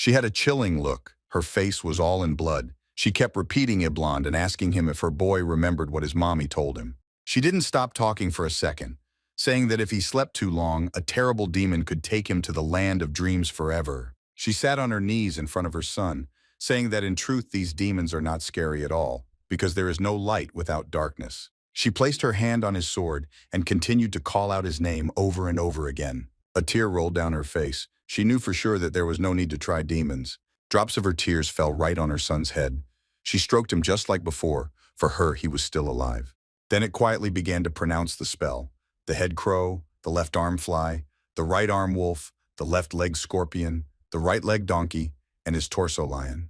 She had a chilling look. Her face was all in blood. She kept repeating Iblond and asking him if her boy remembered what his mommy told him. She didn't stop talking for a second, saying that if he slept too long, a terrible demon could take him to the land of dreams forever. She sat on her knees in front of her son, saying that in truth these demons are not scary at all, because there is no light without darkness. She placed her hand on his sword and continued to call out his name over and over again. A tear rolled down her face. She knew for sure that there was no need to try demons. Drops of her tears fell right on her son's head. She stroked him just like before. For her, he was still alive. Then it quietly began to pronounce the spell. The head crow, the left arm fly, the right arm wolf, the left leg scorpion, the right leg donkey, and his torso lion.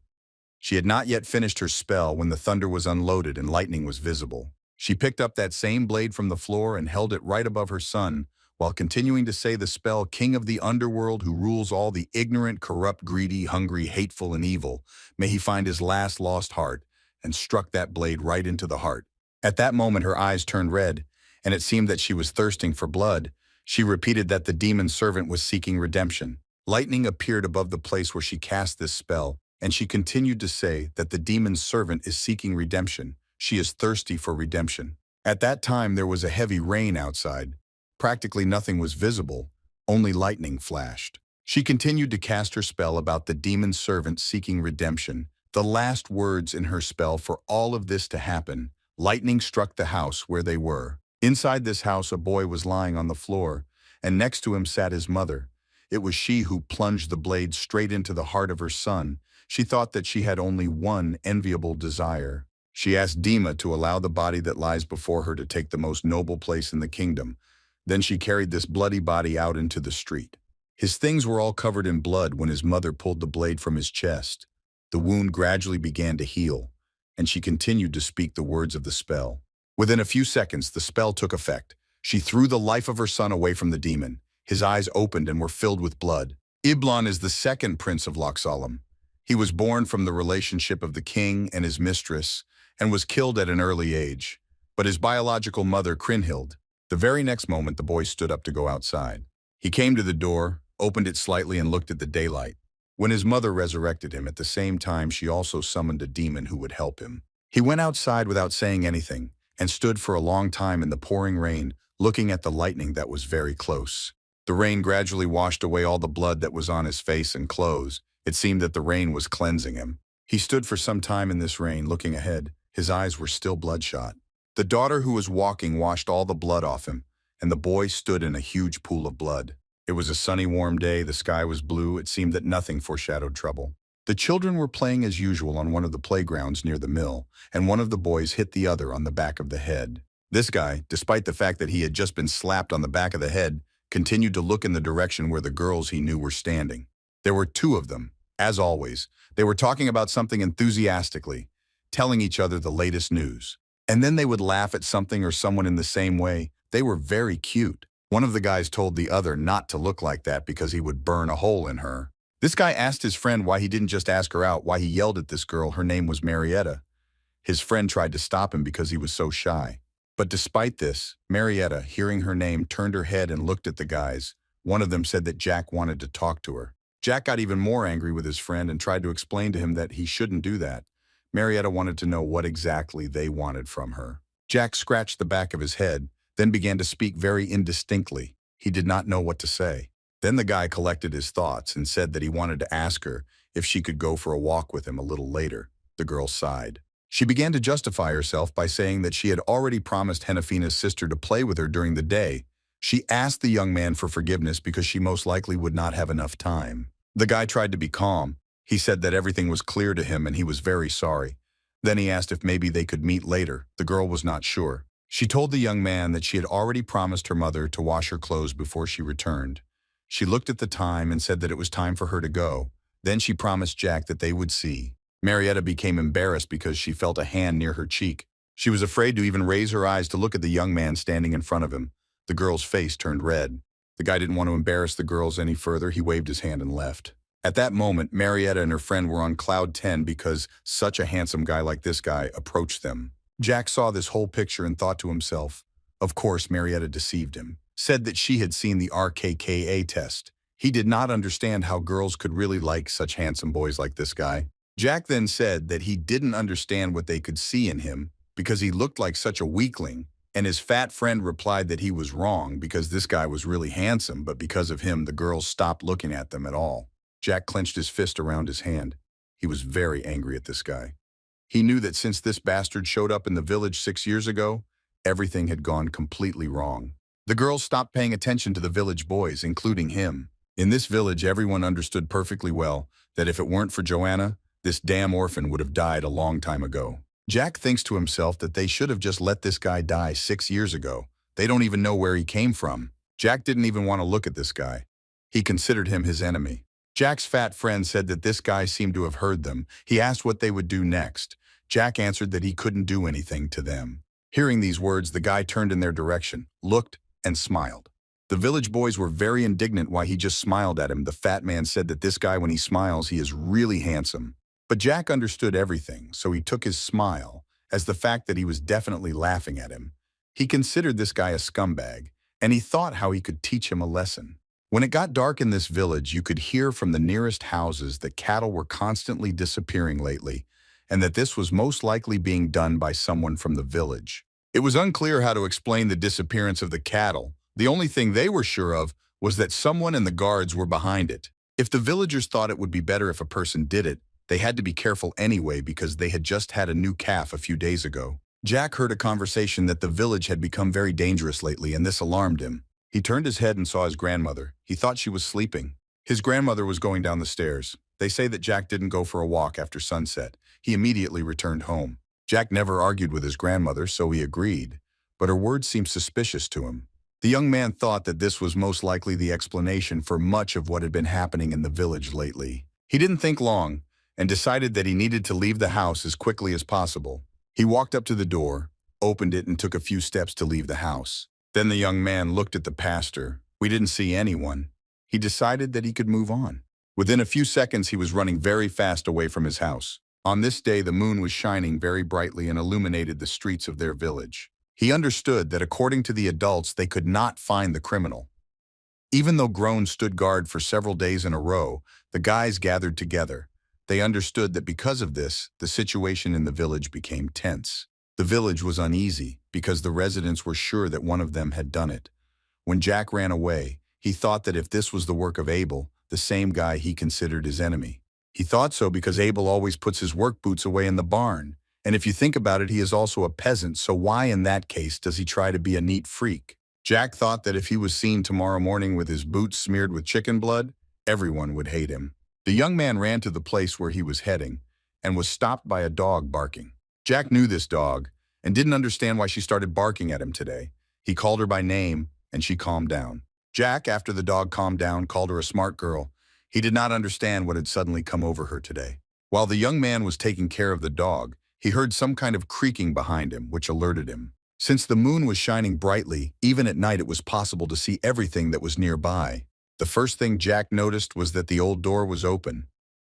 She had not yet finished her spell when the thunder was unloaded and lightning was visible. She picked up that same blade from the floor and held it right above her son, while continuing to say the spell, "King of the underworld who rules all the ignorant, corrupt, greedy, hungry, hateful, and evil, may he find his last lost heart," and struck that blade right into the heart. At that moment her eyes turned red, and it seemed that she was thirsting for blood. She repeated that the demon servant was seeking redemption. Lightning appeared above the place where she cast this spell, and she continued to say that the demon's servant is seeking redemption. She is thirsty for redemption. At that time there was a heavy rain outside. Practically nothing was visible, only lightning flashed. She continued to cast her spell about the demon's servant seeking redemption. The last words in her spell for all of this to happen, lightning struck the house where they were. Inside this house a boy was lying on the floor, and next to him sat his mother. It was she who plunged the blade straight into the heart of her son. She thought that she had only one enviable desire. She asked Dima to allow the body that lies before her to take the most noble place in the kingdom. Then she carried this bloody body out into the street. His things were all covered in blood when his mother pulled the blade from his chest. The wound gradually began to heal, and she continued to speak the words of the spell. Within a few seconds, the spell took effect. She threw the life of her son away from the demon. His eyes opened and were filled with blood. Iblon is the second prince of Loxolem. He was born from the relationship of the king and his mistress, and was killed at an early age. But his biological mother, Kriemhild. The very next moment, the boy stood up to go outside. He came to the door, opened it slightly, and looked at the daylight. When his mother resurrected him, at the same time, she also summoned a demon who would help him. He went outside without saying anything, and stood for a long time in the pouring rain, looking at the lightning that was very close. The rain gradually washed away all the blood that was on his face and clothes. It seemed that the rain was cleansing him. He stood for some time in this rain, looking ahead. His eyes were still bloodshot. The daughter who was walking washed all the blood off him, and the boy stood in a huge pool of blood. It was a sunny, warm day. The sky was blue. It seemed that nothing foreshadowed trouble. The children were playing as usual on one of the playgrounds near the mill, and one of the boys hit the other on the back of the head. This guy, despite the fact that he had just been slapped on the back of the head, continued to look in the direction where the girls he knew were standing. There were two of them. As always, they were talking about something enthusiastically, telling each other the latest news. And then they would laugh at something or someone in the same way. They were very cute. One of the guys told the other not to look like that because he would burn a hole in her. This guy asked his friend why he didn't just ask her out, why he yelled at this girl. Her name was Marietta. His friend tried to stop him because he was so shy. But despite this, Marietta, hearing her name, turned her head and looked at the guys. One of them said that Jack wanted to talk to her. Jack got even more angry with his friend and tried to explain to him that he shouldn't do that. Marietta wanted to know what exactly they wanted from her. Jack scratched the back of his head, then began to speak very indistinctly. He did not know what to say. Then the guy collected his thoughts and said that he wanted to ask her if she could go for a walk with him a little later. The girl sighed. She began to justify herself by saying that she had already promised Henafina's sister to play with her during the day. She asked the young man for forgiveness because she most likely would not have enough time. The guy tried to be calm. He said that everything was clear to him and he was very sorry. Then he asked if maybe they could meet later. The girl was not sure. She told the young man that she had already promised her mother to wash her clothes before she returned. She looked at the time and said that it was time for her to go. Then she promised Jack that they would see. Marietta became embarrassed because she felt a hand near her cheek. She was afraid to even raise her eyes to look at the young man standing in front of him. The girl's face turned red. The guy didn't want to embarrass the girls any further. He waved his hand and left. At that moment, Marietta and her friend were on cloud 10 because such a handsome guy like this guy approached them. Jack saw this whole picture and thought to himself, of course Marietta deceived him. Said that she had seen the RKKA test. He did not understand how girls could really like such handsome boys like this guy. Jack then said that he didn't understand what they could see in him because he looked like such a weakling, and his fat friend replied that he was wrong because this guy was really handsome, but because of him, the girls stopped looking at them at all. Jack clenched his fist around his hand. He was very angry at this guy. He knew that since this bastard showed up in the village 6 years ago, everything had gone completely wrong. The girls stopped paying attention to the village boys, including him. In this village, everyone understood perfectly well that if it weren't for Joanna, this damn orphan would have died a long time ago. Jack thinks to himself that they should have just let this guy die 6 years ago. They don't even know where he came from. Jack didn't even want to look at this guy. He considered him his enemy. Jack's fat friend said that this guy seemed to have heard them. He asked what they would do next. Jack answered that he couldn't do anything to them. Hearing these words, the guy turned in their direction, looked, and smiled. The village boys were very indignant why he just smiled at him. The fat man said that this guy, when he smiles, he is really handsome. But Jack understood everything, so he took his smile as the fact that he was definitely laughing at him. He considered this guy a scumbag, and he thought how he could teach him a lesson. When it got dark in this village, you could hear from the nearest houses that cattle were constantly disappearing lately, and that this was most likely being done by someone from the village. It was unclear how to explain the disappearance of the cattle. The only thing they were sure of was that someone and the guards were behind it. If the villagers thought it would be better if a person did it, they had to be careful anyway because they had just had a new calf a few days ago. Jack heard a conversation that the village had become very dangerous lately, and this alarmed him. He turned his head and saw his grandmother. He thought she was sleeping. His grandmother was going down the stairs. They say that Jack didn't go for a walk after sunset. He immediately returned home. Jack never argued with his grandmother, so he agreed, but her words seemed suspicious to him. The young man thought that this was most likely the explanation for much of what had been happening in the village lately. He didn't think long and decided that he needed to leave the house as quickly as possible. He walked up to the door, opened it, and took a few steps to leave the house. Then the young man looked at the pastor. We didn't see anyone. He decided that he could move on. Within a few seconds, he was running very fast away from his house. On this day, the moon was shining very brightly and illuminated the streets of their village. He understood that according to the adults, they could not find the criminal. Even though groans stood guard for several days in a row, the guys gathered together. They understood that because of this, the situation in the village became tense. The village was uneasy because the residents were sure that one of them had done it. When Jack ran away, he thought that if this was the work of Abel, the same guy he considered his enemy. He thought so because Abel always puts his work boots away in the barn. And if you think about it, he is also a peasant, so why in that case does he try to be a neat freak? Jack thought that if he was seen tomorrow morning with his boots smeared with chicken blood, everyone would hate him. The young man ran to the place where he was heading and was stopped by a dog barking. Jack knew this dog and didn't understand why she started barking at him today. He called her by name and she calmed down. Jack, after the dog calmed down, called her a smart girl. He did not understand what had suddenly come over her today. While the young man was taking care of the dog, he heard some kind of creaking behind him, which alerted him. Since the moon was shining brightly, even at night it was possible to see everything that was nearby. The first thing Jack noticed was that the old door was open.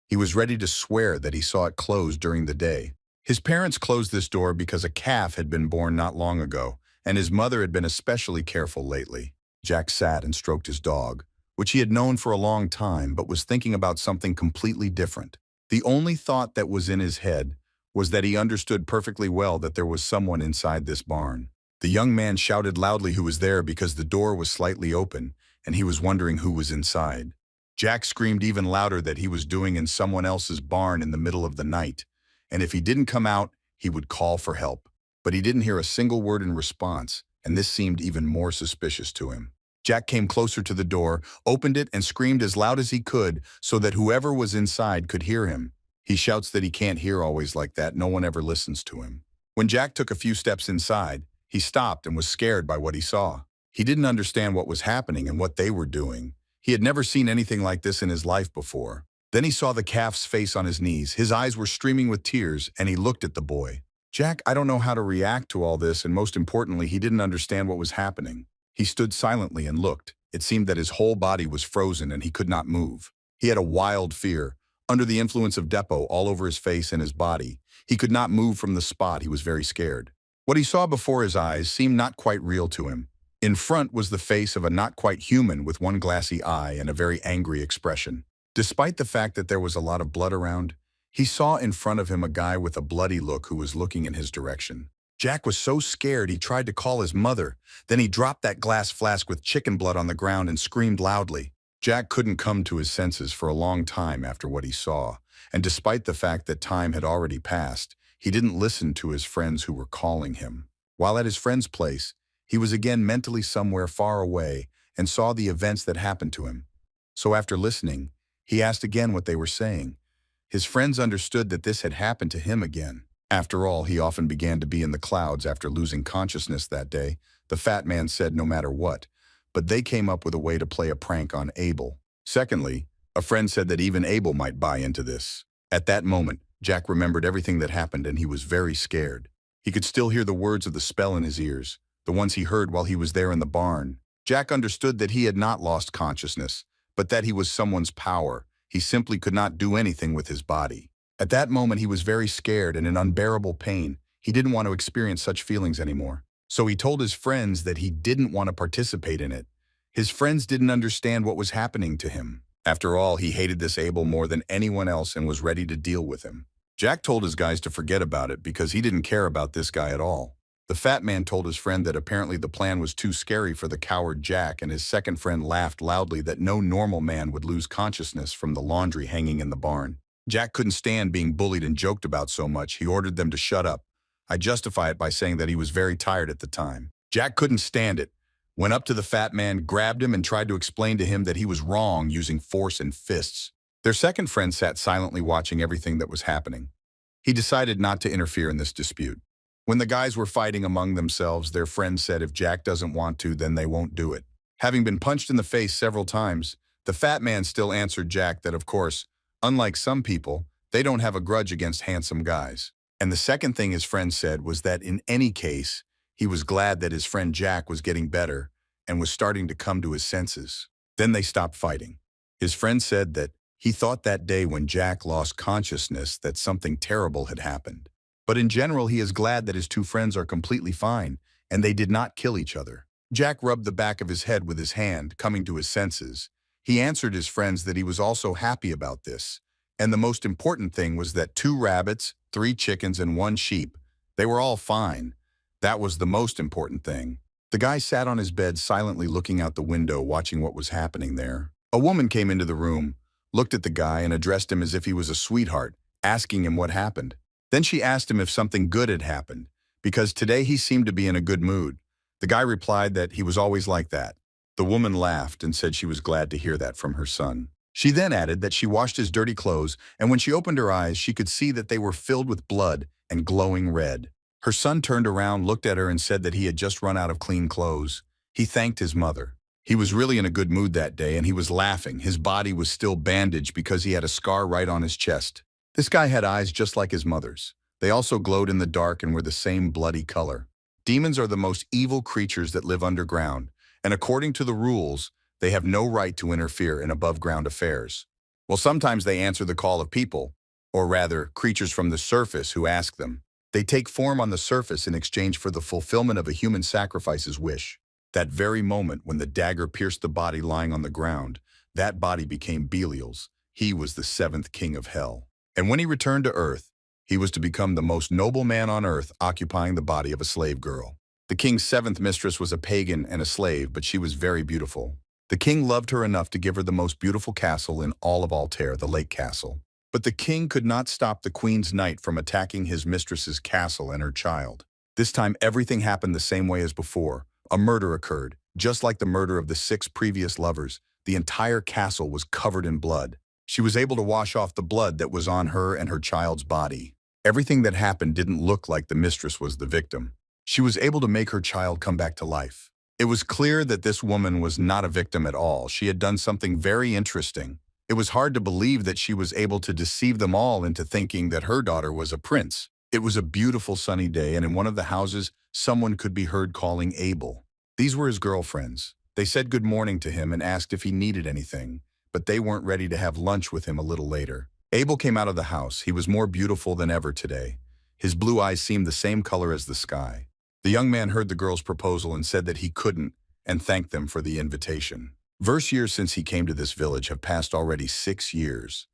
He was ready to swear that he saw it closed during the day. His parents closed this door because a calf had been born not long ago, and his mother had been especially careful lately. Jack sat and stroked his dog, which he had known for a long time, but was thinking about something completely different. The only thought that was in his head was that he understood perfectly well that there was someone inside this barn. The young man shouted loudly who was there because the door was slightly open, and he was wondering who was inside. Jack screamed even louder that he was doing in someone else's barn in the middle of the night, and if he didn't come out, he would call for help. But he didn't hear a single word in response, and this seemed even more suspicious to him. Jack came closer to the door, opened it, and screamed as loud as he could so that whoever was inside could hear him. He shouts that he can't hear always like that. No one ever listens to him. When Jack took a few steps inside, he stopped and was scared by what he saw. He didn't understand what was happening and what they were doing. He had never seen anything like this in his life before. Then he saw the calf's face on his knees. His eyes were streaming with tears, and he looked at the boy. Jack, I don't know how to react to all this, and most importantly, he didn't understand what was happening. He stood silently and looked. It seemed that his whole body was frozen and he could not move. He had a wild fear. Under the influence of Depot all over his face and his body, he could not move from the spot. He was very scared. What he saw before his eyes seemed not quite real to him. In front was the face of a not quite human with one glassy eye and a very angry expression. Despite the fact that there was a lot of blood around, he saw in front of him a guy with a bloody look who was looking in his direction. Jack was so scared he tried to call his mother. Then he dropped that glass flask with chicken blood on the ground and screamed loudly. Jack couldn't come to his senses for a long time after what he saw, and despite the fact that time had already passed, he didn't listen to his friends who were calling him. While at his friend's place, he was again mentally somewhere far away and saw the events that happened to him. So after listening, he asked again what they were saying. His friends understood that this had happened to him again. After all, he often began to be in the clouds after losing consciousness that day, the fat man said no matter what, but they came up with a way to play a prank on Abel. Secondly, a friend said that even Abel might buy into this. At that moment, Jack remembered everything that happened and he was very scared. He could still hear the words of the spell in his ears, the ones he heard while he was there in the barn. Jack understood that he had not lost consciousness, but that he was someone's power. He simply could not do anything with his body. At that moment, he was very scared and in unbearable pain. He didn't want to experience such feelings anymore. So he told his friends that he didn't want to participate in it. His friends didn't understand what was happening to him. After all, he hated this Abel more than anyone else and was ready to deal with him. Jack told his guys to forget about it because he didn't care about this guy at all. The fat man told his friend that apparently the plan was too scary for the coward Jack, and his second friend laughed loudly that no normal man would lose consciousness from the laundry hanging in the barn. Jack couldn't stand being bullied and joked about so much. He ordered them to shut up. I justify it by saying that he was very tired at the time. Jack couldn't stand it. Went up to the fat man, grabbed him, and tried to explain to him that he was wrong using force and fists. Their second friend sat silently watching everything that was happening. He decided not to interfere in this dispute. When the guys were fighting among themselves, their friend said if Jack doesn't want to, then they won't do it. Having been punched in the face several times, the fat man still answered Jack that, of course, unlike some people, they don't have a grudge against handsome guys. And the second thing his friend said was that in any case, he was glad that his friend Jack was getting better and was starting to come to his senses. Then they stopped fighting. His friend said that he thought that day when Jack lost consciousness that something terrible had happened. But in general, he is glad that his two friends are completely fine and they did not kill each other. Jack rubbed the back of his head with his hand, coming to his senses. He answered his friends that he was also happy about this. And the most important thing was that 2 rabbits, 3 chickens, and 1 sheep, they were all fine. That was the most important thing. The guy sat on his bed silently looking out the window, watching what was happening there. A woman came into the room, looked at the guy, and addressed him as if he was a sweetheart, asking him what happened. Then she asked him if something good had happened, because today he seemed to be in a good mood. The guy replied that he was always like that. The woman laughed and said she was glad to hear that from her son. She then added that she washed his dirty clothes, and when she opened her eyes, she could see that they were filled with blood and glowing red. Her son turned around, looked at her, and said that he had just run out of clean clothes. He thanked his mother. He was really in a good mood that day, and he was laughing. His body was still bandaged because he had a scar right on his chest. This guy had eyes just like his mother's. They also glowed in the dark and were the same bloody color. Demons are the most evil creatures that live underground, and according to the rules, they have no right to interfere in above-ground affairs. Well, sometimes they answer the call of people, or rather, creatures from the surface who ask them. They take form on the surface in exchange for the fulfillment of a human sacrifice's wish. That very moment when the dagger pierced the body lying on the ground, that body became Belial's. He was the 7th king of hell. And when he returned to Earth, he was to become the most noble man on Earth, occupying the body of a slave girl. The king's 7th mistress was a pagan and a slave, but she was very beautiful. The king loved her enough to give her the most beautiful castle in all of Altair, the Lake Castle. But the king could not stop the queen's knight from attacking his mistress's castle and her child. This time everything happened the same way as before. A murder occurred, just like the murder of the 6 previous lovers. The entire castle was covered in blood. She was able to wash off the blood that was on her and her child's body. Everything that happened didn't look like the mistress was the victim. She was able to make her child come back to life. It was clear that this woman was not a victim at all. She had done something very interesting. It was hard to believe that she was able to deceive them all into thinking that her daughter was a prince. It was a beautiful sunny day, and in one of the houses, someone could be heard calling Abel. These were his girlfriends. They said good morning to him and asked if he needed anything, but they weren't ready to have lunch with him a little later. Abel came out of the house. He was more beautiful than ever today. His blue eyes seemed the same color as the sky. The young man heard the girl's proposal and said that he couldn't. and thanked them for the invitation. Verse years since he came to this village have passed already 6 years.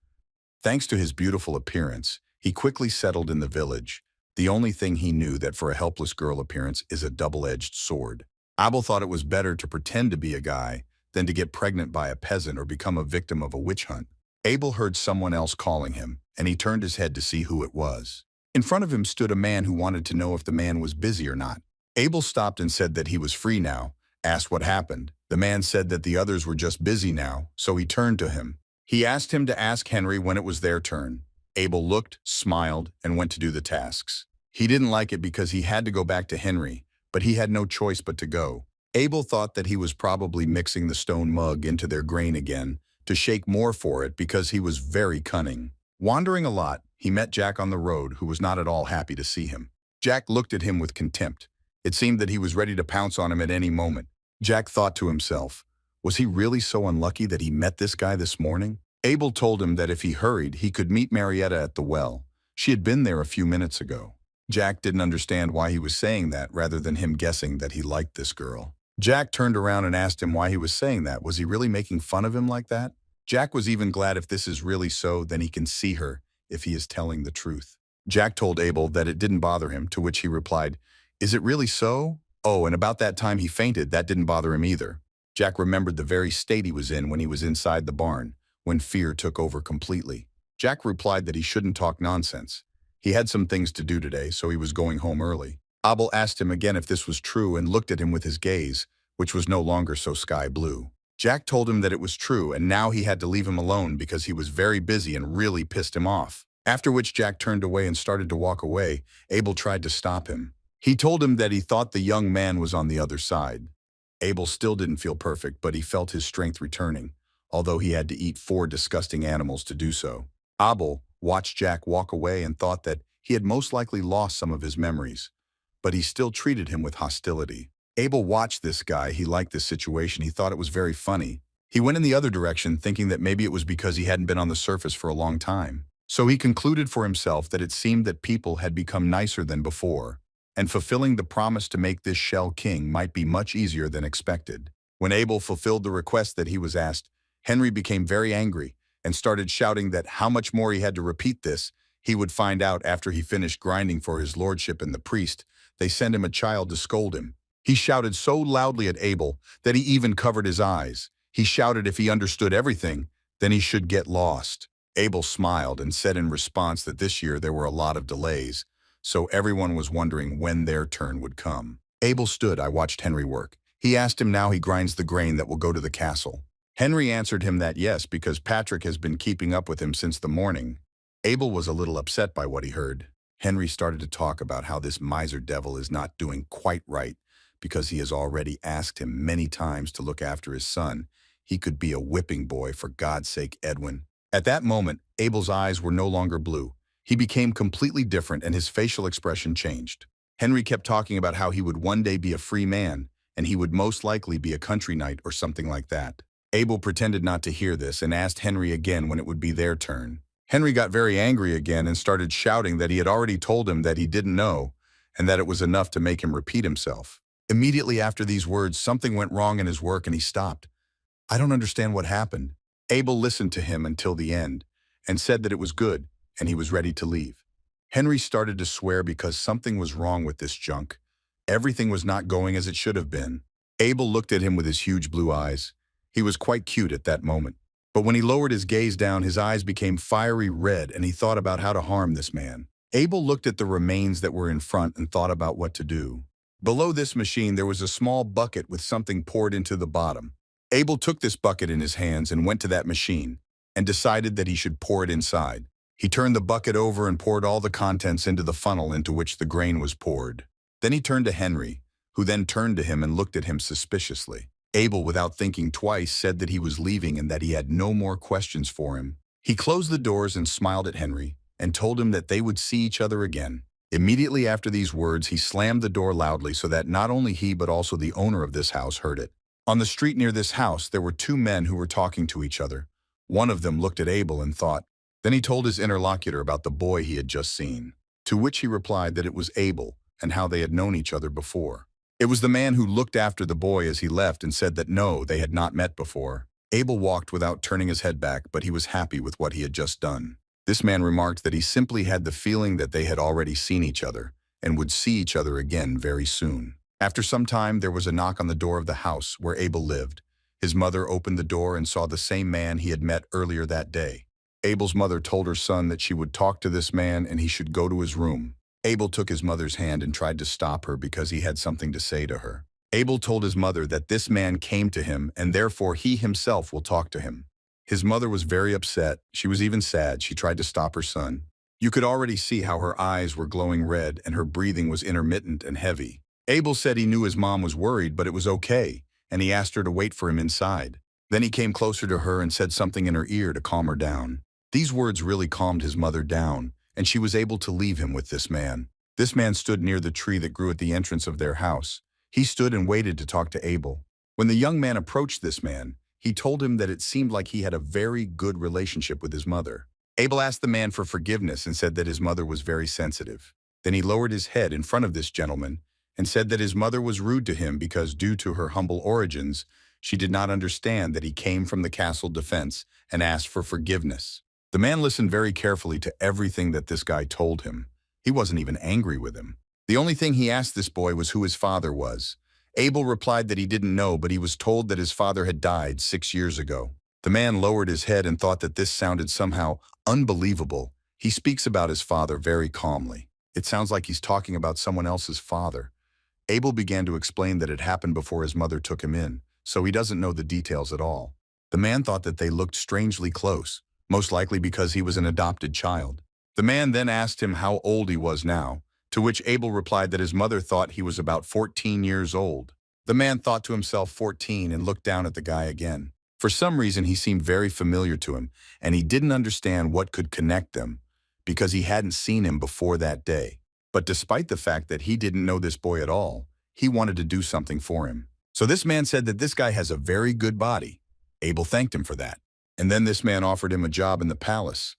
Thanks to his beautiful appearance, he quickly settled in the village. The only thing he knew that for a helpless girl appearance is a double-edged sword. Abel thought it was better to pretend to be a guy than to get pregnant by a peasant or become a victim of a witch hunt. Abel heard someone else calling him, and he turned his head to see who it was. In front of him stood a man who wanted to know if the man was busy or not. Abel stopped and said that he was free now, asked what happened. The man said that the others were just busy now, so he turned to him. He asked him to ask Henry when it was their turn. Abel looked, smiled, and went to do the tasks. He didn't like it because he had to go back to Henry, but he had no choice but to go. Abel thought that he was probably mixing the stone mug into their grain again to shake more for it because he was very cunning. Wandering a lot, he met Jack on the road, who was not at all happy to see him. Jack looked at him with contempt. It seemed that he was ready to pounce on him at any moment. Jack thought to himself, was he really so unlucky that he met this guy this morning? Abel told him that if he hurried, he could meet Marietta at the well. She had been there a few minutes ago. Jack didn't understand why he was saying that rather than him guessing that he liked this girl. Jack turned around and asked him why he was saying that. Was he really making fun of him like that? Jack was even glad if this is really so, then he can see her if he is telling the truth. Jack told Abel that it didn't bother him, to which he replied, is it really so? Oh, and about that time he fainted, that didn't bother him either. Jack remembered the very state he was in when he was inside the barn, when fear took over completely. Jack replied that he shouldn't talk nonsense. He had some things to do today, so he was going home early. Abel asked him again if this was true and looked at him with his gaze, which was no longer so sky blue. Jack told him that it was true, and now he had to leave him alone because he was very busy and really pissed him off. After which Jack turned away and started to walk away. Abel tried to stop him. He told him that he thought the young man was on the other side. Abel still didn't feel perfect, but he felt his strength returning, although he had to eat 4 disgusting animals to do so. Abel watched Jack walk away and thought that he had most likely lost some of his memories, but he still treated him with hostility. Abel watched this guy. He liked this situation. He thought it was very funny. He went in the other direction, thinking that maybe it was because he hadn't been on the surface for a long time. So he concluded for himself that it seemed that people had become nicer than before, and fulfilling the promise to make this shell king might be much easier than expected. When Abel fulfilled the request that he was asked, Henry became very angry and started shouting that how much more he had to repeat this, he would find out after he finished grinding for his lordship and the priest. They sent him a child to scold him. He shouted so loudly at Abel that he even covered his eyes. He shouted if he understood everything, then he should get lost. Abel smiled and said in response that this year there were a lot of delays, so everyone was wondering when their turn would come. Abel stood. I watched Henry work. He asked him now he grinds the grain that will go to the castle. Henry answered him that yes, because Patrick has been keeping up with him since the morning. Abel was a little upset by what he heard. Henry started to talk about how this miser devil is not doing quite right because he has already asked him many times to look after his son. He could be a whipping boy, for God's sake, Edwin. At that moment, Abel's eyes were no longer blue. He became completely different and his facial expression changed. Henry kept talking about how he would one day be a free man and he would most likely be a country knight or something like that. Abel pretended not to hear this and asked Henry again when it would be their turn. Henry got very angry again and started shouting that he had already told him that he didn't know and that it was enough to make him repeat himself. Immediately after these words, something went wrong in his work and he stopped. I don't understand what happened. Abel listened to him until the end and said that it was good and he was ready to leave. Henry started to swear because something was wrong with this junk. Everything was not going as it should have been. Abel looked at him with his huge blue eyes. He was quite cute at that moment. But when he lowered his gaze down, his eyes became fiery red and he thought about how to harm this man. Abel looked at the remains that were in front and thought about what to do. Below this machine, there was a small bucket with something poured into the bottom. Abel took this bucket in his hands and went to that machine and decided that he should pour it inside. He turned the bucket over and poured all the contents into the funnel into which the grain was poured. Then he turned to Henry, who then turned to him and looked at him suspiciously. Abel, without thinking twice, said that he was leaving and that he had no more questions for him. He closed the doors and smiled at Henry and told him that they would see each other again. Immediately after these words, he slammed the door loudly so that not only he but also the owner of this house heard it. On the street near this house, there were 2 men who were talking to each other. One of them looked at Abel and thought. Then he told his interlocutor about the boy he had just seen, to which he replied that it was Abel and how they had known each other before. It was the man who looked after the boy as he left and said that no, they had not met before. Abel walked without turning his head back, but he was happy with what he had just done. This man remarked that he simply had the feeling that they had already seen each other and would see each other again very soon. After some time, there was a knock on the door of the house where Abel lived. His mother opened the door and saw the same man he had met earlier that day. Abel's mother told her son that she would talk to this man and he should go to his room. Abel took his mother's hand and tried to stop her because he had something to say to her. Abel told his mother that this man came to him and therefore he himself will talk to him. His mother was very upset. She was even sad. She tried to stop her son. You could already see how her eyes were glowing red and her breathing was intermittent and heavy. Abel said he knew his mom was worried, but it was okay, and he asked her to wait for him inside. Then he came closer to her and said something in her ear to calm her down. These words really calmed his mother down, and she was able to leave him with this man. This man stood near the tree that grew at the entrance of their house. He stood and waited to talk to Abel. When the young man approached this man, he told him that it seemed like he had a very good relationship with his mother. Abel asked the man for forgiveness and said that his mother was very sensitive. Then he lowered his head in front of this gentleman and said that his mother was rude to him because due to her humble origins, she did not understand that he came from the castle defense and asked for forgiveness. The man listened very carefully to everything that this guy told him. He wasn't even angry with him. The only thing he asked this boy was who his father was. Abel replied that he didn't know, but he was told that his father had died 6 years ago. The man lowered his head and thought that this sounded somehow unbelievable. He speaks about his father very calmly. It sounds like he's talking about someone else's father. Abel began to explain that it happened before his mother took him in, so he doesn't know the details at all. The man thought that they looked strangely close, most likely because he was an adopted child. The man then asked him how old he was now, to which Abel replied that his mother thought he was about 14 years old. The man thought to himself 14 and looked down at the guy again. For some reason, he seemed very familiar to him, and he didn't understand what could connect them because he hadn't seen him before that day. But despite the fact that he didn't know this boy at all, he wanted to do something for him. So this man said that this guy has a very good body. Abel thanked him for that. And then this man offered him a job in the palace.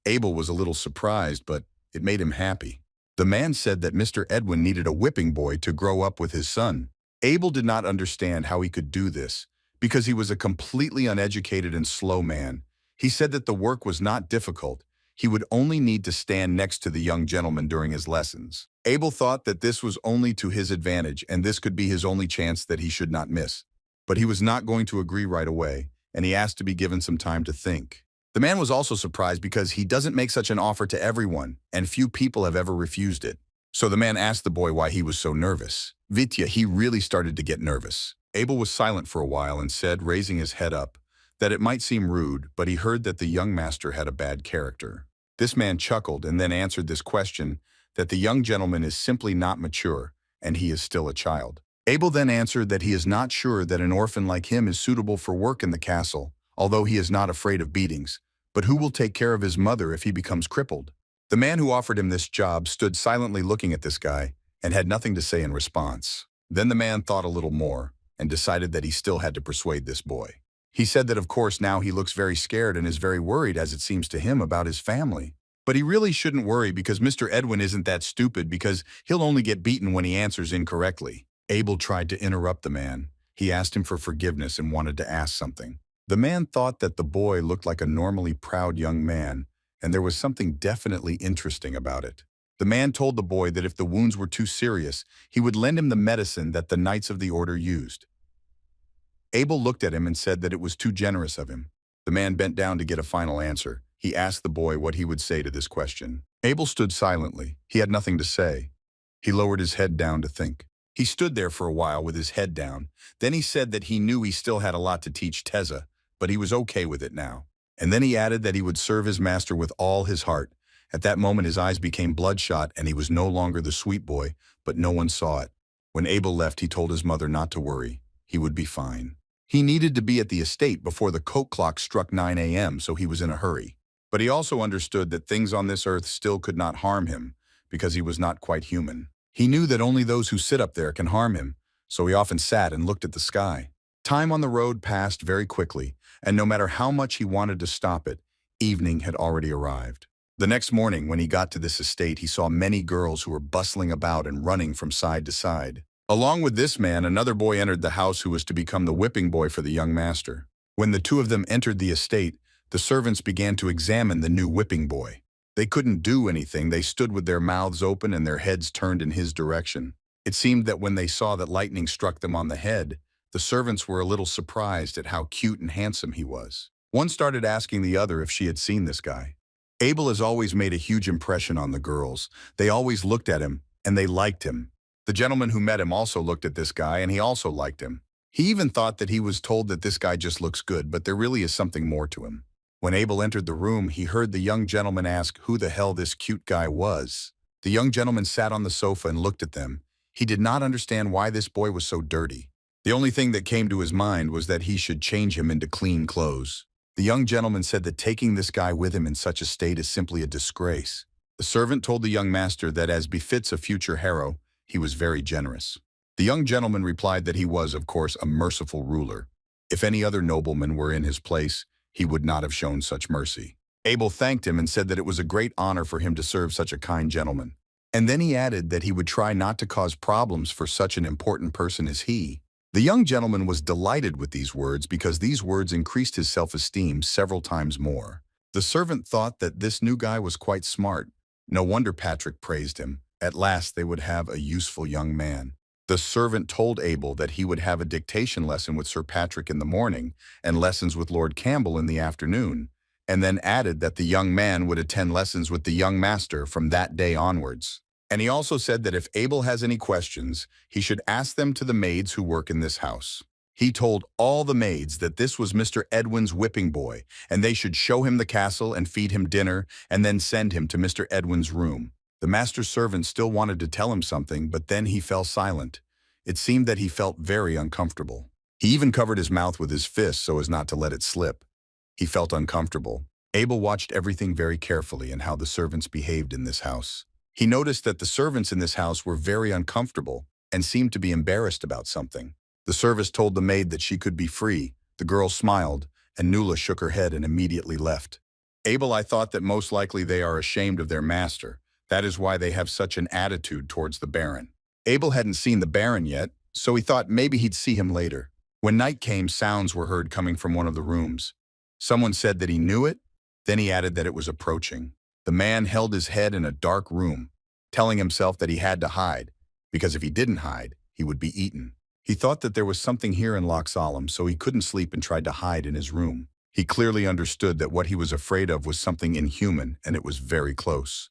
Abel was a little surprised, but it made him happy. The man said that Mr. Edwin needed a whipping boy to grow up with his son. Abel did not understand how he could do this because he was a completely uneducated and slow man. He said that the work was not difficult. He would only need to stand next to the young gentleman during his lessons. Abel thought that this was only to his advantage and this could be his only chance that he should not miss. But he was not going to agree right away, and he asked to be given some time to think. The man was also surprised because he doesn't make such an offer to everyone, and few people have ever refused it. So the man asked the boy why he was so nervous. Vitya, he really started to get nervous. Abel was silent for a while and said, raising his head up, that it might seem rude, but he heard that the young master had a bad character. This man chuckled and then answered this question, that the young gentleman is simply not mature, and he is still a child. Abel then answered that he is not sure that an orphan like him is suitable for work in the castle, although he is not afraid of beatings. But who will take care of his mother if he becomes crippled? The man who offered him this job stood silently looking at this guy and had nothing to say in response. Then the man thought a little more and decided that he still had to persuade this boy. He said that of course now he looks very scared and is very worried as it seems to him about his family. But he really shouldn't worry because Mr. Edwin isn't that stupid because he'll only get beaten when he answers incorrectly. Abel tried to interrupt the man. He asked him for forgiveness and wanted to ask something. The man thought that the boy looked like a normally proud young man, and there was something definitely interesting about it. The man told the boy that if the wounds were too serious, he would lend him the medicine that the Knights of the Order used. Abel looked at him and said that it was too generous of him. The man bent down to get a final answer. He asked the boy what he would say to this question. Abel stood silently. He had nothing to say. He lowered his head down to think. He stood there for a while with his head down. Then he said that he knew he still had a lot to teach Teza, but he was okay with it now. And then he added that he would serve his master with all his heart. At that moment his eyes became bloodshot and he was no longer the sweet boy, but no one saw it. When Abel left, he told his mother not to worry. He would be fine. He needed to be at the estate before the coat clock struck 9 a.m., so he was in a hurry. But he also understood that things on this earth still could not harm him because he was not quite human. He knew that only those who sit up there can harm him, so he often sat and looked at the sky. Time on the road passed very quickly, and no matter how much he wanted to stop it, evening had already arrived. The next morning, when he got to this estate, he saw many girls who were bustling about and running from side to side. Along with this man, another boy entered the house who was to become the whipping boy for the young master. When the two of them entered the estate, the servants began to examine the new whipping boy. They couldn't do anything. They stood with their mouths open and their heads turned in his direction. It seemed that when they saw that lightning struck them on the head, the servants were a little surprised at how cute and handsome he was. One started asking the other if she had seen this guy. Abel has always made a huge impression on the girls. They always looked at him, and they liked him. The gentleman who met him also looked at this guy, and he also liked him. He even thought that he was told that this guy just looks good, but there really is something more to him. When Abel entered the room, he heard the young gentleman ask who the hell this cute guy was. The young gentleman sat on the sofa and looked at them. He did not understand why this boy was so dirty. The only thing that came to his mind was that he should change him into clean clothes. The young gentleman said that taking this guy with him in such a state is simply a disgrace. The servant told the young master that as befits a future hero, he was very generous. The young gentleman replied that he was, of course, a merciful ruler. If any other nobleman were in his place, he would not have shown such mercy. Abel thanked him and said that it was a great honor for him to serve such a kind gentleman. And then he added that he would try not to cause problems for such an important person as he. The young gentleman was delighted with these words because these words increased his self-esteem several times more. The servant thought that this new guy was quite smart. No wonder Patrick praised him. At last they would have a useful young man. The servant told Abel that he would have a dictation lesson with Sir Patrick in the morning and lessons with Lord Campbell in the afternoon, and then added that the young man would attend lessons with the young master from that day onwards. And he also said that if Abel has any questions, he should ask them to the maids who work in this house. He told all the maids that this was Mr. Edwin's whipping boy, and they should show him the castle and feed him dinner and then send him to Mr. Edwin's room. The master's servant still wanted to tell him something, but then he fell silent. It seemed that he felt very uncomfortable. He even covered his mouth with his fist so as not to let it slip. He felt uncomfortable. Abel watched everything very carefully and how the servants behaved in this house. He noticed that the servants in this house were very uncomfortable and seemed to be embarrassed about something. The servant told the maid that she could be free. The girl smiled, and Nuala shook her head and immediately left. Abel, I thought that most likely they are ashamed of their master. That is why they have such an attitude towards the Baron. Abel hadn't seen the Baron yet, so he thought maybe he'd see him later. When night came, sounds were heard coming from one of the rooms. Someone said that he knew it, then he added that it was approaching. The man held his head in a dark room, telling himself that he had to hide, because if he didn't hide, he would be eaten. He thought that there was something here in Loch Solemn, so he couldn't sleep and tried to hide in his room. He clearly understood that what he was afraid of was something inhuman, and it was very close.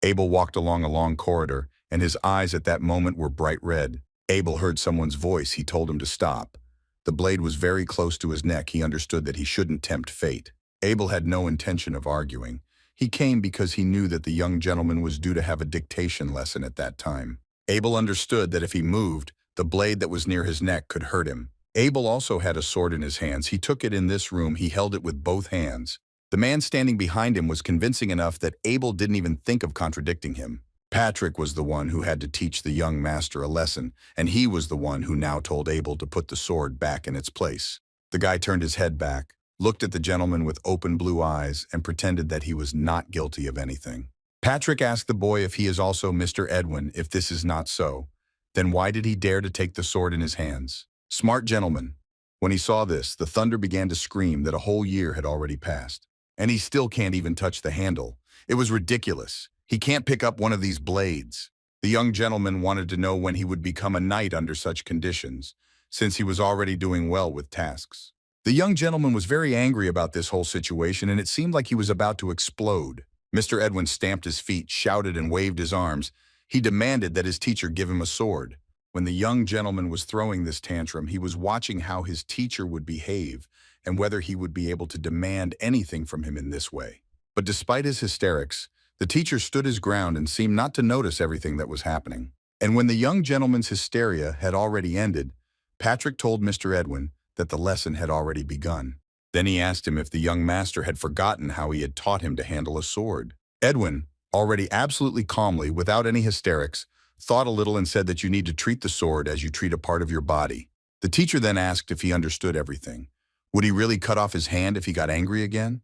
Abel walked along a long corridor, and his eyes at that moment were bright red. Abel heard someone's voice. He told him to stop. The blade was very close to his neck. He understood that he shouldn't tempt fate. Abel had no intention of arguing. He came because he knew that the young gentleman was due to have a dictation lesson at that time. Abel understood that if he moved, the blade that was near his neck could hurt him. Abel also had a sword in his hands. He took it in this room. He held it with both hands. The man standing behind him was convincing enough that Abel didn't even think of contradicting him. Patrick was the one who had to teach the young master a lesson, and he was the one who now told Abel to put the sword back in its place. The guy turned his head back, looked at the gentleman with open blue eyes, and pretended that he was not guilty of anything. Patrick asked the boy if he is also Mr. Edwin. If this is not so, then why did he dare to take the sword in his hands? Smart gentleman. When he saw this, the thunder began to scream that a whole year had already passed. And he still can't even touch the handle. It was ridiculous. He can't pick up one of these blades. The young gentleman wanted to know when he would become a knight under such conditions, since he was already doing well with tasks. The young gentleman was very angry about this whole situation, and it seemed like he was about to explode. Mr. Edwin stamped his feet, shouted, and waved his arms. He demanded that his teacher give him a sword. When the young gentleman was throwing this tantrum, he was watching how his teacher would behave and whether he would be able to demand anything from him in this way. But despite his hysterics, the teacher stood his ground and seemed not to notice everything that was happening. And when the young gentleman's hysteria had already ended, Patrick told Mr. Edwin that the lesson had already begun. Then he asked him if the young master had forgotten how he had taught him to handle a sword. Edwin, already absolutely calmly, without any hysterics, thought a little and said that you need to treat the sword as you treat a part of your body. The teacher then asked if he understood everything. Would he really cut off his hand if he got angry again?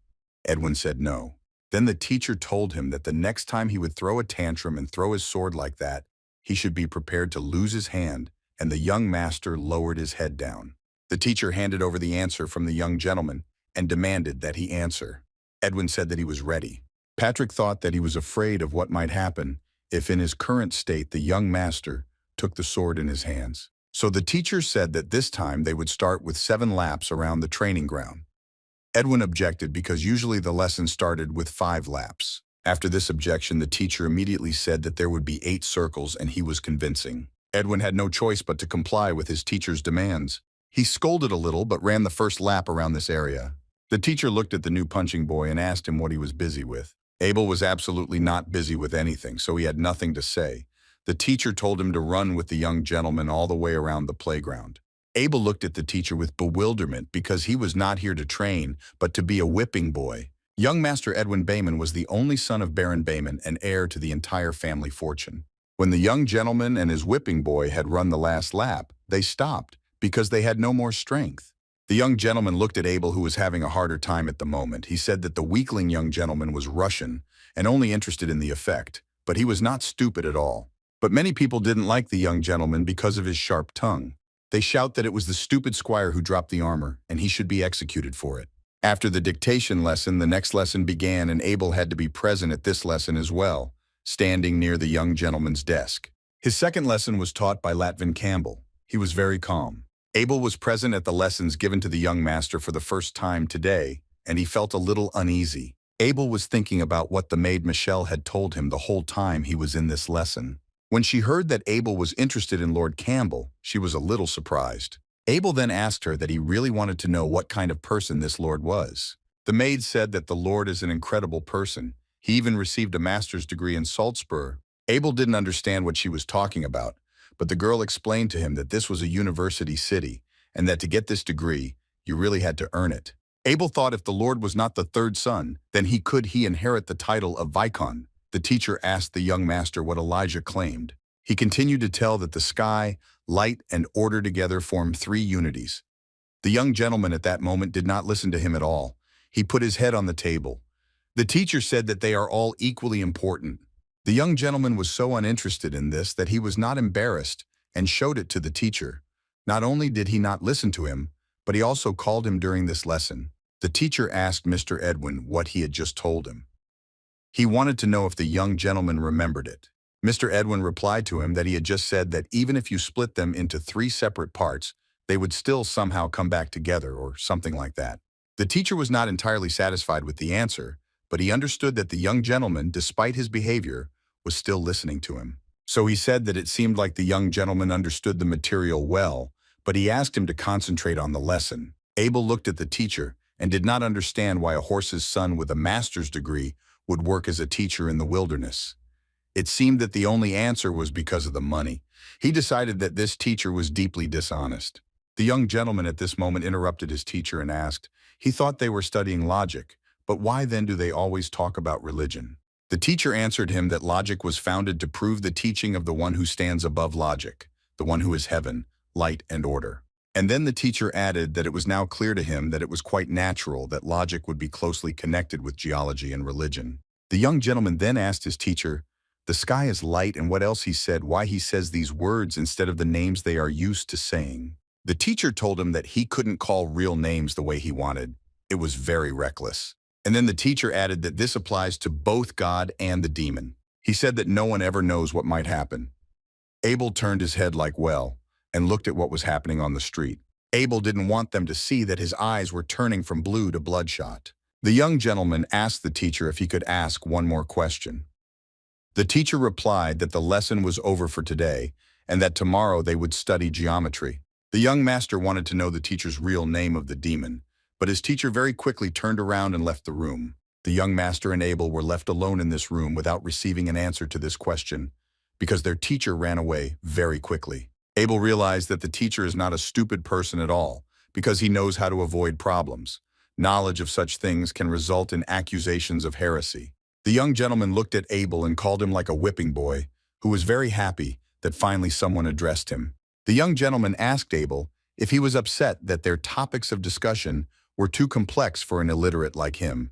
Edwin said no. Then the teacher told him that the next time he would throw a tantrum and throw his sword like that, he should be prepared to lose his hand, and the young master lowered his head down. The teacher handed over the answer from the young gentleman and demanded that he answer. Edwin said that he was ready. Patrick thought that he was afraid of what might happen if in his current state the young master took the sword in his hands. So the teacher said that this time they would start with 7 laps around the training ground. Edwin objected because usually the lesson started with 5 laps. After this objection, the teacher immediately said that there would be 8 circles, and he was convincing. Edwin had no choice but to comply with his teacher's demands. He scolded a little but ran the first lap around this area. The teacher looked at the new punching boy and asked him what he was busy with. Abel was absolutely not busy with anything, so he had nothing to say. The teacher told him to run with the young gentleman all the way around the playground. Abel looked at the teacher with bewilderment because he was not here to train, but to be a whipping boy. Young Master Edwin Bayman was the only son of Baron Bayman and heir to the entire family fortune. When the young gentleman and his whipping boy had run the last lap, they stopped because they had no more strength. The young gentleman looked at Abel, who was having a harder time at the moment. He said that the weakling young gentleman was Russian and only interested in the effect, but he was not stupid at all. But many people didn't like the young gentleman because of his sharp tongue. They shout that it was the stupid squire who dropped the armor, and he should be executed for it. After the dictation lesson, the next lesson began, and Abel had to be present at this lesson as well, standing near the young gentleman's desk. His second lesson was taught by Latvin Campbell. He was very calm. Abel was present at the lessons given to the young master for the first time today, and he felt a little uneasy. Abel was thinking about what the maid Michelle had told him the whole time he was in this lesson. When she heard that Abel was interested in Lord Campbell, she was a little surprised. Abel then asked her that he really wanted to know what kind of person this lord was. The maid said that the lord is an incredible person. He even received a master's degree in Salzburg. Abel didn't understand what she was talking about, but the girl explained to him that this was a university city, and that to get this degree, you really had to earn it. Abel thought if the lord was not the third son, then he inherit the title of Viscount. The teacher asked the young master what Elijah claimed. He continued to tell that the sky, light, and order together form 3 unities. The young gentleman at that moment did not listen to him at all. He put his head on the table. The teacher said that they are all equally important. The young gentleman was so uninterested in this that he was not embarrassed and showed it to the teacher. Not only did he not listen to him, but he also called him during this lesson. The teacher asked Mr. Edwin what he had just told him. He wanted to know if the young gentleman remembered it. Mr. Edwin replied to him that he had just said that even if you split them into 3 separate parts, they would still somehow come back together, or something like that. The teacher was not entirely satisfied with the answer, but he understood that the young gentleman, despite his behavior, was still listening to him. So he said that it seemed like the young gentleman understood the material well, but he asked him to concentrate on the lesson. Abel looked at the teacher and did not understand why a horse's son with a master's degree would work as a teacher in the wilderness. It seemed that the only answer was because of the money. He decided that this teacher was deeply dishonest. The young gentleman at this moment interrupted his teacher and asked, he thought they were studying logic, but why then do they always talk about religion? The teacher answered him that logic was founded to prove the teaching of the one who stands above logic, the one who is heaven, light, and order. And then the teacher added that it was now clear to him that it was quite natural that logic would be closely connected with geology and religion. The young gentleman then asked his teacher, the sky is light, and what else he said, why he says these words instead of the names they are used to saying. The teacher told him that he couldn't call real names the way he wanted. It was very reckless. And then the teacher added that this applies to both God and the demon. He said that no one ever knows what might happen. Abel turned his head like well and looked at what was happening on the street. Abel didn't want them to see that his eyes were turning from blue to bloodshot. The young gentleman asked the teacher if he could ask one more question. The teacher replied that the lesson was over for today and that tomorrow they would study geometry. The young master wanted to know the teacher's real name of the demon, but his teacher very quickly turned around and left the room. The young master and Abel were left alone in this room without receiving an answer to this question because their teacher ran away very quickly. Abel realized that the teacher is not a stupid person at all because he knows how to avoid problems. Knowledge of such things can result in accusations of heresy. The young gentleman looked at Abel and called him like a whipping boy, who was very happy that finally someone addressed him. The young gentleman asked Abel if he was upset that their topics of discussion were too complex for an illiterate like him.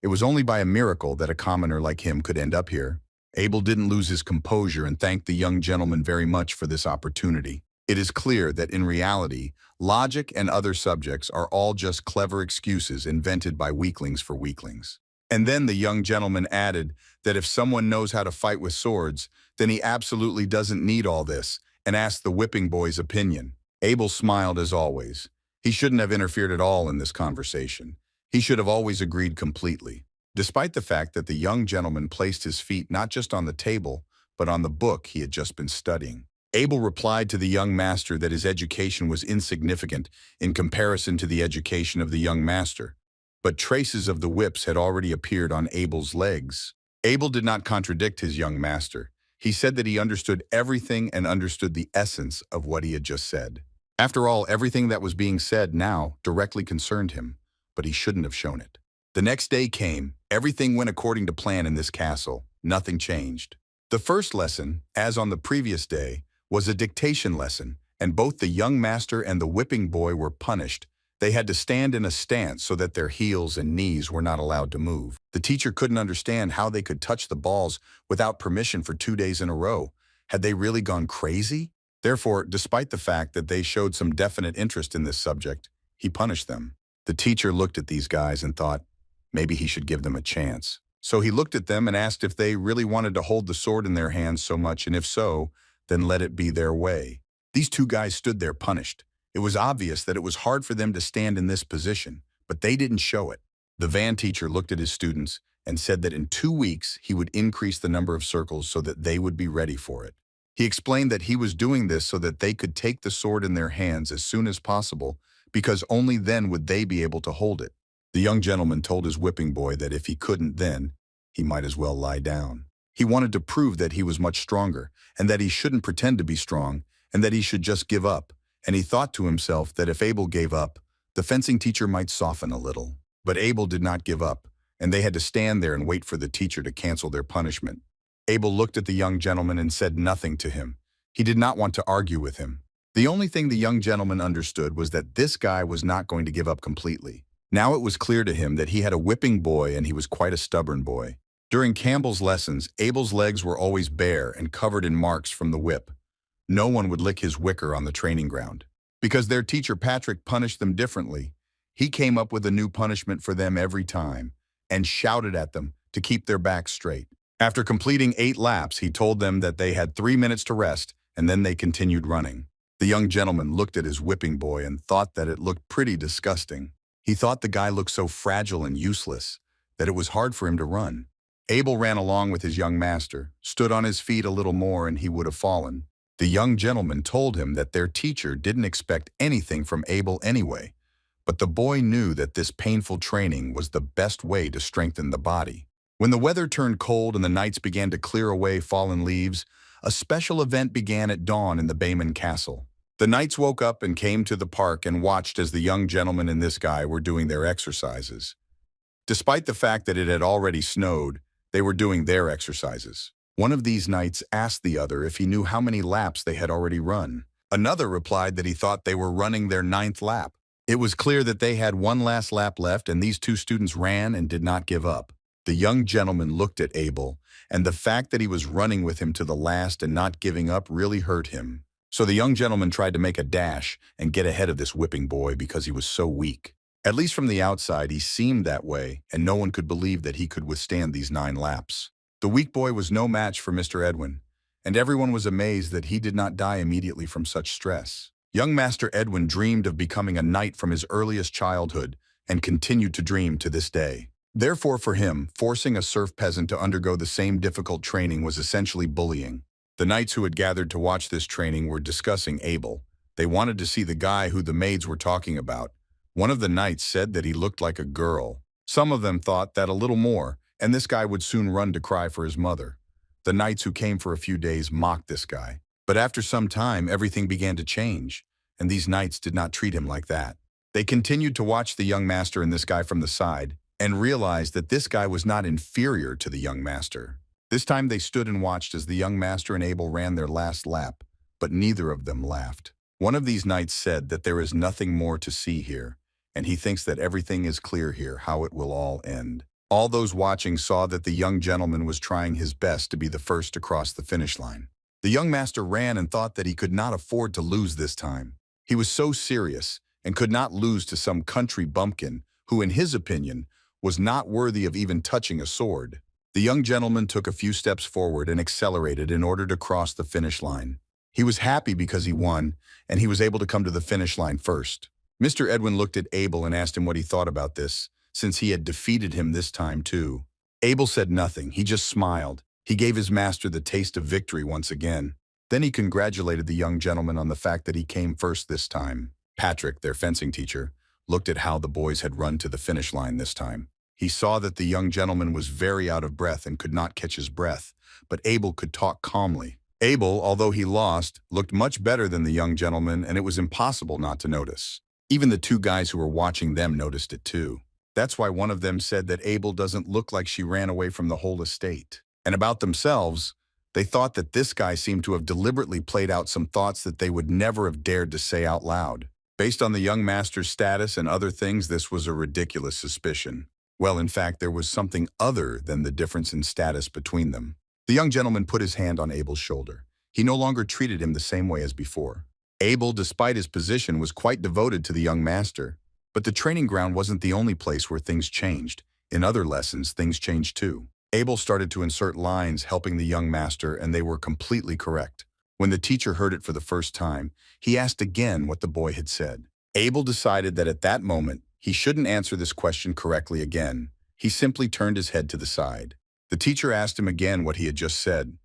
It was only by a miracle that a commoner like him could end up here. Abel didn't lose his composure and thanked the young gentleman very much for this opportunity. It is clear that in reality, logic and other subjects are all just clever excuses invented by weaklings for weaklings. And then the young gentleman added that if someone knows how to fight with swords, then he absolutely doesn't need all this, and asked the whipping boy's opinion. Abel smiled as always. He shouldn't have interfered at all in this conversation. He should have always agreed completely. Despite the fact that the young gentleman placed his feet not just on the table, but on the book he had just been studying. Abel replied to the young master that his education was insignificant in comparison to the education of the young master. But traces of the whips had already appeared on Abel's legs. Abel did not contradict his young master. He said that he understood everything and understood the essence of what he had just said. After all, everything that was being said now directly concerned him, but he shouldn't have shown it. The next day came. Everything went according to plan in this castle. Nothing changed. The first lesson, as on the previous day, was a dictation lesson, and both the young master and the whipping boy were punished. They had to stand in a stance so that their heels and knees were not allowed to move. The teacher couldn't understand how they could touch the balls without permission for 2 days in a row. Had they really gone crazy? Therefore, despite the fact that they showed some definite interest in this subject, he punished them. The teacher looked at these guys and thought, maybe he should give them a chance. So he looked at them and asked if they really wanted to hold the sword in their hands so much, and if so, then let it be their way. These two guys stood there punished. It was obvious that it was hard for them to stand in this position, but they didn't show it. The van teacher looked at his students and said that in 2 weeks he would increase the number of circles so that they would be ready for it. He explained that he was doing this so that they could take the sword in their hands as soon as possible, because only then would they be able to hold it. The young gentleman told his whipping boy that if he couldn't then, he might as well lie down. He wanted to prove that he was much stronger, and that he shouldn't pretend to be strong, and that he should just give up. And he thought to himself that if Abel gave up, the fencing teacher might soften a little. But Abel did not give up, and they had to stand there and wait for the teacher to cancel their punishment. Abel looked at the young gentleman and said nothing to him. He did not want to argue with him. The only thing the young gentleman understood was that this guy was not going to give up completely. Now it was clear to him that he had a whipping boy and he was quite a stubborn boy. During Campbell's lessons, Abel's legs were always bare and covered in marks from the whip. No one would lick his wicker on the training ground. Because their teacher Patrick punished them differently, he came up with a new punishment for them every time and shouted at them to keep their backs straight. After completing 8 laps, he told them that they had 3 minutes to rest, and then they continued running. The young gentleman looked at his whipping boy and thought that it looked pretty disgusting. He thought the guy looked so fragile and useless that it was hard for him to run. Abel ran along with his young master, stood on his feet a little more, and he would have fallen. The young gentleman told him that their teacher didn't expect anything from Abel anyway, but the boy knew that this painful training was the best way to strengthen the body. When the weather turned cold and the nights began to clear away fallen leaves, a special event began at dawn in the Bayman Castle. The knights woke up and came to the park and watched as the young gentleman and this guy were doing their exercises. Despite the fact that it had already snowed, they were doing their exercises. One of these knights asked the other if he knew how many laps they had already run. Another replied that he thought they were running their 9th lap. It was clear that they had one last lap left, and these two students ran and did not give up. The young gentleman looked at Abel, and the fact that he was running with him to the last and not giving up really hurt him. So the young gentleman tried to make a dash and get ahead of this whipping boy because he was so weak. At least from the outside, he seemed that way, and no one could believe that he could withstand these 9 laps. The weak boy was no match for Mr. Edwin, and everyone was amazed that he did not die immediately from such stress. Young Master Edwin dreamed of becoming a knight from his earliest childhood and continued to dream to this day. Therefore, for him, forcing a serf peasant to undergo the same difficult training was essentially bullying. The knights who had gathered to watch this training were discussing Abel. They wanted to see the guy who the maids were talking about. One of the knights said that he looked like a girl. Some of them thought that a little more, and this guy would soon run to cry for his mother. The knights who came for a few days mocked this guy. But after some time, everything began to change, and these knights did not treat him like that. They continued to watch the young master and this guy from the side, and realized that this guy was not inferior to the young master. This time they stood and watched as the young master and Abel ran their last lap, but neither of them laughed. One of these knights said that there is nothing more to see here, and he thinks that everything is clear here, how it will all end. All those watching saw that the young gentleman was trying his best to be the first to cross the finish line. The young master ran and thought that he could not afford to lose this time. He was so serious and could not lose to some country bumpkin who, in his opinion, was not worthy of even touching a sword. The young gentleman took a few steps forward and accelerated in order to cross the finish line. He was happy because he won, and he was able to come to the finish line first. Mr. Edwin looked at Abel and asked him what he thought about this, since he had defeated him this time too. Abel said nothing, he just smiled. He gave his master the taste of victory once again. Then he congratulated the young gentleman on the fact that he came first this time. Patrick, their fencing teacher, looked at how the boys had run to the finish line this time. He saw that the young gentleman was very out of breath and could not catch his breath, but Abel could talk calmly. Abel, although he lost, looked much better than the young gentleman, and it was impossible not to notice. Even the two guys who were watching them noticed it too. That's why one of them said that Abel doesn't look like she ran away from the whole estate. And about themselves, they thought that this guy seemed to have deliberately played out some thoughts that they would never have dared to say out loud. Based on the young master's status and other things, this was a ridiculous suspicion. Well, in fact, there was something other than the difference in status between them. The young gentleman put his hand on Abel's shoulder. He no longer treated him the same way as before. Abel, despite his position, was quite devoted to the young master. But the training ground wasn't the only place where things changed. In other lessons, things changed too. Abel started to insert lines helping the young master, and they were completely correct. When the teacher heard it for the first time, he asked again what the boy had said. Abel decided that at that moment, he shouldn't answer this question correctly again. He simply turned his head to the side. The teacher asked him again what he had just said.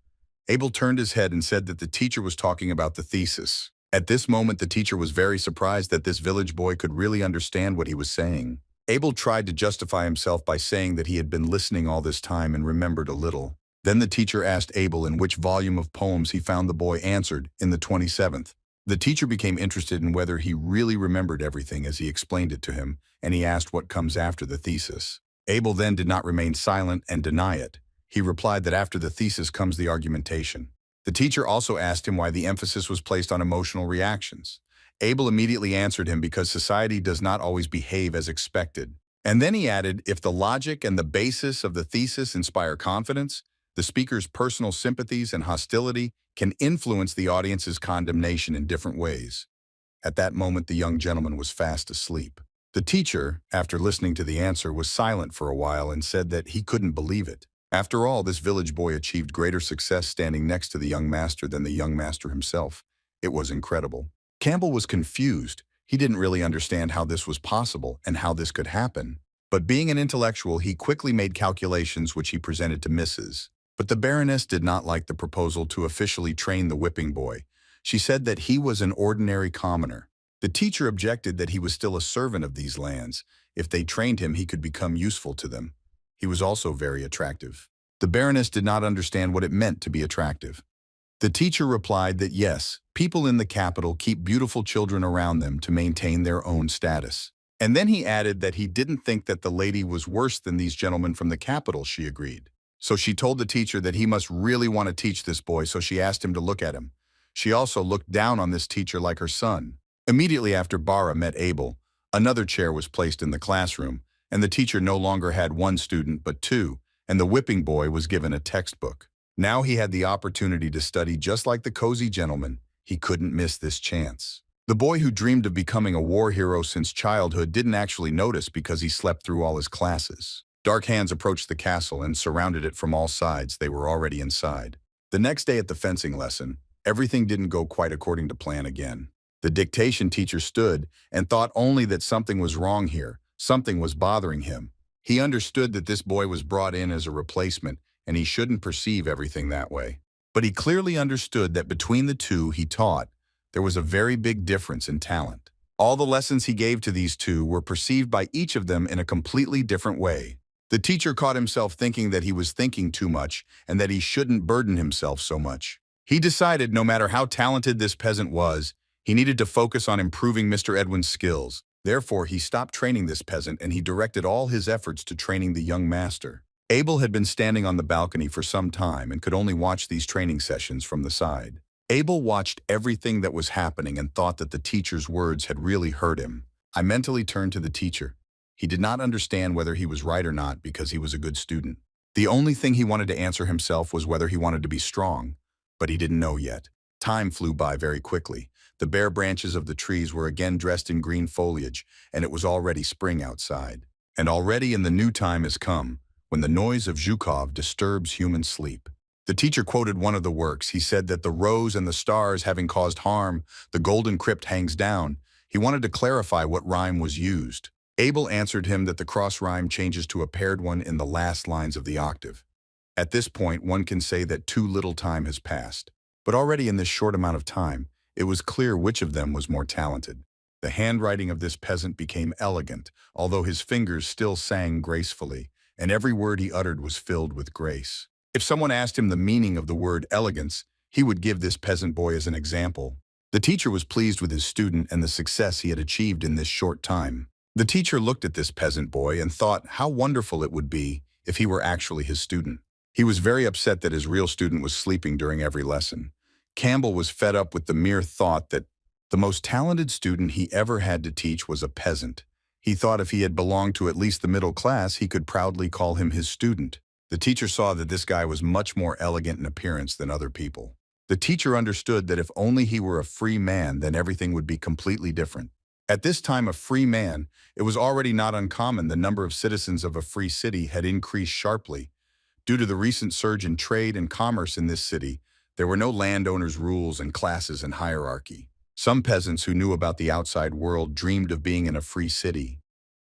Abel turned his head and said that the teacher was talking about the thesis. At this moment, the teacher was very surprised that this village boy could really understand what he was saying. Abel tried to justify himself by saying that he had been listening all this time and remembered a little. Then the teacher asked Abel in which volume of poems he found. The boy answered, in the 27th. The teacher became interested in whether he really remembered everything as he explained it to him, and he asked what comes after the thesis. Abel then did not remain silent and deny it. He replied that after the thesis comes the argumentation. The teacher also asked him why the emphasis was placed on emotional reactions. Abel immediately answered him because society does not always behave as expected. And then he added, if the logic and the basis of the thesis inspire confidence, the speaker's personal sympathies and hostility can influence the audience's condemnation in different ways. At that moment, the young gentleman was fast asleep. The teacher, after listening to the answer, was silent for a while and said that he couldn't believe it. After all, this village boy achieved greater success standing next to the young master than the young master himself. It was incredible. Campbell was confused. He didn't really understand how this was possible and how this could happen. But being an intellectual, he quickly made calculations which he presented to Mrs. But the Baroness did not like the proposal to officially train the whipping boy. She said that he was an ordinary commoner. The teacher objected that he was still a servant of these lands. If they trained him, he could become useful to them. He was also very attractive. The Baroness did not understand what it meant to be attractive. The teacher replied that yes, people in the capital keep beautiful children around them to maintain their own status. And then he added that he didn't think that the lady was worse than these gentlemen from the capital. She agreed. So she told the teacher that he must really want to teach this boy, so she asked him to look at him. She also looked down on this teacher like her son. Immediately after Bara met Abel, another chair was placed in the classroom, and the teacher no longer had one student but two, and the whipping boy was given a textbook. Now he had the opportunity to study just like the cozy gentleman. He couldn't miss this chance. The boy who dreamed of becoming a war hero since childhood didn't actually notice because he slept through all his classes. Dark hands approached the castle and surrounded it from all sides. They were already inside. The next day at the fencing lesson, everything didn't go quite according to plan again. The dictation teacher stood and thought only that something was wrong here. Something was bothering him. He understood that this boy was brought in as a replacement, and he shouldn't perceive everything that way. But he clearly understood that between the two he taught, there was a very big difference in talent. All the lessons he gave to these two were perceived by each of them in a completely different way. The teacher caught himself thinking that he was thinking too much and that he shouldn't burden himself so much. He decided no matter how talented this peasant was, he needed to focus on improving Mr. Edwin's skills. Therefore, he stopped training this peasant and he directed all his efforts to training the young master. Abel had been standing on the balcony for some time and could only watch these training sessions from the side. Abel watched everything that was happening and thought that the teacher's words had really hurt him. I mentally turned to the teacher. He did not understand whether he was right or not because he was a good student. The only thing he wanted to answer himself was whether he wanted to be strong, but he didn't know yet. Time flew by very quickly. The bare branches of the trees were again dressed in green foliage, and it was already spring outside. And already in the new time has come, when the noise of Zhukov disturbs human sleep. The teacher quoted one of the works. He said that the rose and the stars having caused harm, the golden crypt hangs down. He wanted to clarify what rhyme was used. Abel answered him that the cross rhyme changes to a paired one in the last lines of the octave. At this point, one can say that too little time has passed. But already in this short amount of time, it was clear which of them was more talented. The handwriting of this peasant became elegant, although his fingers still sang gracefully, and every word he uttered was filled with grace. If someone asked him the meaning of the word elegance, he would give this peasant boy as an example. The teacher was pleased with his student and the success he had achieved in this short time. The teacher looked at this peasant boy and thought how wonderful it would be if he were actually his student. He was very upset that his real student was sleeping during every lesson. Campbell was fed up with the mere thought that the most talented student he ever had to teach was a peasant. He thought if he had belonged to at least the middle class, he could proudly call him his student. The teacher saw that this guy was much more elegant in appearance than other people. The teacher understood that if only he were a free man, then everything would be completely different. At this time, a free man, it was already not uncommon. The number of citizens of a free city had increased sharply. Due to the recent surge in trade and commerce in this city, there were no landowners' rules and classes and hierarchy. Some peasants who knew about the outside world dreamed of being in a free city.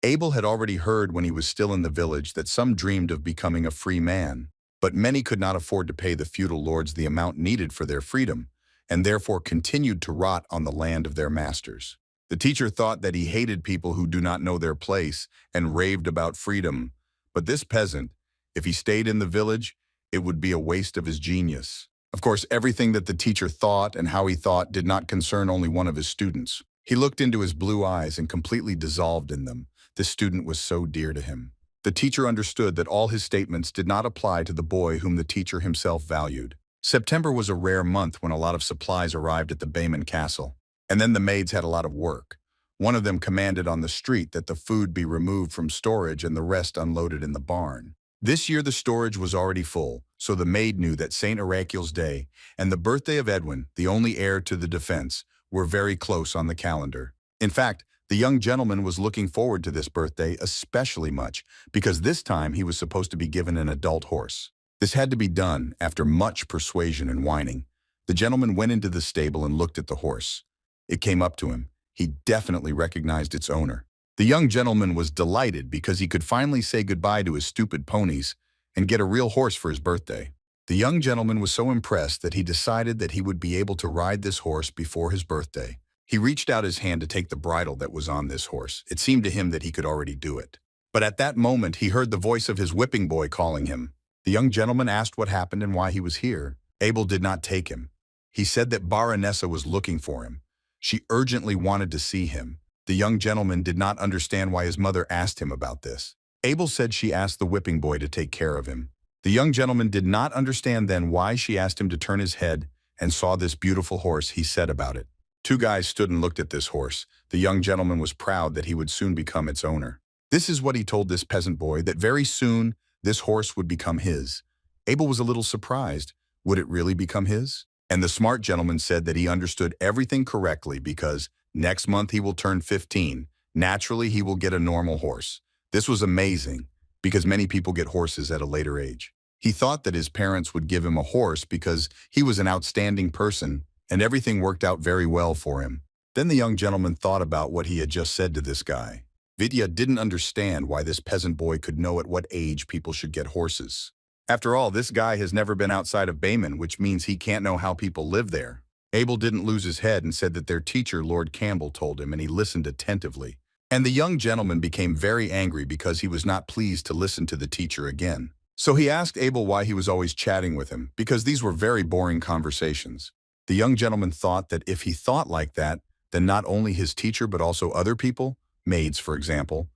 Abel had already heard when he was still in the village that some dreamed of becoming a free man, but many could not afford to pay the feudal lords the amount needed for their freedom, and therefore continued to rot on the land of their masters. The teacher thought that he hated people who do not know their place and raved about freedom, but this peasant, if he stayed in the village, it would be a waste of his genius. Of course, everything that the teacher thought and how he thought did not concern only one of his students. He looked into his blue eyes and completely dissolved in them. This student was so dear to him. The teacher understood that all his statements did not apply to the boy whom the teacher himself valued. September was a rare month when a lot of supplies arrived at the Bayman Castle. And then the maids had a lot of work. One of them commanded on the street that the food be removed from storage and the rest unloaded in the barn. This year the storage was already full, so the maid knew that St. Arakiel's Day and the birthday of Edwin, the only heir to the defense, were very close on the calendar. In fact, the young gentleman was looking forward to this birthday especially much because this time he was supposed to be given an adult horse. This had to be done after much persuasion and whining. The gentleman went into the stable and looked at the horse. It came up to him. He definitely recognized its owner. The young gentleman was delighted because he could finally say goodbye to his stupid ponies and get a real horse for his birthday. The young gentleman was so impressed that he decided that he would be able to ride this horse before his birthday. He reached out his hand to take the bridle that was on this horse. It seemed to him that he could already do it. But at that moment, he heard the voice of his whipping boy calling him. The young gentleman asked what happened and why he was here. Abel did not take him. He said that Baronessa was looking for him. She urgently wanted to see him. The young gentleman did not understand why his mother asked him about this. Abel said she asked the whipping boy to take care of him. The young gentleman did not understand then why she asked him to turn his head and saw this beautiful horse. He said about it. Two guys stood and looked at this horse. The young gentleman was proud that he would soon become its owner. This is what he told this peasant boy, that very soon this horse would become his. Abel was a little surprised. Would it really become his? And the smart gentleman said that he understood everything correctly because next month he will turn 15. Naturally, he will get a normal horse. This was amazing because many people get horses at a later age. He thought that his parents would give him a horse because he was an outstanding person and everything worked out very well for him. Then the young gentleman thought about what he had just said to this guy. Vidya didn't understand why this peasant boy could know at what age people should get horses. After all, this guy has never been outside of Bayman, which means he can't know how people live there. Abel didn't lose his head and said that their teacher, Lord Campbell, told him, and he listened attentively. And the young gentleman became very angry because he was not pleased to listen to the teacher again. So he asked Abel why he was always chatting with him, because these were very boring conversations. The young gentleman thought that if he thought like that, then not only his teacher but also other people, maids for example,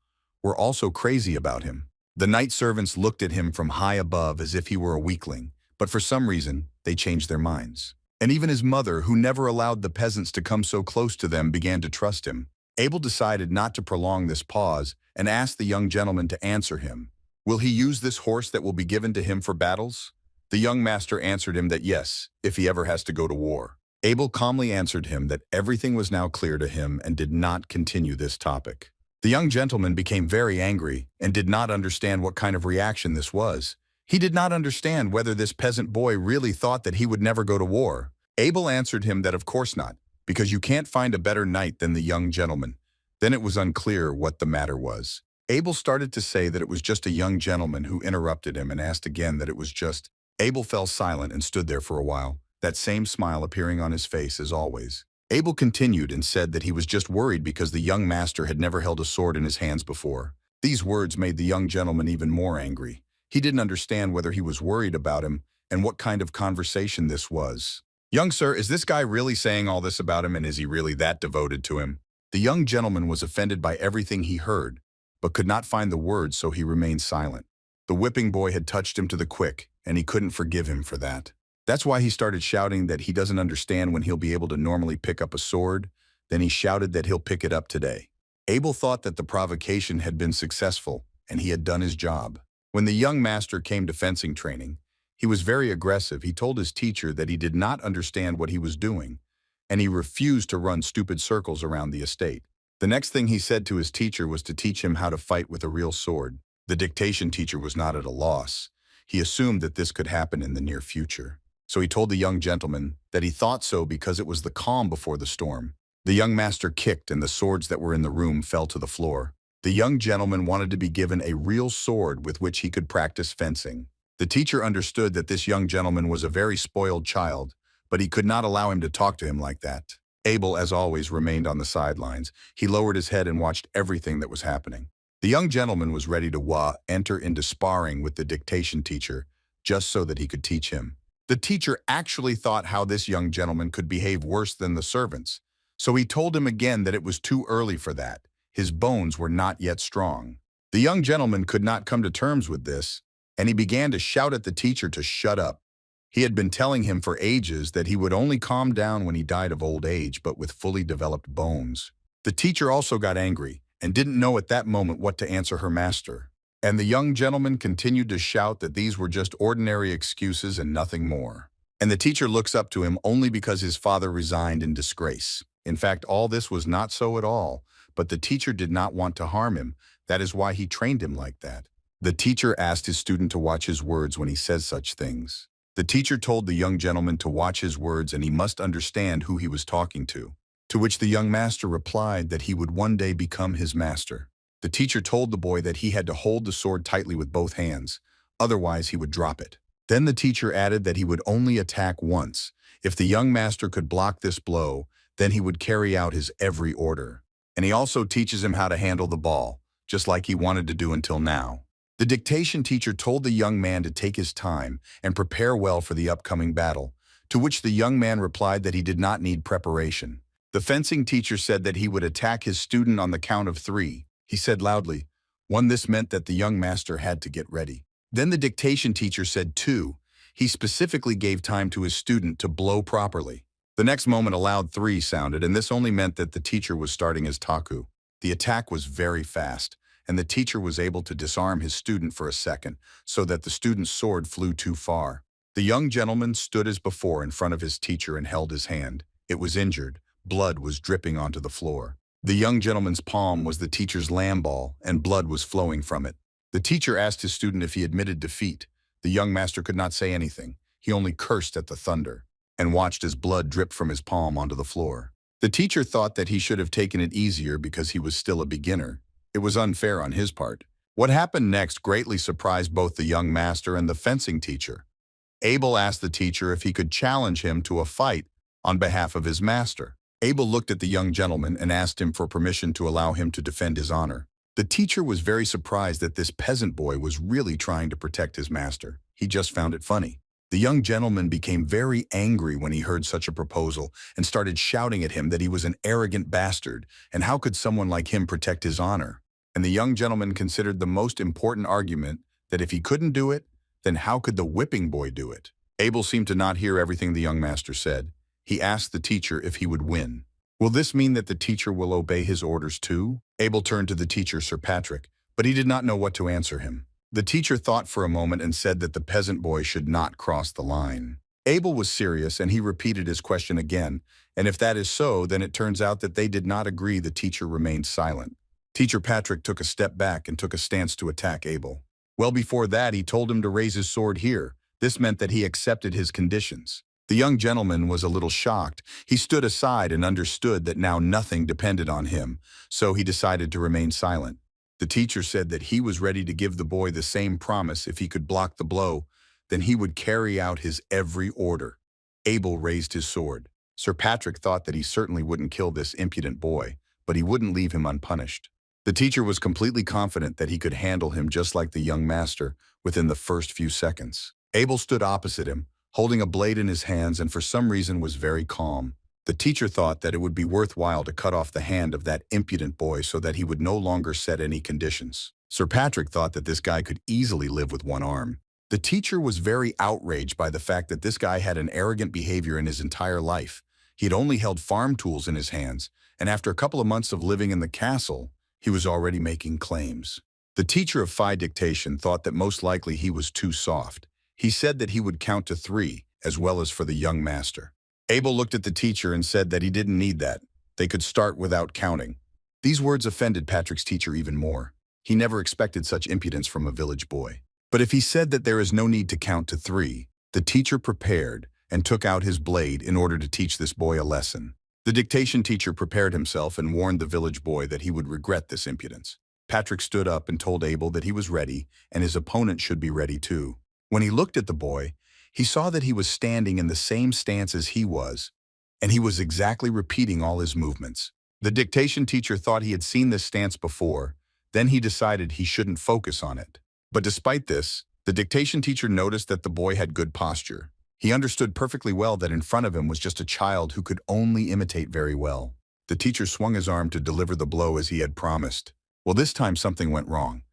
were also crazy about him. The night servants looked at him from high above as if he were a weakling, but for some reason, they changed their minds. And even his mother, who never allowed the peasants to come so close to them, began to trust him. Abel decided not to prolong this pause and asked the young gentleman to answer him. Will he use this horse that will be given to him for battles? The young master answered him that yes, if he ever has to go to war. Abel calmly answered him that everything was now clear to him and did not continue this topic. The young gentleman became very angry and did not understand what kind of reaction this was. He did not understand whether this peasant boy really thought that he would never go to war. Abel answered him that of course not, because you can't find a better knight than the young gentleman. Then it was unclear what the matter was. Abel started to say that it was just a young gentleman who interrupted him and asked again that it was just. Abel fell silent and stood there for a while, that same smile appearing on his face as always. Abel continued and said that he was just worried because the young master had never held a sword in his hands before. These words made the young gentleman even more angry. He didn't understand whether he was worried about him and what kind of conversation this was. "Young sir, is this guy really saying all this about him, and is he really that devoted to him?" The young gentleman was offended by everything he heard, but could not find the words, so he remained silent. The whipping boy had touched him to the quick, and he couldn't forgive him for that. That's why he started shouting that he doesn't understand when he'll be able to normally pick up a sword. Then he shouted that he'll pick it up today. Abel thought that the provocation had been successful, and he had done his job. When the young master came to fencing training, he was very aggressive. He told his teacher that he did not understand what he was doing, and he refused to run stupid circles around the estate. The next thing he said to his teacher was to teach him how to fight with a real sword. The dictation teacher was not at a loss. He assumed that this could happen in the near future. So he told the young gentleman that he thought so because it was the calm before the storm. The young master kicked, and the swords that were in the room fell to the floor. The young gentleman wanted to be given a real sword with which he could practice fencing. The teacher understood that this young gentleman was a very spoiled child, but he could not allow him to talk to him like that. Abel, as always, remained on the sidelines. He lowered his head and watched everything that was happening. The young gentleman was ready to enter into sparring with the dictation teacher, just so that he could teach him. The teacher actually thought how this young gentleman could behave worse than the servants, so he told him again that it was too early for that. His bones were not yet strong. The young gentleman could not come to terms with this, and he began to shout at the teacher to shut up. He had been telling him for ages that he would only calm down when he died of old age, but with fully developed bones. The teacher also got angry and didn't know at that moment what to answer her master. And the young gentleman continued to shout that these were just ordinary excuses and nothing more. And the teacher looks up to him only because his father resigned in disgrace. In fact, all this was not so at all, but the teacher did not want to harm him. That is why he trained him like that. The teacher asked his student to watch his words when he says such things. The teacher told the young gentleman to watch his words and he must understand who he was talking to which the young master replied that he would one day become his master. The teacher told the boy that he had to hold the sword tightly with both hands, otherwise he would drop it. Then the teacher added that he would only attack once. If the young master could block this blow, then he would carry out his every order. And he also teaches him how to handle the ball, just like he wanted to do until now. The dictation teacher told the young man to take his time and prepare well for the upcoming battle, to which the young man replied that he did not need preparation. The fencing teacher said that he would attack his student on the count of 3. He said loudly, 1. This meant that the young master had to get ready. Then the dictation teacher said 2. He specifically gave time to his student to blow properly. The next moment a loud 3 sounded, and this only meant that the teacher was starting his taku. The attack was very fast, and the teacher was able to disarm his student for a second, so that the student's sword flew too far. The young gentleman stood as before in front of his teacher and held his hand. It was injured. Blood was dripping onto the floor. The young gentleman's palm was the teacher's lamb ball, and blood was flowing from it. The teacher asked his student if he admitted defeat. The young master could not say anything. He only cursed at the thunder, and watched as blood dripped from his palm onto the floor. The teacher thought that he should have taken it easier because he was still a beginner. It was unfair on his part. What happened next greatly surprised both the young master and the fencing teacher. Abel asked the teacher if he could challenge him to a fight on behalf of his master. Abel looked at the young gentleman and asked him for permission to allow him to defend his honor. The teacher was very surprised that this peasant boy was really trying to protect his master. He just found it funny. The young gentleman became very angry when he heard such a proposal and started shouting at him that he was an arrogant bastard, and how could someone like him protect his honor? And the young gentleman considered the most important argument that if he couldn't do it, then how could the whipping boy do it? Abel seemed to not hear everything the young master said. He asked the teacher if he would win. Will this mean that the teacher will obey his orders too? Abel turned to the teacher, Sir Patrick, but he did not know what to answer him. The teacher thought for a moment and said that the peasant boy should not cross the line. Abel was serious and he repeated his question again, and if that is so, then it turns out that they did not agree. The teacher remained silent. Teacher Patrick took a step back and took a stance to attack Abel. Well, before that, he told him to raise his sword here. This meant that he accepted his conditions. The young gentleman was a little shocked. He stood aside and understood that now nothing depended on him, so he decided to remain silent. The teacher said that he was ready to give the boy the same promise if he could block the blow, then he would carry out his every order. Abel raised his sword. Sir Patrick thought that he certainly wouldn't kill this impudent boy, but he wouldn't leave him unpunished. The teacher was completely confident that he could handle him just like the young master within the first few seconds. Abel stood opposite him, holding a blade in his hands, and for some reason was very calm. The teacher thought that it would be worthwhile to cut off the hand of that impudent boy so that he would no longer set any conditions. Sir Patrick thought that this guy could easily live with one arm. The teacher was very outraged by the fact that this guy had an arrogant behavior in his entire life. He had only held farm tools in his hands, and after a couple of months of living in the castle, he was already making claims. The teacher of Phi dictation thought that most likely he was too soft. He said that he would count to 3, as well as for the young master. Abel looked at the teacher and said that he didn't need that. They could start without counting. These words offended Patrick's teacher even more. He never expected such impudence from a village boy. But if he said that there is no need to count to 3, the teacher prepared and took out his blade in order to teach this boy a lesson. The dictation teacher prepared himself and warned the village boy that he would regret this impudence. Patrick stood up and told Abel that he was ready and his opponent should be ready too. When he looked at the boy, he saw that he was standing in the same stance as he was, and he was exactly repeating all his movements. The dictation teacher thought he had seen this stance before, then he decided he shouldn't focus on it. But despite this, the dictation teacher noticed that the boy had good posture. He understood perfectly well that in front of him was just a child who could only imitate very well. The teacher swung his arm to deliver the blow as he had promised. Well, this time something went wrong.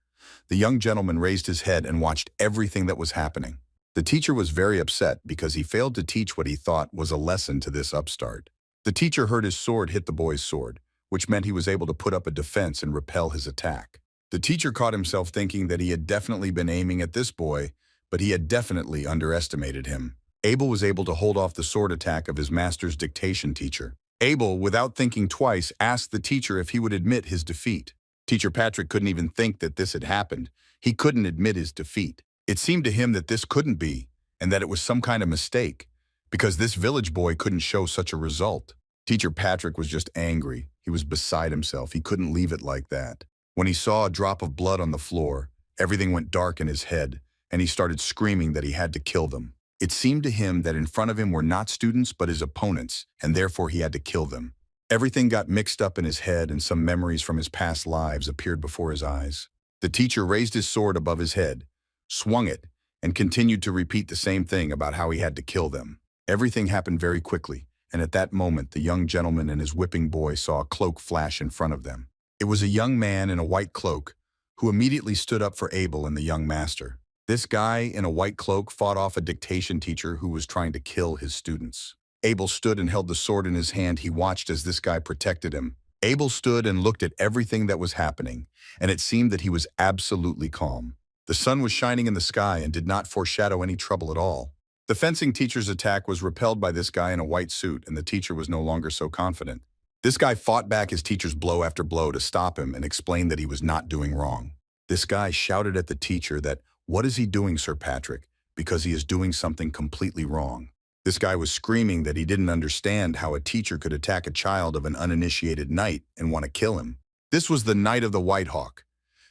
The young gentleman raised his head and watched everything that was happening. The teacher was very upset because he failed to teach what he thought was a lesson to this upstart. The teacher heard his sword hit the boy's sword, which meant he was able to put up a defense and repel his attack. The teacher caught himself thinking that he had definitely been aiming at this boy, but he had definitely underestimated him. Abel was able to hold off the sword attack of his master's dictation teacher. Abel, without thinking twice, asked the teacher if he would admit his defeat. Teacher Patrick couldn't even think that this had happened. He couldn't admit his defeat. It seemed to him that this couldn't be, and that it was some kind of mistake, because this village boy couldn't show such a result. Teacher Patrick was just angry. He was beside himself. He couldn't leave it like that. When he saw a drop of blood on the floor, everything went dark in his head, and he started screaming that he had to kill them. It seemed to him that in front of him were not students but his opponents, and therefore he had to kill them. Everything got mixed up in his head, and some memories from his past lives appeared before his eyes. The teacher raised his sword above his head, swung it, and continued to repeat the same thing about how he had to kill them. Everything happened very quickly, and at that moment the young gentleman and his whipping boy saw a cloak flash in front of them. It was a young man in a white cloak who immediately stood up for Abel and the young master. This guy in a white cloak fought off a dictation teacher who was trying to kill his students. Abel stood and held the sword in his hand. He watched as this guy protected him. Abel stood and looked at everything that was happening, and it seemed that he was absolutely calm. The sun was shining in the sky and did not foreshadow any trouble at all. The fencing teacher's attack was repelled by this guy in a white suit, and the teacher was no longer so confident. This guy fought back his teacher's blow after blow to stop him and explained that he was not doing wrong. This guy shouted at the teacher that, "What is he doing, Sir Patrick? Because he is doing something completely wrong." This guy was screaming that he didn't understand how a teacher could attack a child of an uninitiated knight and want to kill him. This was the Knight of the White Hawk.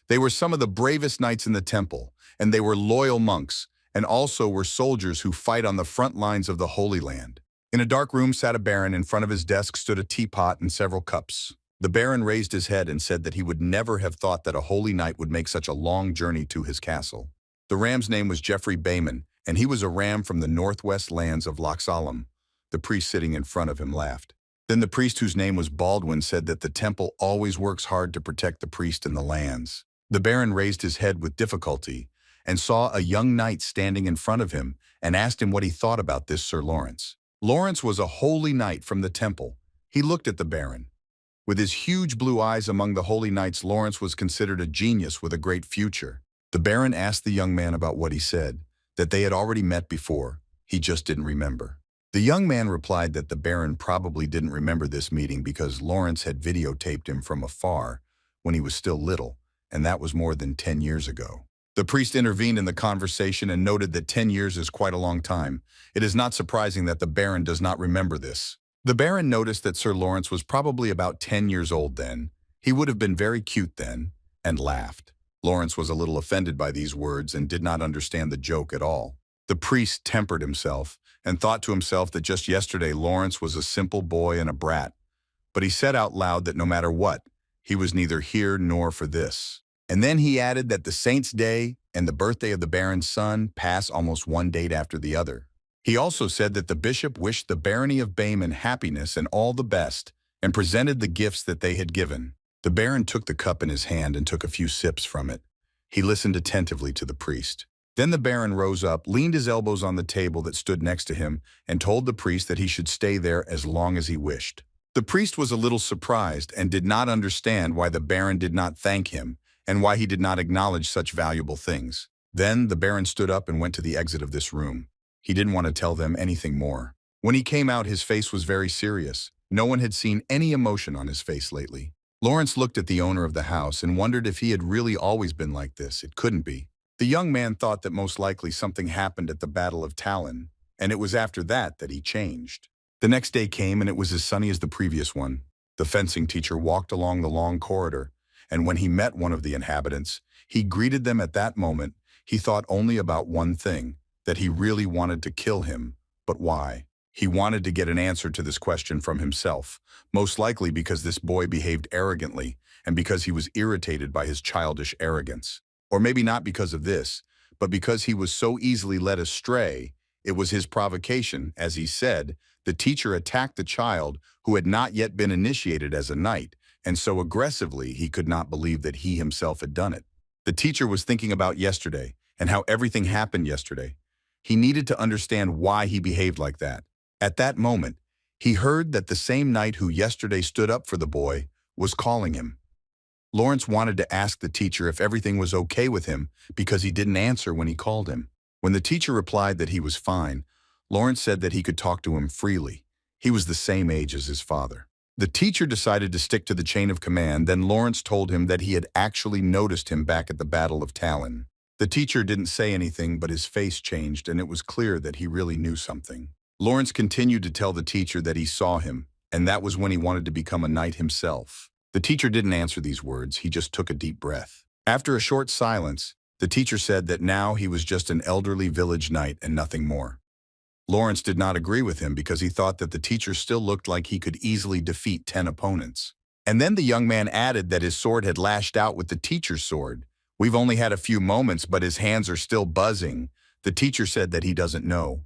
They were some of the bravest knights in the temple, and they were loyal monks, and also were soldiers who fight on the front lines of the Holy Land. In a dark room sat a baron. In front of his desk stood a teapot and several cups. The baron raised his head and said that he would never have thought that a holy knight would make such a long journey to his castle. The ram's name was Geoffrey Bayman, and he was a ram from the northwest lands of Loxolem. The priest sitting in front of him laughed. Then the priest, whose name was Baldwin, said that the temple always works hard to protect the priest and the lands. The baron raised his head with difficulty and saw a young knight standing in front of him and asked him what he thought about this Sir Lawrence. Lawrence was a holy knight from the temple. He looked at the Baron. With his huge blue eyes among the holy knights, Lawrence was considered a genius with a great future. The Baron asked the young man about what he said, that they had already met before, he just didn't remember. The young man replied that the Baron probably didn't remember this meeting because Lawrence had videotaped him from afar when he was still little, and that was more than 10 years ago. The priest intervened in the conversation and noted that 10 years is quite a long time. It is not surprising that the Baron does not remember this. The Baron noticed that Sir Lawrence was probably about 10 years old then. He would have been very cute then, and laughed. Lawrence was a little offended by these words and did not understand the joke at all. The priest tempered himself and thought to himself that just yesterday Lawrence was a simple boy and a brat. But he said out loud that no matter what, he was neither here nor for this. And then he added that the saint's day and the birthday of the Baron's son pass almost one date after the other. He also said that the bishop wished the barony of Bayman happiness and all the best, and presented the gifts that they had given. The Baron took the cup in his hand and took a few sips from it. He listened attentively to the priest. Then the Baron rose up, leaned his elbows on the table that stood next to him, and told the priest that he should stay there as long as he wished. The priest was a little surprised and did not understand why the Baron did not thank him, and why he did not acknowledge such valuable things. Then the Baron stood up and went to the exit of this room. He didn't want to tell them anything more. When he came out, his face was very serious. No one had seen any emotion on his face lately. Lawrence looked at the owner of the house and wondered if he had really always been like this. It couldn't be. The young man thought that most likely something happened at the Battle of Talon, and it was after that that he changed. The next day came and it was as sunny as the previous one. The fencing teacher walked along the long corridor, and when he met one of the inhabitants, he greeted them at that moment. He thought only about one thing, that he really wanted to kill him. But why? He wanted to get an answer to this question from himself, most likely because this boy behaved arrogantly and because he was irritated by his childish arrogance. Or maybe not because of this, but because he was so easily led astray. It was his provocation. As he said, the teacher attacked the child who had not yet been initiated as a knight, and so aggressively he could not believe that he himself had done it. The teacher was thinking about yesterday and how everything happened yesterday. He needed to understand why he behaved like that. At that moment, he heard that the same knight who yesterday stood up for the boy was calling him. Lawrence wanted to ask the teacher if everything was okay with him because he didn't answer when he called him. When the teacher replied that he was fine, Lawrence said that he could talk to him freely. He was the same age as his father. The teacher decided to stick to the chain of command. Then Lawrence told him that he had actually noticed him back at the Battle of Talon. The teacher didn't say anything, but his face changed, and it was clear that he really knew something. Lawrence continued to tell the teacher that he saw him, and that was when he wanted to become a knight himself. The teacher didn't answer these words, he just took a deep breath. After a short silence, the teacher said that now he was just an elderly village knight and nothing more. Lawrence did not agree with him because he thought that the teacher still looked like he could easily defeat 10 opponents. And then the young man added that his sword had lashed out with the teacher's sword. We've only had a few moments, but his hands are still buzzing. The teacher said that he doesn't know.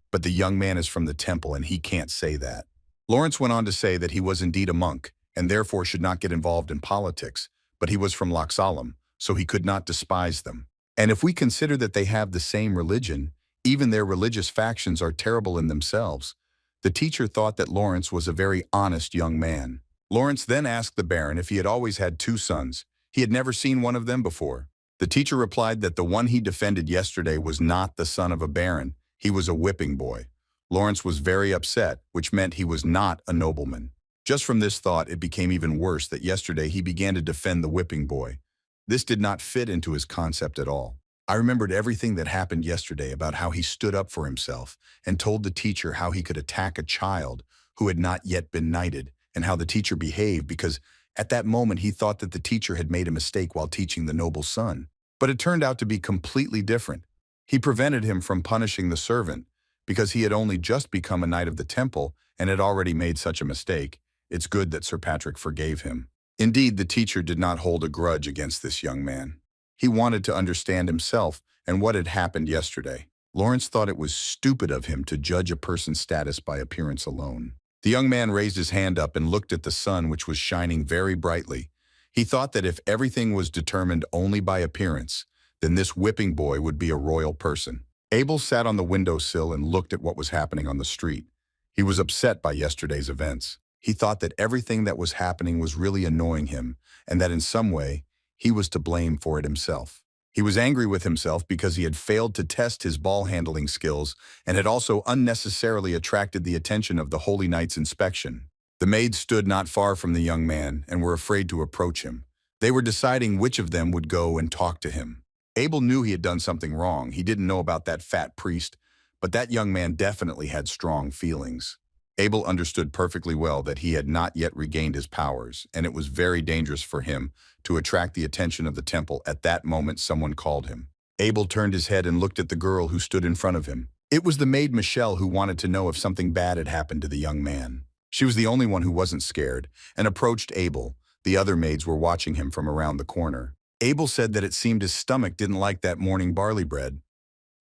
But the young man is from the temple and he can't say that. Lawrence went on to say that he was indeed a monk and therefore should not get involved in politics, but he was from Loxolem, so he could not despise them. And if we consider that they have the same religion, even their religious factions are terrible in themselves. The teacher thought that Lawrence was a very honest young man. Lawrence then asked the Baron if he had always had 2 sons. He had never seen one of them before. The teacher replied that the one he defended yesterday was not the son of a baron. He was a whipping boy. Lawrence was very upset, which meant he was not a nobleman. Just from this thought, it became even worse that yesterday he began to defend the whipping boy. This did not fit into his concept at all. I remembered everything that happened yesterday about how he stood up for himself and told the teacher how he could attack a child who had not yet been knighted, and how the teacher behaved because at that moment he thought that the teacher had made a mistake while teaching the noble son. But it turned out to be completely different. He prevented him from punishing the servant because he had only just become a knight of the temple and had already made such a mistake. It's good that Sir Patrick forgave him. Indeed, the teacher did not hold a grudge against this young man. He wanted to understand himself and what had happened yesterday. Lawrence thought it was stupid of him to judge a person's status by appearance alone. The young man raised his hand up and looked at the sun, which was shining very brightly. He thought that if everything was determined only by appearance, then this whipping boy would be a royal person. Abel sat on the windowsill and looked at what was happening on the street. He was upset by yesterday's events. He thought that everything that was happening was really annoying him, and that in some way, he was to blame for it himself. He was angry with himself because he had failed to test his ball handling skills and had also unnecessarily attracted the attention of the Holy Knight's inspection. The maids stood not far from the young man and were afraid to approach him. They were deciding which of them would go and talk to him. Abel knew he had done something wrong. He didn't know about that fat priest, but that young man definitely had strong feelings. Abel understood perfectly well that he had not yet regained his powers, and it was very dangerous for him to attract the attention of the temple. At that moment, someone called him. Abel turned his head and looked at the girl who stood in front of him. It was the maid Michelle, who wanted to know if something bad had happened to the young man. She was the only one who wasn't scared and approached Abel. The other maids were watching him from around the corner. Abel said that it seemed his stomach didn't like that morning barley bread.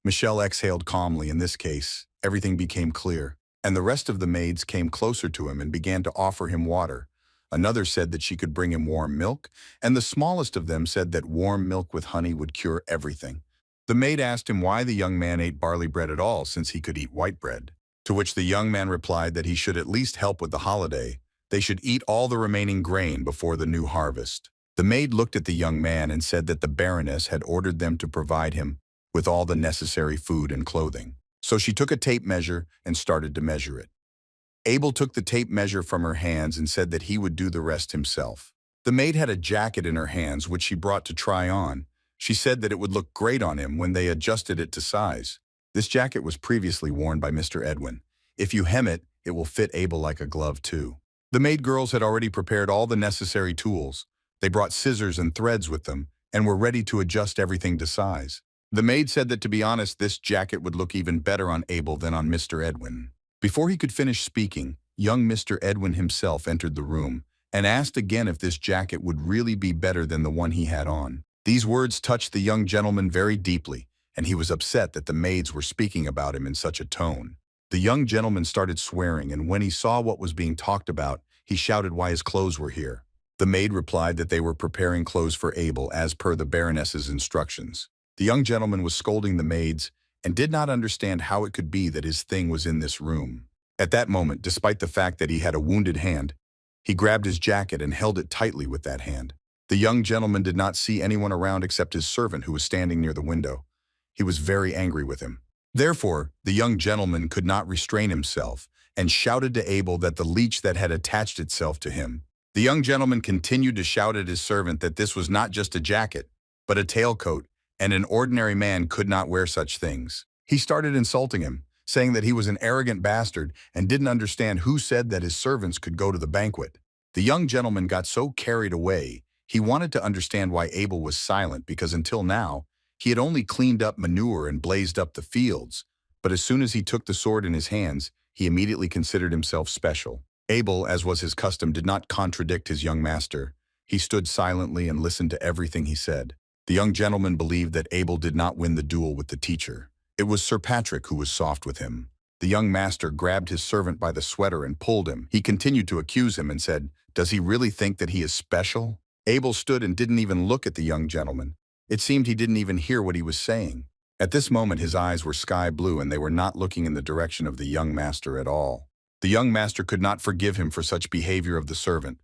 Michelle exhaled calmly. In this case, everything became clear, and the rest of the maids came closer to him and began to offer him water. Another said that she could bring him warm milk, and the smallest of them said that warm milk with honey would cure everything. The maid asked him why the young man ate barley bread at all, since he could eat white bread. To which the young man replied that he should at least help with the holiday. They should eat all the remaining grain before the new harvest. The maid looked at the young man and said that the Baroness had ordered them to provide him with all the necessary food and clothing. So she took a tape measure and started to measure it. Abel took the tape measure from her hands and said that he would do the rest himself. The maid had a jacket in her hands which she brought to try on. She said that it would look great on him when they adjusted it to size. This jacket was previously worn by Mr. Edwin. If you hem it, it will fit Abel like a glove too. The maid girls had already prepared all the necessary tools. They brought scissors and threads with them and were ready to adjust everything to size. The maid said that, to be honest, this jacket would look even better on Abel than on Mr. Edwin. Before he could finish speaking, young Mr. Edwin himself entered the room and asked again if this jacket would really be better than the one he had on. These words touched the young gentleman very deeply, and he was upset that the maids were speaking about him in such a tone. The young gentleman started swearing, and when he saw what was being talked about, he shouted why his clothes were here. The maid replied that they were preparing clothes for Abel as per the Baroness's instructions. The young gentleman was scolding the maids and did not understand how it could be that his thing was in this room. At that moment, despite the fact that he had a wounded hand, he grabbed his jacket and held it tightly with that hand. The young gentleman did not see anyone around except his servant, who was standing near the window. He was very angry with him. Therefore, the young gentleman could not restrain himself and shouted to Abel that the leech that had attached itself to him. The young gentleman continued to shout at his servant that this was not just a jacket, but a tailcoat, and an ordinary man could not wear such things. He started insulting him, saying that he was an arrogant bastard and didn't understand who said that his servants could go to the banquet. The young gentleman got so carried away, he wanted to understand why Abel was silent, because until now, he had only cleaned up manure and blazed up the fields. But as soon as he took the sword in his hands, he immediately considered himself special. Abel, as was his custom, did not contradict his young master. He stood silently and listened to everything he said. The young gentleman believed that Abel did not win the duel with the teacher. It was Sir Patrick who was soft with him. The young master grabbed his servant by the sweater and pulled him. He continued to accuse him and said, "Does he really think that he is special?" Abel stood and didn't even look at the young gentleman. It seemed he didn't even hear what he was saying. At this moment, his eyes were sky blue and they were not looking in the direction of the young master at all. The young master could not forgive him for such behavior of the servant,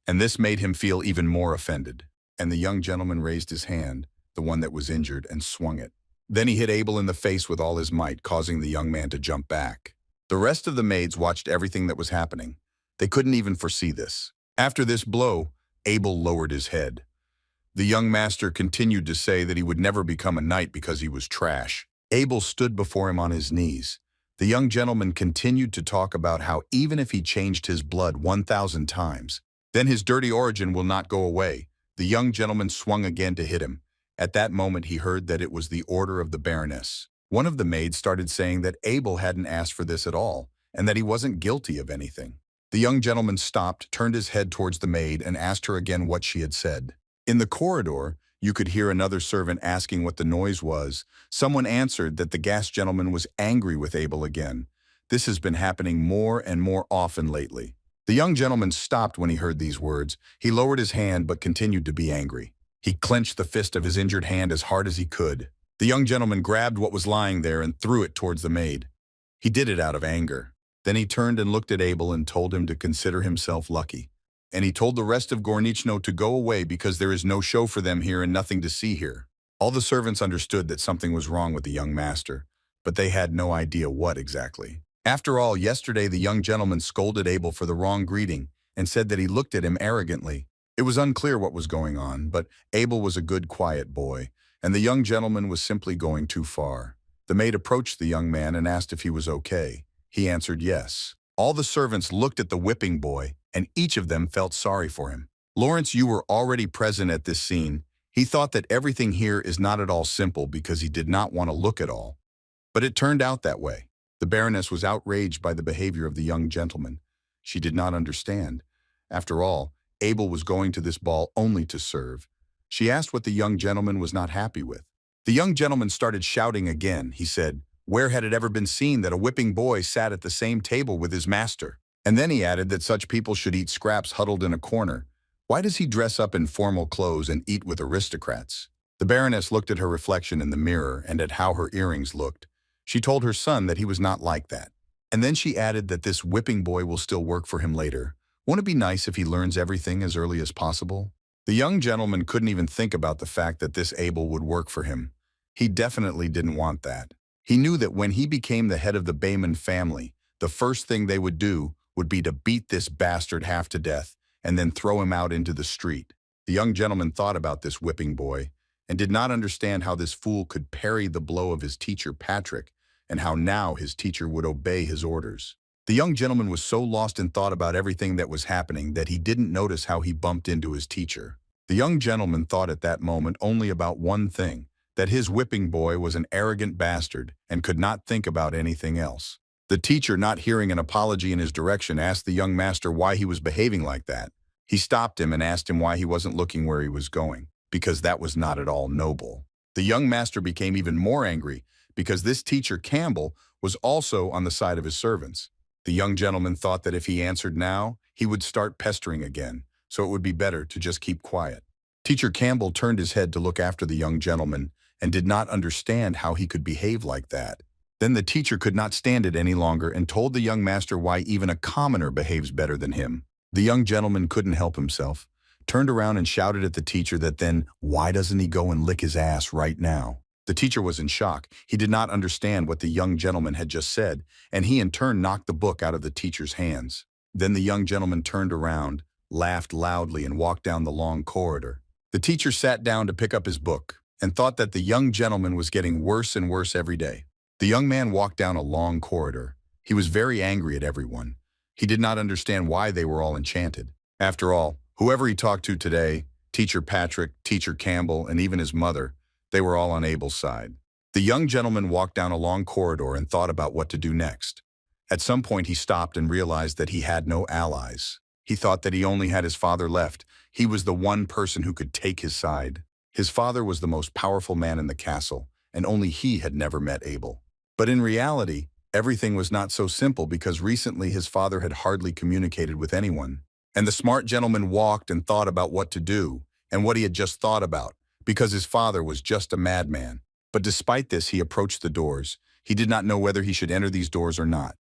and this made him feel even more offended. And the young gentleman raised his hand, the one that was injured, and swung it. Then he hit Abel in the face with all his might, causing the young man to jump back. The rest of the maids watched everything that was happening. They couldn't even foresee this. After this blow, Abel lowered his head. The young master continued to say that he would never become a knight because he was trash. Abel stood before him on his knees. The young gentleman continued to talk about how even if he changed his blood 1,000 times, then his dirty origin will not go away. The young gentleman swung again to hit him. At that moment, he heard that it was the order of the Baroness. One of the maids started saying that Abel hadn't asked for this at all, and that he wasn't guilty of anything. The young gentleman stopped, turned his head towards the maid, and asked her again what she had said. In the corridor, you could hear another servant asking what the noise was. Someone answered that the gas gentleman was angry with Abel again. This has been happening more and more often lately. The young gentleman stopped when he heard these words. He lowered his hand but continued to be angry. He clenched the fist of his injured hand as hard as he could. The young gentleman grabbed what was lying there and threw it towards the maid. He did it out of anger. Then he turned and looked at Abel and told him to consider himself lucky. And he told the rest of Gornichno to go away because there is no show for them here and nothing to see here. All the servants understood that something was wrong with the young master, but they had no idea what exactly. After all, yesterday the young gentleman scolded Abel for the wrong greeting and said that he looked at him arrogantly. It was unclear what was going on, but Abel was a good, quiet boy, and the young gentleman was simply going too far. The maid approached the young man and asked if he was okay. He answered yes. All the servants looked at the whipping boy, and each of them felt sorry for him. Lawrence, you were already present at this scene. He thought that everything here is not at all simple because he did not want to look at all. But it turned out that way. The Baroness was outraged by the behavior of the young gentleman. She did not understand. After all, Abel was going to this ball only to serve. She asked what the young gentleman was not happy with. The young gentleman started shouting again. He said, "Where had it ever been seen that a whipping boy sat at the same table with his master?" And then he added that such people should eat scraps huddled in a corner. Why does he dress up in formal clothes and eat with aristocrats? The Baroness looked at her reflection in the mirror and at how her earrings looked. She told her son that he was not like that. And then she added that this whipping boy will still work for him later. Won't it be nice if he learns everything as early as possible? The young gentleman couldn't even think about the fact that this Abel would work for him. He definitely didn't want that. He knew that when he became the head of the Bayman family, the first thing they would do would be to beat this bastard half to death and then throw him out into the street. The young gentleman thought about this whipping boy and did not understand how this fool could parry the blow of his teacher Patrick and how now his teacher would obey his orders. The young gentleman was so lost in thought about everything that was happening that he didn't notice how he bumped into his teacher. The young gentleman thought at that moment only about one thing, that his whipping boy was an arrogant bastard and could not think about anything else. The teacher, not hearing an apology in his direction, asked the young master why he was behaving like that. He stopped him and asked him why he wasn't looking where he was going, because that was not at all noble. The young master became even more angry because this teacher, Campbell, was also on the side of his servants. The young gentleman thought that if he answered now, he would start pestering again, so it would be better to just keep quiet. Teacher Campbell turned his head to look after the young gentleman and did not understand how he could behave like that. Then the teacher could not stand it any longer and told the young master why even a commoner behaves better than him. The young gentleman couldn't help himself, turned around and shouted at the teacher that then, why doesn't he go and lick his ass right now? The teacher was in shock. He did not understand what the young gentleman had just said, and he in turn knocked the book out of the teacher's hands. Then the young gentleman turned around, laughed loudly, and walked down the long corridor. The teacher sat down to pick up his book and thought that the young gentleman was getting worse and worse every day. The young man walked down a long corridor. He was very angry at everyone. He did not understand why they were all enchanted. After all, whoever he talked to today, Teacher Patrick, Teacher Campbell, and even his mother, they were all on Abel's side. The young gentleman walked down a long corridor and thought about what to do next. At some point he stopped and realized that he had no allies. He thought that he only had his father left. He was the one person who could take his side. His father was the most powerful man in the castle, and only he had never met Abel. But in reality, everything was not so simple because recently his father had hardly communicated with anyone. And the smart gentleman walked and thought about what to do and what he had just thought about, because his father was just a madman. But despite this, he approached the doors. He did not know whether he should enter these doors or not.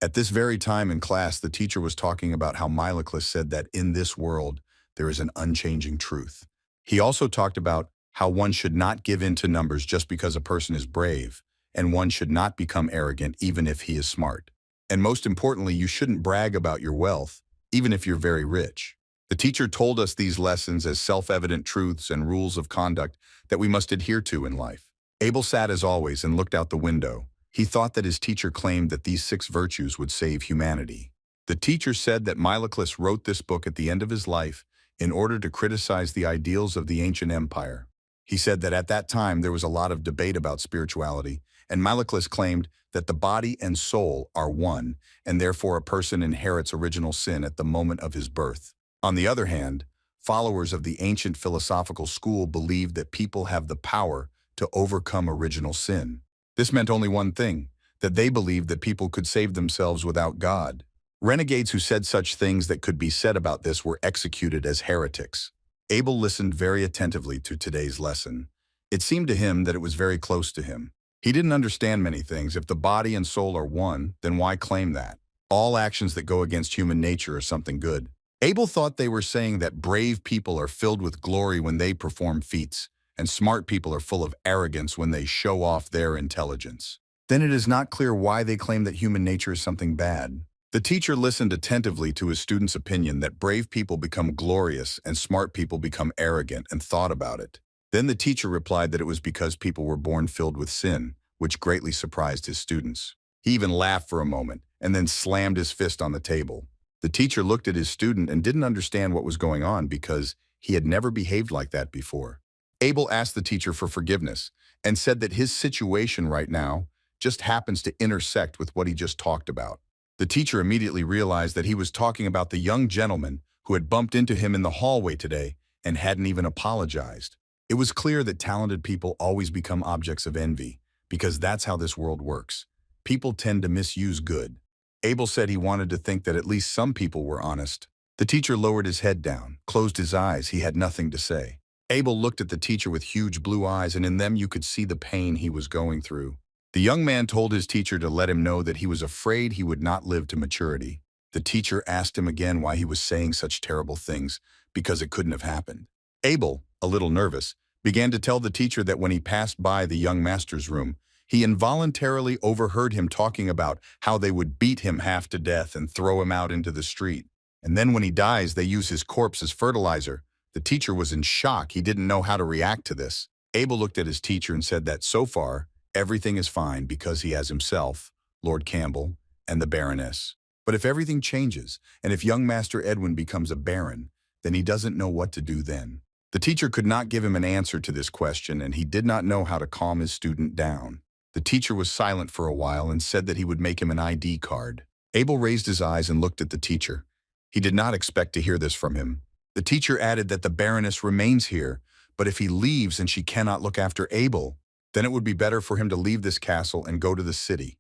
At this very time in class, the teacher was talking about how Myloclus said that in this world, there is an unchanging truth. He also talked about how one should not give in to numbers just because a person is brave, and one should not become arrogant even if he is smart. And most importantly, you shouldn't brag about your wealth, even if you're very rich. The teacher told us these lessons as self-evident truths and rules of conduct that we must adhere to in life. Abel sat as always and looked out the window. He thought that his teacher claimed that these 6 virtues would save humanity. The teacher said that Myloclus wrote this book at the end of his life in order to criticize the ideals of the ancient empire. He said that at that time there was a lot of debate about spirituality, and Myloclus claimed that the body and soul are one, and therefore a person inherits original sin at the moment of his birth. On the other hand, followers of the ancient philosophical school believed that people have the power to overcome original sin. This meant only one thing, that they believed that people could save themselves without God. Renegades who said such things that could be said about this were executed as heretics. Abel listened very attentively to today's lesson. It seemed to him that it was very close to him. He didn't understand many things. If the body and soul are one, then why claim that? All actions that go against human nature are something good. Abel thought they were saying that brave people are filled with glory when they perform feats, and smart people are full of arrogance when they show off their intelligence. Then it is not clear why they claim that human nature is something bad. The teacher listened attentively to his student's opinion that brave people become glorious and smart people become arrogant, and thought about it. Then the teacher replied that it was because people were born filled with sin, which greatly surprised his students. He even laughed for a moment and then slammed his fist on the table. The teacher looked at his student and didn't understand what was going on because he had never behaved like that before. Abel asked the teacher for forgiveness and said that his situation right now just happens to intersect with what he just talked about. The teacher immediately realized that he was talking about the young gentleman who had bumped into him in the hallway today and hadn't even apologized. It was clear that talented people always become objects of envy, because that's how this world works. People tend to misuse good. Abel said he wanted to think that at least some people were honest. The teacher lowered his head down, closed his eyes. He had nothing to say. Abel looked at the teacher with huge blue eyes, and in them you could see the pain he was going through. The young man told his teacher to let him know that he was afraid he would not live to maturity. The teacher asked him again why he was saying such terrible things, because it couldn't have happened. Abel, a little nervous, began to tell the teacher that when he passed by the young master's room, he involuntarily overheard him talking about how they would beat him half to death and throw him out into the street. And then when he dies, they use his corpse as fertilizer. The teacher was in shock. He didn't know how to react to this. Abel looked at his teacher and said that so far, everything is fine because he has himself, Lord Campbell, and the Baroness. But if everything changes, and if young Master Edwin becomes a baron, then he doesn't know what to do then. The teacher could not give him an answer to this question, and he did not know how to calm his student down. The teacher was silent for a while and said that he would make him an ID card. Abel raised his eyes and looked at the teacher. He did not expect to hear this from him. The teacher added that the Baroness remains here, but if he leaves and she cannot look after Abel, then it would be better for him to leave this castle and go to the city.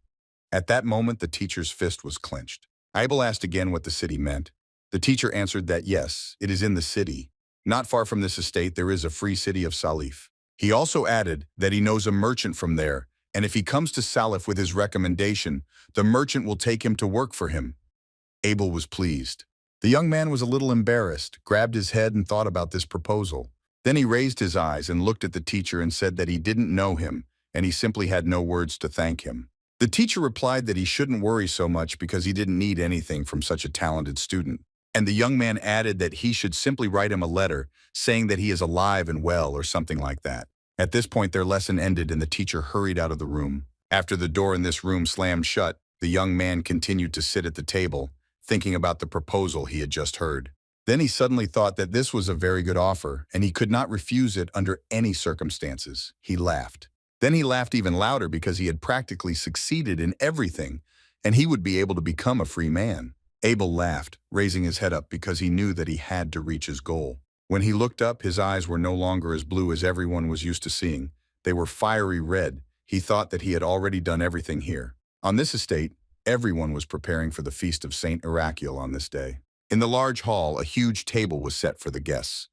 At that moment, the teacher's fist was clenched. Abel asked again what the city meant. The teacher answered that yes, it is in the city. Not far from this estate, there is a free city of Salif. He also added that he knows a merchant from there, and if he comes to Salif with his recommendation, the merchant will take him to work for him. Abel was pleased. The young man was a little embarrassed, grabbed his head and thought about this proposal. Then he raised his eyes and looked at the teacher and said that he didn't know him, and he simply had no words to thank him. The teacher replied that he shouldn't worry so much because he didn't need anything from such a talented student. And the young man added that he should simply write him a letter saying that he is alive and well or something like that. At this point, their lesson ended and the teacher hurried out of the room. After the door in this room slammed shut, the young man continued to sit at the table, thinking about the proposal he had just heard. Then he suddenly thought that this was a very good offer, and he could not refuse it under any circumstances. He laughed. Then he laughed even louder because he had practically succeeded in everything, and he would be able to become a free man. Abel laughed, raising his head up because he knew that he had to reach his goal. When he looked up, his eyes were no longer as blue as everyone was used to seeing. They were fiery red. He thought that he had already done everything here. On this estate, everyone was preparing for the feast of Saint Iraciel on this day. In the large hall, a huge table was set for the guests.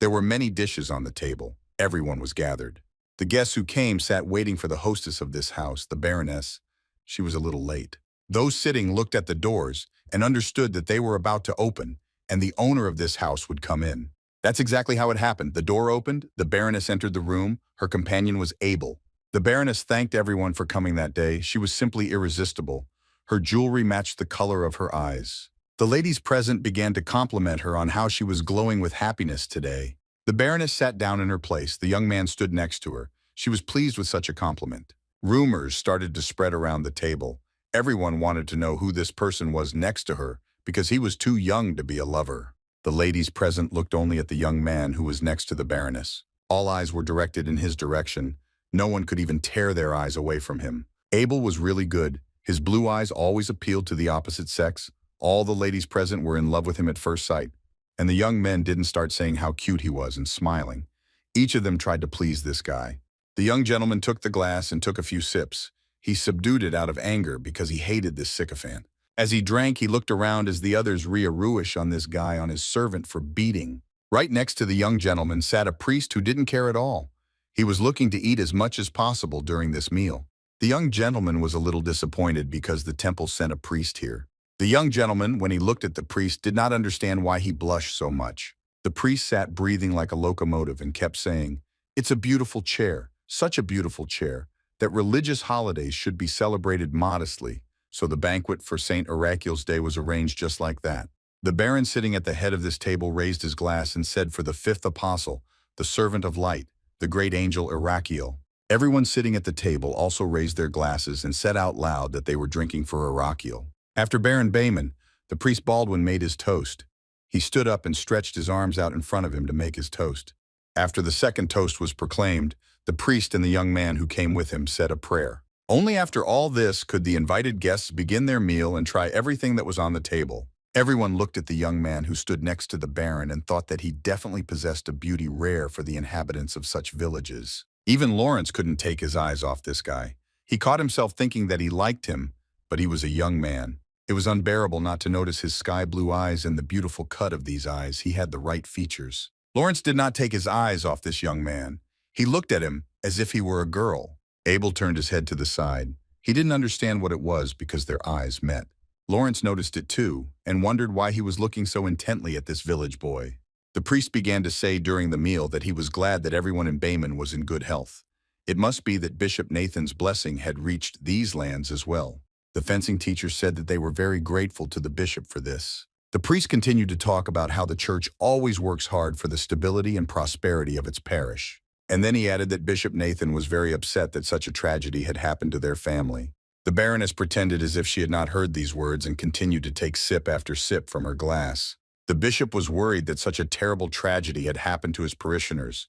There were many dishes on the table. Everyone was gathered. The guests who came sat waiting for the hostess of this house, the Baroness. She was a little late. Those sitting looked at the doors and understood that they were about to open, and the owner of this house would come in. That's exactly how it happened. The door opened, the Baroness entered the room, her companion was Abel. The Baroness thanked everyone for coming that day. She was simply irresistible. Her jewelry matched the color of her eyes. The ladies present began to compliment her on how she was glowing with happiness today. The Baroness sat down in her place. The young man stood next to her. She was pleased with such a compliment. Rumors started to spread around the table. Everyone wanted to know who this person was next to her because he was too young to be a lover. The ladies present looked only at the young man who was next to the Baroness. All eyes were directed in his direction. No one could even tear their eyes away from him. Abel was really good. His blue eyes always appealed to the opposite sex. All the ladies present were in love with him at first sight. And the young men didn't start saying how cute he was and smiling. Each of them tried to please this guy. The young gentleman took the glass and took a few sips. He subdued it out of anger because he hated this sycophant. As he drank, he looked around as the others ruish on this guy, on his servant for beating. Right next to the young gentleman sat a priest who didn't care at all. He was looking to eat as much as possible during this meal. The young gentleman was a little disappointed because the temple sent a priest here. The young gentleman, when he looked at the priest, did not understand why he blushed so much. The priest sat breathing like a locomotive and kept saying, "It's a beautiful chair, such a beautiful chair, that religious holidays should be celebrated modestly." So the banquet for St. Oracule's Day was arranged just like that. The Baron sitting at the head of this table raised his glass and said for the fifth apostle, the servant of light, the great angel Oracle. Everyone sitting at the table also raised their glasses and said out loud that they were drinking for Oracle. After Baron Bayman, the priest Baldwin made his toast. He stood up and stretched his arms out in front of him to make his toast. After the second toast was proclaimed, the priest and the young man who came with him said a prayer. Only after all this could the invited guests begin their meal and try everything that was on the table. Everyone looked at the young man who stood next to the Baron and thought that he definitely possessed a beauty rare for the inhabitants of such villages. Even Lawrence couldn't take his eyes off this guy. He caught himself thinking that he liked him, but he was a young man. It was unbearable not to notice his sky-blue eyes and the beautiful cut of these eyes. He had the right features. Lawrence did not take his eyes off this young man. He looked at him as if he were a girl. Abel turned his head to the side. He didn't understand what it was because their eyes met. Lawrence noticed it too and wondered why he was looking so intently at this village boy. The priest began to say during the meal that he was glad that everyone in Bayman was in good health. It must be that Bishop Nathan's blessing had reached these lands as well. The fencing teacher said that they were very grateful to the bishop for this. The priest continued to talk about how the church always works hard for the stability and prosperity of its parish. And then he added that Bishop Nathan was very upset that such a tragedy had happened to their family. The Baroness pretended as if she had not heard these words and continued to take sip after sip from her glass. The bishop was worried that such a terrible tragedy had happened to his parishioners.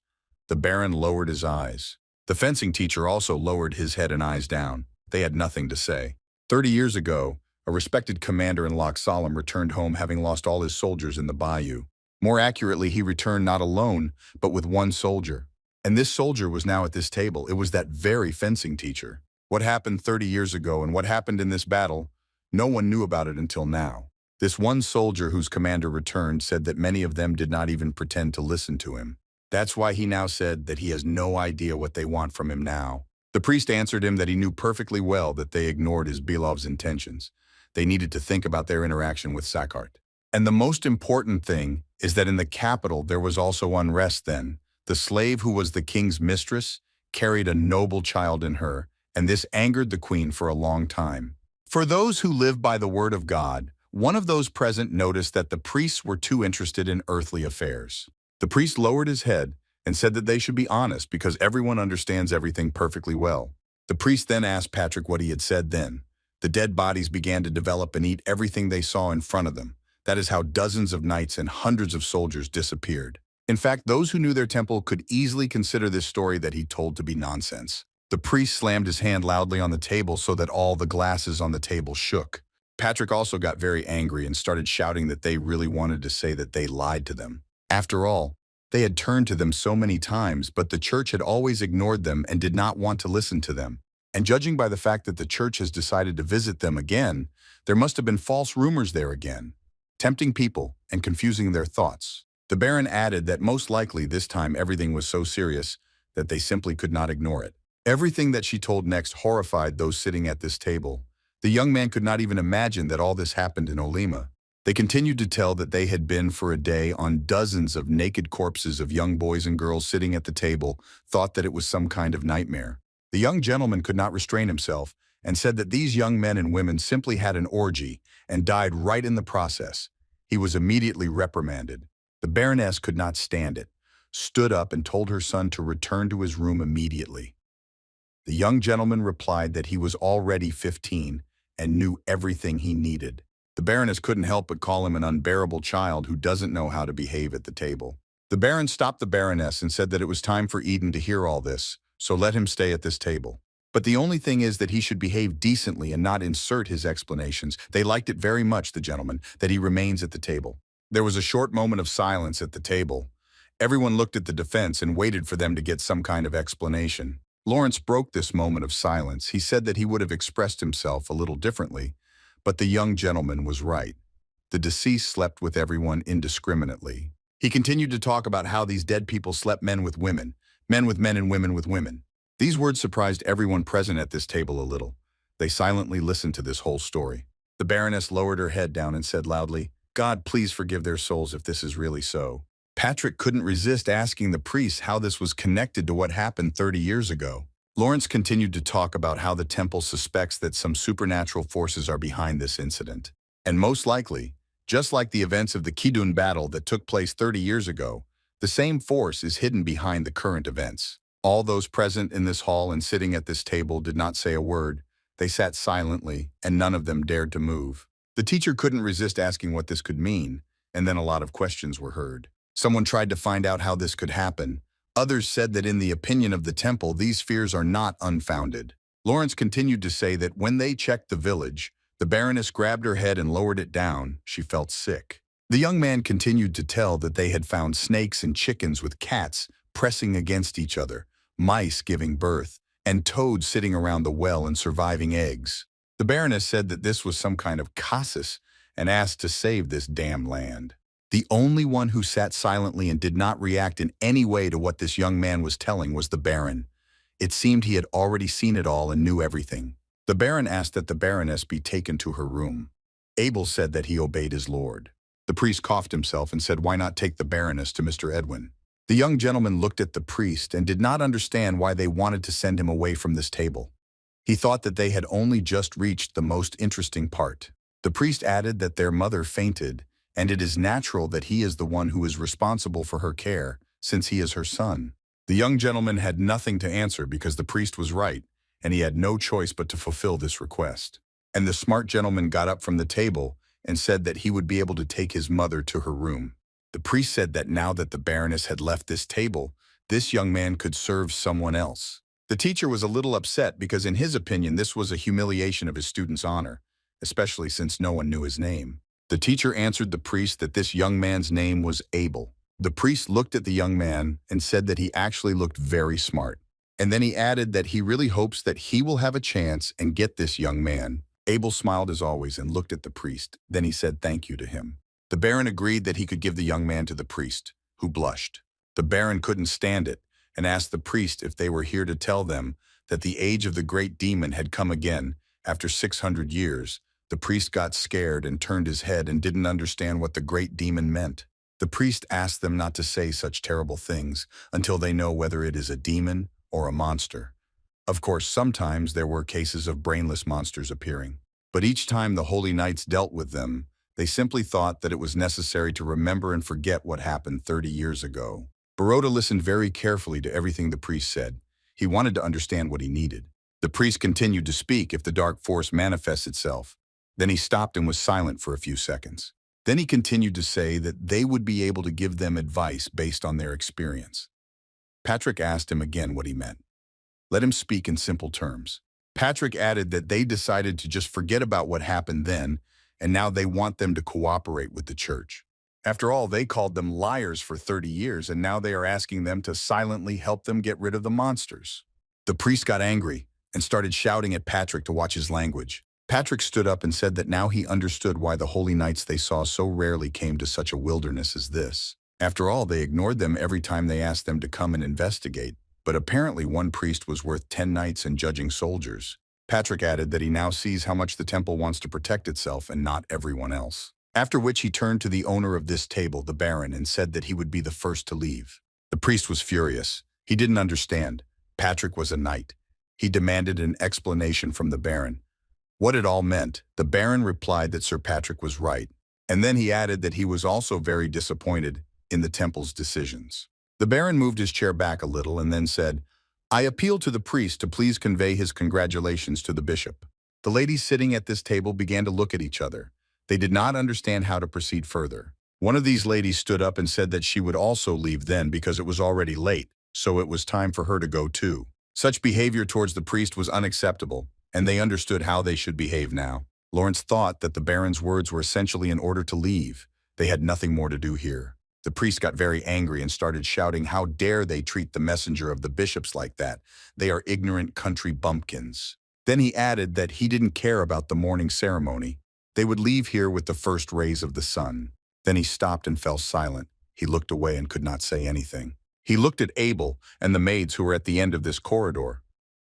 The Baron lowered his eyes. The fencing teacher also lowered his head and eyes down. They had nothing to say. 30 years ago, a respected commander in Loch Solemn returned home having lost all his soldiers in the bayou. More accurately, he returned not alone, but with one soldier. And this soldier was now at this table. It was that very fencing teacher. What happened 30 years ago and what happened in this battle, no one knew about it until now. This one soldier whose commander returned said that many of them did not even pretend to listen to him. That's why he now said that he has no idea what they want from him now. The priest answered him that he knew perfectly well that they ignored his beloved's intentions. They needed to think about their interaction with Sackart. And the most important thing is that in the capital there was also unrest then. The slave who was the king's mistress carried a noble child in her, and this angered the queen for a long time. For those who live by the word of God, one of those present noticed that the priests were too interested in earthly affairs. The priest lowered his head and said that they should be honest because everyone understands everything perfectly well. The priest then asked Patrick what he had said then. The dead bodies began to develop and eat everything they saw in front of them. That is how dozens of knights and hundreds of soldiers disappeared. In fact, those who knew their temple could easily consider this story that he told to be nonsense. The priest slammed his hand loudly on the table so that all the glasses on the table shook. Patrick also got very angry and started shouting that they really wanted to say that they lied to them. After all, they had turned to them so many times, but the church had always ignored them and did not want to listen to them. And judging by the fact that the church has decided to visit them again, there must have been false rumors there again, tempting people and confusing their thoughts. The Baron added that most likely this time everything was so serious that they simply could not ignore it. Everything that she told next horrified those sitting at this table. The young man could not even imagine that all this happened in Olima. They continued to tell that they had been for a day on dozens of naked corpses of young boys and girls sitting at the table, thought that it was some kind of nightmare. The young gentleman could not restrain himself and said that these young men and women simply had an orgy and died right in the process. He was immediately reprimanded. The Baroness could not stand it, stood up and told her son to return to his room immediately. The young gentleman replied that he was already 15 and knew everything he needed. The Baroness couldn't help but call him an unbearable child who doesn't know how to behave at the table. The Baron stopped the Baroness and said that it was time for Eden to hear all this, so let him stay at this table. But the only thing is that he should behave decently and not insert his explanations. They liked it very much, the gentleman, that he remains at the table. There was a short moment of silence at the table. Everyone looked at the defense and waited for them to get some kind of explanation. Lawrence broke this moment of silence. He said that he would have expressed himself a little differently, but the young gentleman was right. The deceased slept with everyone indiscriminately. He continued to talk about how these dead people slept men with men and women with women. These words surprised everyone present at this table a little. They silently listened to this whole story. The Baroness lowered her head down and said loudly, "God, please forgive their souls if this is really so." Patrick couldn't resist asking the priest how this was connected to what happened 30 years ago. Lawrence continued to talk about how the temple suspects that some supernatural forces are behind this incident. And most likely, just like the events of the Kidun battle that took place 30 years ago, the same force is hidden behind the current events. All those present in this hall and sitting at this table did not say a word. They sat silently, and none of them dared to move. The teacher couldn't resist asking what this could mean, and then a lot of questions were heard. Someone tried to find out how this could happen. Others said that in the opinion of the temple, these fears are not unfounded. Lawrence continued to say that when they checked the village, the Baroness grabbed her head and lowered it down. She felt sick. The young man continued to tell that they had found snakes and chickens with cats pressing against each other, mice giving birth, and toads sitting around the well and surviving eggs. The Baroness said that this was some kind of casus and asked to save this damn land. The only one who sat silently and did not react in any way to what this young man was telling was the Baron. It seemed he had already seen it all and knew everything. The Baron asked that the Baroness be taken to her room. Abel said that he obeyed his lord. The priest coughed himself and said, "Why not take the Baroness to Mr. Edwin?" The young gentleman looked at the priest and did not understand why they wanted to send him away from this table. He thought that they had only just reached the most interesting part. The priest added that their mother fainted, and it is natural that he is the one who is responsible for her care, since he is her son. The young gentleman had nothing to answer because the priest was right, and he had no choice but to fulfill this request. And the smart gentleman got up from the table and said that he would be able to take his mother to her room. The priest said that now that the Baroness had left this table, this young man could serve someone else. The teacher was a little upset because in his opinion this was a humiliation of his student's honor, especially since no one knew his name. The teacher answered the priest that this young man's name was Abel. The priest looked at the young man and said that he actually looked very smart. And then he added that he really hopes that he will have a chance and get this young man. Abel smiled as always and looked at the priest. Then he said thank you to him. The Baron agreed that he could give the young man to the priest, who blushed. The Baron couldn't stand it and asked the priest if they were here to tell them that the age of the great demon had come again after 600 years. The priest got scared and turned his head and didn't understand what the great demon meant. The priest asked them not to say such terrible things until they know whether it is a demon or a monster. Of course, sometimes there were cases of brainless monsters appearing, but each time the holy knights dealt with them, they simply thought that it was necessary to remember and forget what happened 30 years ago. Baroda listened very carefully to everything the priest said. He wanted to understand what he needed. The priest continued to speak if the dark force manifests itself. Then he stopped and was silent for a few seconds. Then he continued to say that they would be able to give them advice based on their experience. Patrick asked him again what he meant. Let him speak in simple terms. Patrick added that they decided to just forget about what happened then, and now they want them to cooperate with the church. After all, they called them liars for 30 years, and now they are asking them to silently help them get rid of the monsters. The priest got angry and started shouting at Patrick to watch his language. Patrick stood up and said that now he understood why the holy knights they saw so rarely came to such a wilderness as this. After all, they ignored them every time they asked them to come and investigate, but apparently one priest was worth 10 knights and judging soldiers. Patrick added that he now sees how much the temple wants to protect itself and not everyone else. After which he turned to the owner of this table, the Baron, and said that he would be the first to leave. The priest was furious. He didn't understand. Patrick was a knight. He demanded an explanation from the Baron. What it all meant, the Baron replied that Sir Patrick was right, and then he added that he was also very disappointed in the temple's decisions. The Baron moved his chair back a little and then said, I appeal to the priest to please convey his congratulations to the bishop. The ladies sitting at this table began to look at each other. They did not understand how to proceed further. One of these ladies stood up and said that she would also leave then because it was already late, so it was time for her to go too. Such behavior towards the priest was unacceptable, and they understood how they should behave now. Lawrence thought that the Baron's words were essentially an order to leave. They had nothing more to do here. The priest got very angry and started shouting, how dare they treat the messenger of the bishops like that? They are ignorant country bumpkins. Then he added that he didn't care about the morning ceremony. They would leave here with the first rays of the sun. Then he stopped and fell silent. He looked away and could not say anything. He looked at Abel and the maids who were at the end of this corridor.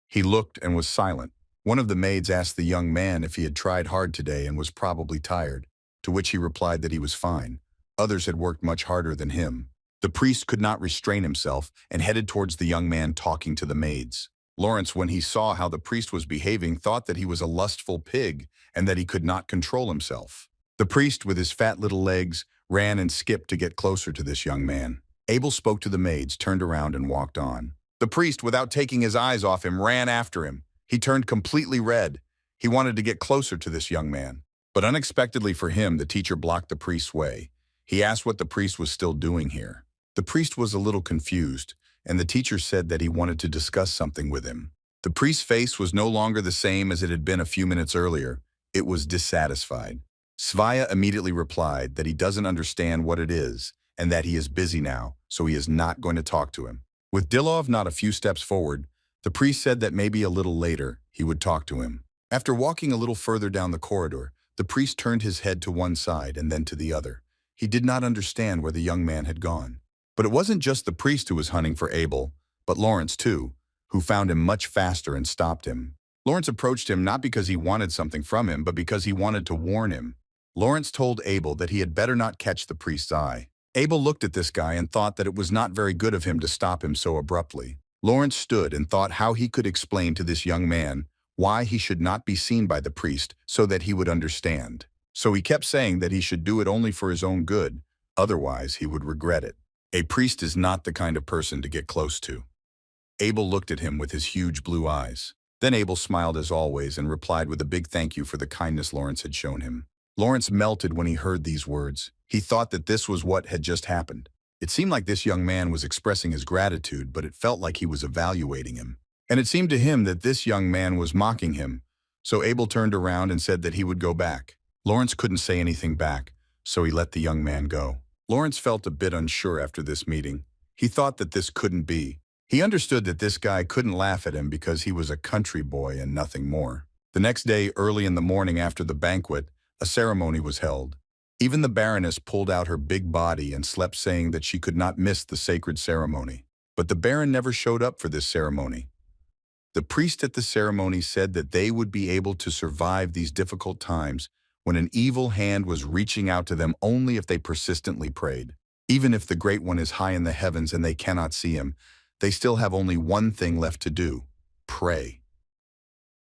He looked and was silent. One of the maids asked the young man if he had tried hard today and was probably tired, to which he replied that he was fine. Others had worked much harder than him. The priest could not restrain himself and headed towards the young man talking to the maids. Lawrence, when he saw how the priest was behaving, thought that he was a lustful pig and that he could not control himself. The priest, with his fat little legs, ran and skipped to get closer to this young man. Abel spoke to the maids, turned around and walked on. The priest, without taking his eyes off him, ran after him. He turned completely red. He wanted to get closer to this young man. But unexpectedly for him, the teacher blocked the priest's way. He asked what the priest was still doing here. The priest was a little confused, and the teacher said that he wanted to discuss something with him. The priest's face was no longer the same as it had been a few minutes earlier. It was dissatisfied. Svaya immediately replied that he doesn't understand what it is and that he is busy now, so he is not going to talk to him. With Dilov not a few steps forward, the priest said that maybe a little later he would talk to him. After walking a little further down the corridor, the priest turned his head to one side and then to the other. He did not understand where the young man had gone. But it wasn't just the priest who was hunting for Abel, but Lawrence too, who found him much faster and stopped him. Lawrence approached him not because he wanted something from him, but because he wanted to warn him. Lawrence told Abel that he had better not catch the priest's eye. Abel looked at this guy and thought that it was not very good of him to stop him so abruptly. Lawrence stood and thought how he could explain to this young man why he should not be seen by the priest so that he would understand. So he kept saying that he should do it only for his own good, otherwise he would regret it. A priest is not the kind of person to get close to. Abel looked at him with his huge blue eyes. Then Abel smiled as always and replied with a big thank you for the kindness Lawrence had shown him. Lawrence melted when he heard these words. He thought that this was what had just happened. It seemed like this young man was expressing his gratitude, but it felt like he was evaluating him. And it seemed to him that this young man was mocking him. So Abel turned around and said that he would go back. Lawrence couldn't say anything back, so he let the young man go. Lawrence felt a bit unsure after this meeting. He thought that this couldn't be. He understood that this guy couldn't laugh at him because he was a country boy and nothing more. The next day, early in the morning after the banquet, a ceremony was held. Even the Baroness pulled out her big body and slept, saying that she could not miss the sacred ceremony. But the Baron never showed up for this ceremony. The priest at the ceremony said that they would be able to survive these difficult times when an evil hand was reaching out to them only if they persistently prayed. Even if the Great One is high in the heavens and they cannot see him, they still have only one thing left to do: pray.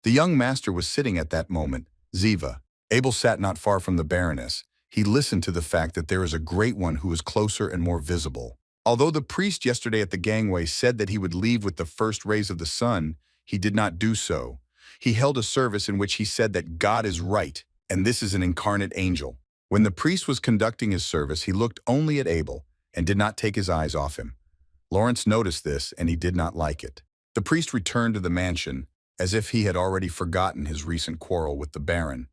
The young master was sitting at that moment, Ziva. Abel sat not far from the Baroness. He listened to the fact that there is a Great One who is closer and more visible. Although the priest yesterday at the gangway said that he would leave with the first rays of the sun, he did not do so. He held a service in which he said that God is right, and this is an incarnate angel. When the priest was conducting his service, he looked only at Abel and did not take his eyes off him. Lawrence noticed this, and he did not like it. The priest returned to the mansion, as if he had already forgotten his recent quarrel with the Baron.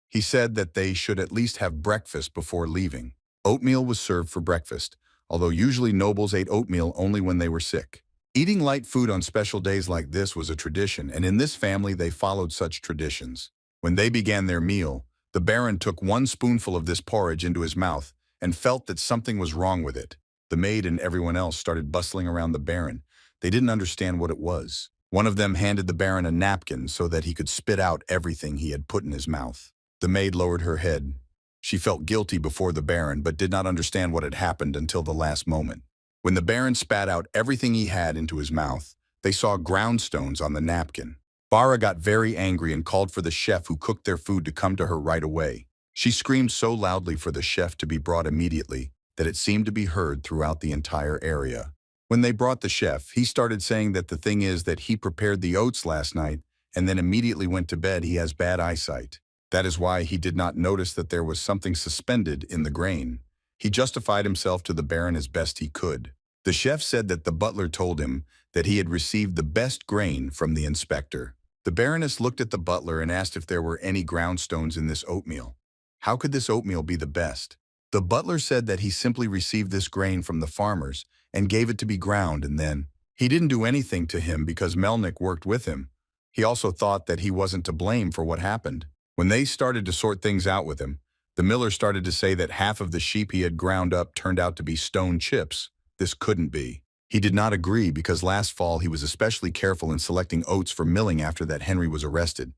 He said that they should at least have breakfast before leaving. Oatmeal was served for breakfast, although usually nobles ate oatmeal only when they were sick. Eating light food on special days like this was a tradition, and in this family they followed such traditions. When they began their meal, the Baron took one spoonful of this porridge into his mouth and felt that something was wrong with it. The maid and everyone else started bustling around the Baron. They didn't understand what it was. One of them handed the Baron a napkin so that he could spit out everything he had put in his mouth. The maid lowered her head. She felt guilty before the Baron, but did not understand what had happened until the last moment. When the Baron spat out everything he had into his mouth, they saw groundstones on the napkin. Bara got very angry and called for the chef who cooked their food to come to her right away. She screamed so loudly for the chef to be brought immediately that it seemed to be heard throughout the entire area. When they brought the chef, he started saying that the thing is that he prepared the oats last night and then immediately went to bed. He has bad eyesight. That is why he did not notice that there was something suspended in the grain. He justified himself to the Baron as best he could. The chef said that the butler told him that he had received the best grain from the inspector. The Baroness looked at the butler and asked if there were any groundstones in this oatmeal. How could this oatmeal be the best? The butler said that he simply received this grain from the farmers and gave it to be ground, and then he didn't do anything to him because Melnik worked with him. He also thought that he wasn't to blame for what happened. When they started to sort things out with him, the miller started to say that half of the sheep he had ground up turned out to be stone chips. This couldn't be. He did not agree because last fall he was especially careful in selecting oats for milling after that Henry was arrested.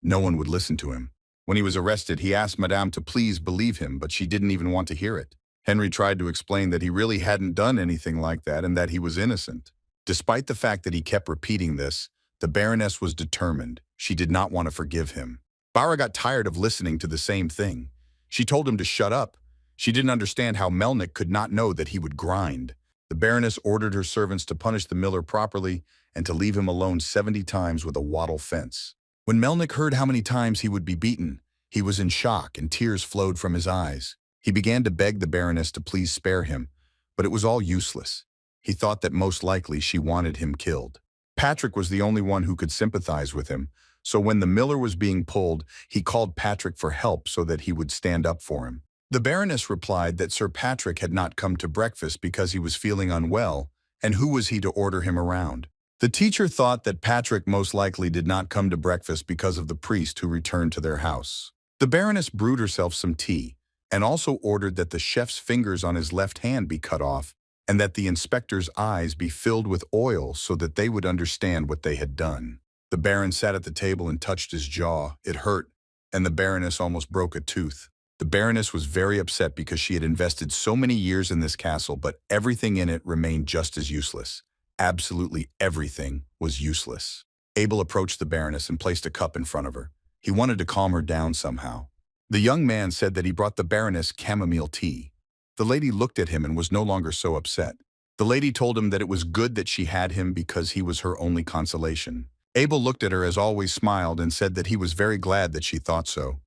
No one would listen to him. When he was arrested, he asked Madame to please believe him, but she didn't even want to hear it. Henry tried to explain that he really hadn't done anything like that and that he was innocent. Despite the fact that he kept repeating this, the Baroness was determined. She did not want to forgive him. Bara got tired of listening to the same thing. She told him to shut up. She didn't understand how Melnick could not know that he would grind. The Baroness ordered her servants to punish the miller properly and to leave him alone 70 times with a wattle fence. When Melnick heard how many times he would be beaten, he was in shock and tears flowed from his eyes. He began to beg the Baroness to please spare him, but it was all useless. He thought that most likely she wanted him killed. Patrick was the only one who could sympathize with him, so when the miller was being pulled, he called Patrick for help so that he would stand up for him. The Baroness replied that Sir Patrick had not come to breakfast because he was feeling unwell, and who was he to order him around? The teacher thought that Patrick most likely did not come to breakfast because of the priest who returned to their house. The Baroness brewed herself some tea, and also ordered that the chef's fingers on his left hand be cut off, and that the inspector's eyes be filled with oil so that they would understand what they had done. The Baron sat at the table and touched his jaw. It hurt, and the Baroness almost broke a tooth. The Baroness was very upset because she had invested so many years in this castle, but everything in it remained just as useless. Absolutely everything was useless. Abel approached the Baroness and placed a cup in front of her. He wanted to calm her down somehow. The young man said that he brought the Baroness chamomile tea. The lady looked at him and was no longer so upset. The lady told him that it was good that she had him because he was her only consolation. Abel looked at her as always, smiled, and said that he was very glad that she thought so.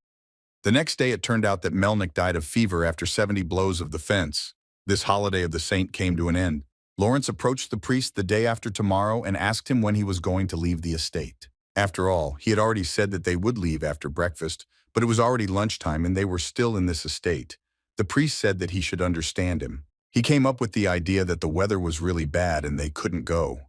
The next day it turned out that Melnick died of fever after 70 blows of the fence. This holiday of the saint came to an end. Lawrence approached the priest the day after tomorrow and asked him when he was going to leave the estate. After all, he had already said that they would leave after breakfast, but it was already lunchtime and they were still in this estate. The priest said that he should understand him. He came up with the idea that the weather was really bad and they couldn't go.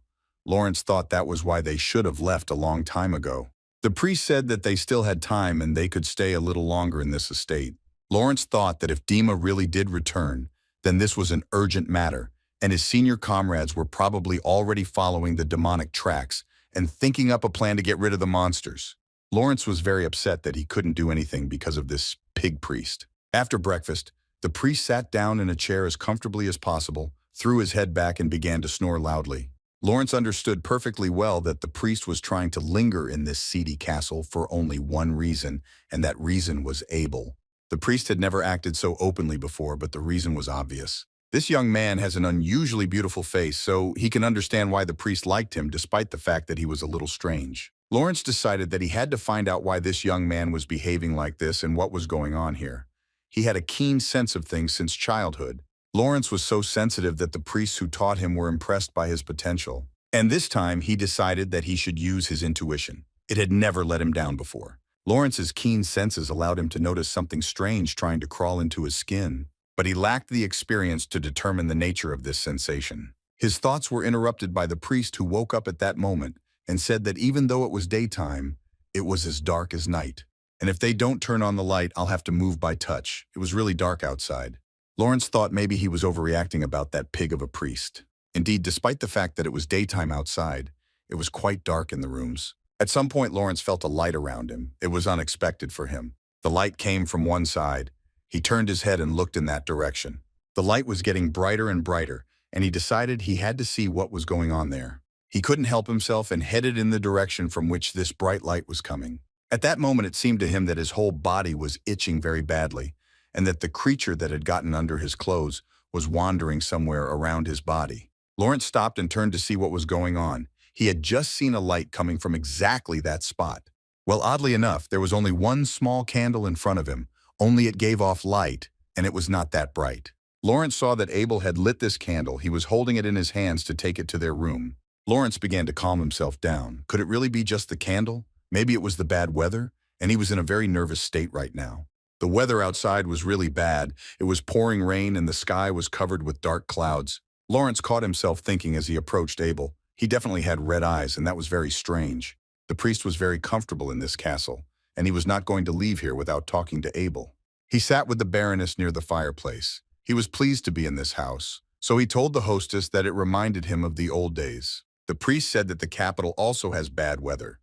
Lawrence thought that was why they should have left a long time ago. The priest said that they still had time and they could stay a little longer in this estate. Lawrence thought that if Dima really did return, then this was an urgent matter, and his senior comrades were probably already following the demonic tracks and thinking up a plan to get rid of the monsters. Lawrence was very upset that he couldn't do anything because of this pig priest. After breakfast, the priest sat down in a chair as comfortably as possible, threw his head back and began to snore loudly. Lawrence understood perfectly well that the priest was trying to linger in this seedy castle for only one reason, and that reason was Abel. The priest had never acted so openly before, but the reason was obvious. This young man has an unusually beautiful face, so he can understand why the priest liked him despite the fact that he was a little strange. Lawrence decided that he had to find out why this young man was behaving like this and what was going on here. He had a keen sense of things since childhood. Lawrence was so sensitive that the priests who taught him were impressed by his potential. And this time, he decided that he should use his intuition. It had never let him down before. Lawrence's keen senses allowed him to notice something strange trying to crawl into his skin, but he lacked the experience to determine the nature of this sensation. His thoughts were interrupted by the priest who woke up at that moment and said that even though it was daytime, it was as dark as night. And if they don't turn on the light, I'll have to move by touch. It was really dark outside. Lawrence thought maybe he was overreacting about that pig of a priest. Indeed, despite the fact that it was daytime outside, it was quite dark in the rooms. At some point, Lawrence felt a light around him. It was unexpected for him. The light came from one side. He turned his head and looked in that direction. The light was getting brighter and brighter, and he decided he had to see what was going on there. He couldn't help himself and headed in the direction from which this bright light was coming. At that moment, it seemed to him that his whole body was itching very badly, and that the creature that had gotten under his clothes was wandering somewhere around his body. Lawrence stopped and turned to see what was going on. He had just seen a light coming from exactly that spot. Well, oddly enough, there was only one small candle in front of him, only it gave off light, and it was not that bright. Lawrence saw that Abel had lit this candle. He was holding it in his hands to take it to their room. Lawrence began to calm himself down. Could it really be just the candle? Maybe it was the bad weather, and he was in a very nervous state right now. The weather outside was really bad. It was pouring rain and the sky was covered with dark clouds. Lawrence caught himself thinking as he approached Abel. He definitely had red eyes, and that was very strange. The priest was very comfortable in this castle, and he was not going to leave here without talking to Abel. He sat with the Baroness near the fireplace. He was pleased to be in this house. So he told the hostess that it reminded him of the old days. The priest said that the capital also has bad weather.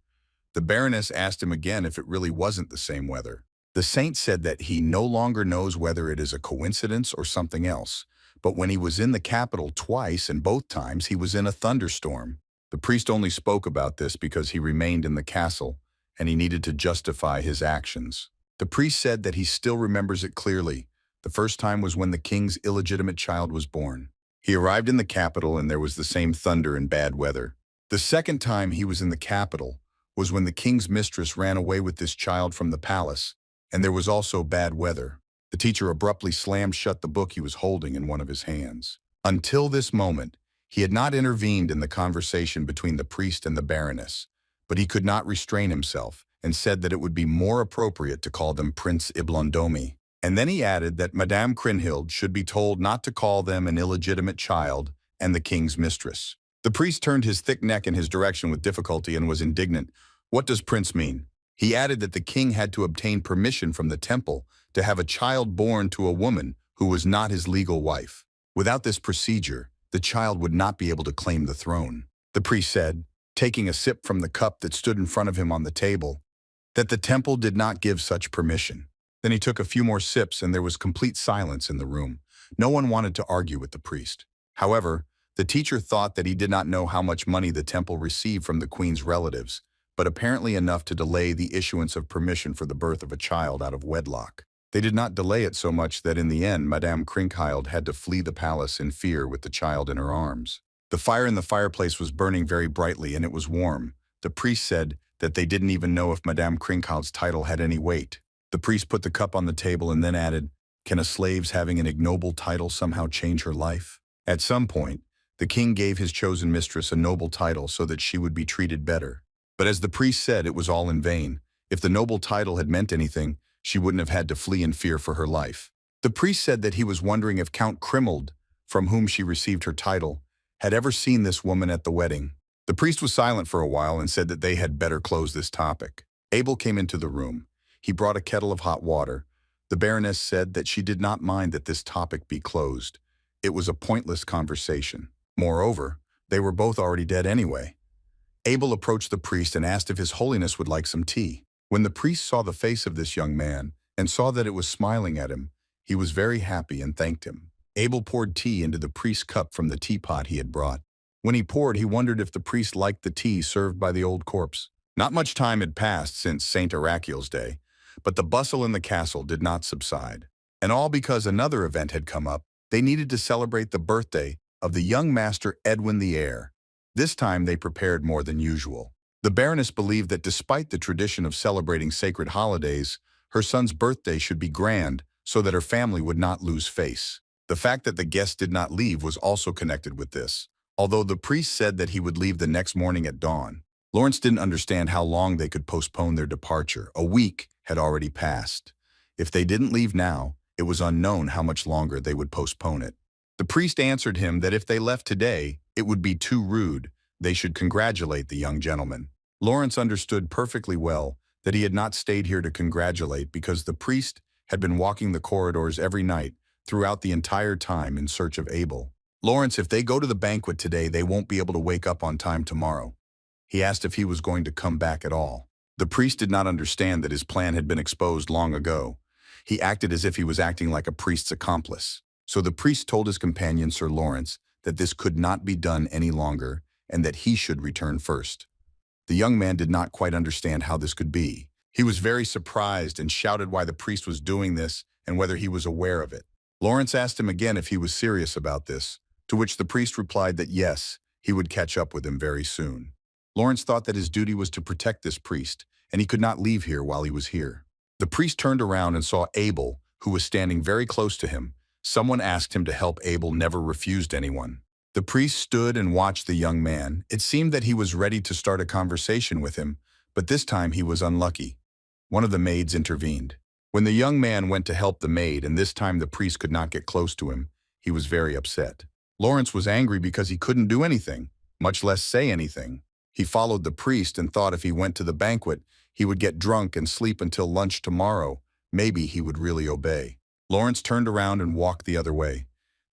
The Baroness asked him again if it really wasn't the same weather. The saint said that he no longer knows whether it is a coincidence or something else, but when he was in the capital twice and both times he was in a thunderstorm. The priest only spoke about this because he remained in the castle and he needed to justify his actions. The priest said that he still remembers it clearly. The first time was when the king's illegitimate child was born. He arrived in the capital and there was the same thunder and bad weather. The second time he was in the capital was when the king's mistress ran away with this child from the palace, and there was also bad weather. The teacher abruptly slammed shut the book he was holding in one of his hands. Until this moment, he had not intervened in the conversation between the priest and the Baroness, but he could not restrain himself and said that it would be more appropriate to call them Prince Iblondomi. And then he added that Madame Kriemhild should be told not to call them an illegitimate child and the king's mistress. The priest turned his thick neck in his direction with difficulty and was indignant. What does prince mean? He added that the king had to obtain permission from the temple to have a child born to a woman who was not his legal wife. Without this procedure, the child would not be able to claim the throne. The priest said, taking a sip from the cup that stood in front of him on the table, that the temple did not give such permission. Then he took a few more sips and there was complete silence in the room. No one wanted to argue with the priest. However, the teacher thought that he did not know how much money the temple received from the queen's relatives, but apparently enough to delay the issuance of permission for the birth of a child out of wedlock. They did not delay it so much that in the end, Madame Kriemhild had to flee the palace in fear with the child in her arms. The fire in the fireplace was burning very brightly and it was warm. The priest said that they didn't even know if Madame Kriemhild's title had any weight. The priest put the cup on the table and then added, "Can a slave's having an ignoble title somehow change her life?" At some point, the king gave his chosen mistress a noble title so that she would be treated better. But as the priest said, it was all in vain. If the noble title had meant anything, she wouldn't have had to flee in fear for her life. The priest said that he was wondering if Count Kriemhild, from whom she received her title, had ever seen this woman at the wedding. The priest was silent for a while and said that they had better close this topic. Abel came into the room. He brought a kettle of hot water. The Baroness said that she did not mind that this topic be closed. It was a pointless conversation. Moreover, they were both already dead anyway. Abel approached the priest and asked if His Holiness would like some tea. When the priest saw the face of this young man and saw that it was smiling at him, he was very happy and thanked him. Abel poured tea into the priest's cup from the teapot he had brought. When he poured, he wondered if the priest liked the tea served by the old corpse. Not much time had passed since St. Arachiel's day, but the bustle in the castle did not subside. And all because another event had come up. They needed to celebrate the birthday of the young master Edwin the heir. This time they prepared more than usual. The Baroness believed that despite the tradition of celebrating sacred holidays, her son's birthday should be grand so that her family would not lose face. The fact that the guests did not leave was also connected with this, although the priest said that he would leave the next morning at dawn. Lawrence didn't understand how long they could postpone their departure. A week had already passed. If they didn't leave now, it was unknown how much longer they would postpone it. The priest answered him that if they left today, it would be too rude. They should congratulate the young gentleman. Lawrence understood perfectly well that he had not stayed here to congratulate because the priest had been walking the corridors every night throughout the entire time in search of Abel. Lawrence, if they go to the banquet today, they won't be able to wake up on time tomorrow. He asked if he was going to come back at all. The priest did not understand that his plan had been exposed long ago. He acted as if he was acting like a priest's accomplice. So the priest told his companion, Sir Lawrence, that this could not be done any longer and that he should return first. The young man did not quite understand how this could be. He was very surprised and shouted why the priest was doing this and whether he was aware of it. Lawrence asked him again if he was serious about this, to which the priest replied that yes, he would catch up with him very soon. Lawrence thought that his duty was to protect this priest, and he could not leave here while he was here. The priest turned around and saw Abel, who was standing very close to him. Someone asked him to help. Abel never refused anyone. The priest stood and watched the young man. It seemed that he was ready to start a conversation with him, but this time he was unlucky. One of the maids intervened. When the young man went to help the maid, and this time the priest could not get close to him, he was very upset. Lawrence was angry because he couldn't do anything, much less say anything. He followed the priest and thought if he went to the banquet, he would get drunk and sleep until lunch tomorrow. Maybe he would really obey. Lawrence turned around and walked the other way.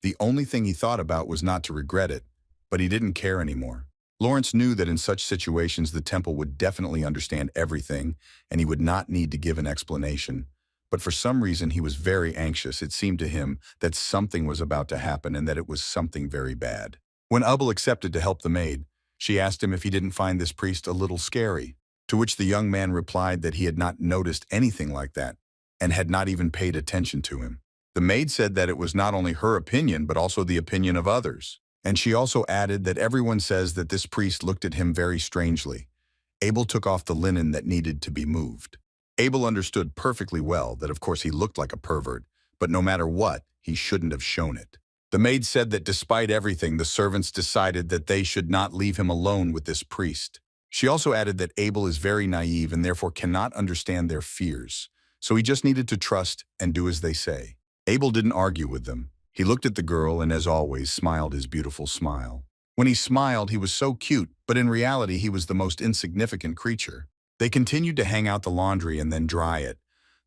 The only thing he thought about was not to regret it, but he didn't care anymore. Lawrence knew that in such situations the temple would definitely understand everything and he would not need to give an explanation. But for some reason he was very anxious. It seemed to him that something was about to happen and that it was something very bad. When Abel accepted to help the maid, she asked him if he didn't find this priest a little scary, to which the young man replied that he had not noticed anything like that and had not even paid attention to him. The maid said that it was not only her opinion but also the opinion of others. And she also added that everyone says that this priest looked at him very strangely. Abel took off the linen that needed to be moved. Abel understood perfectly well that of course he looked like a pervert, but no matter what, he shouldn't have shown it. The maid said that despite everything, the servants decided that they should not leave him alone with this priest. She also added that Abel is very naive and therefore cannot understand their fears, so he just needed to trust and do as they say. Abel didn't argue with them. He looked at the girl and, as always, smiled his beautiful smile. When he smiled, he was so cute, but in reality, he was the most insignificant creature. They continued to hang out the laundry and then dry it.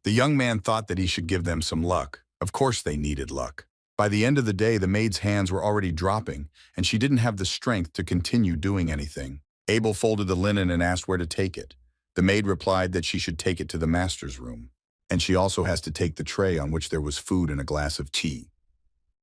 The young man thought that he should give them some luck. Of course they needed luck. By the end of the day, the maid's hands were already dropping, and she didn't have the strength to continue doing anything. Abel folded the linen and asked where to take it. The maid replied that she should take it to the master's room, and she also has to take the tray on which there was food and a glass of tea.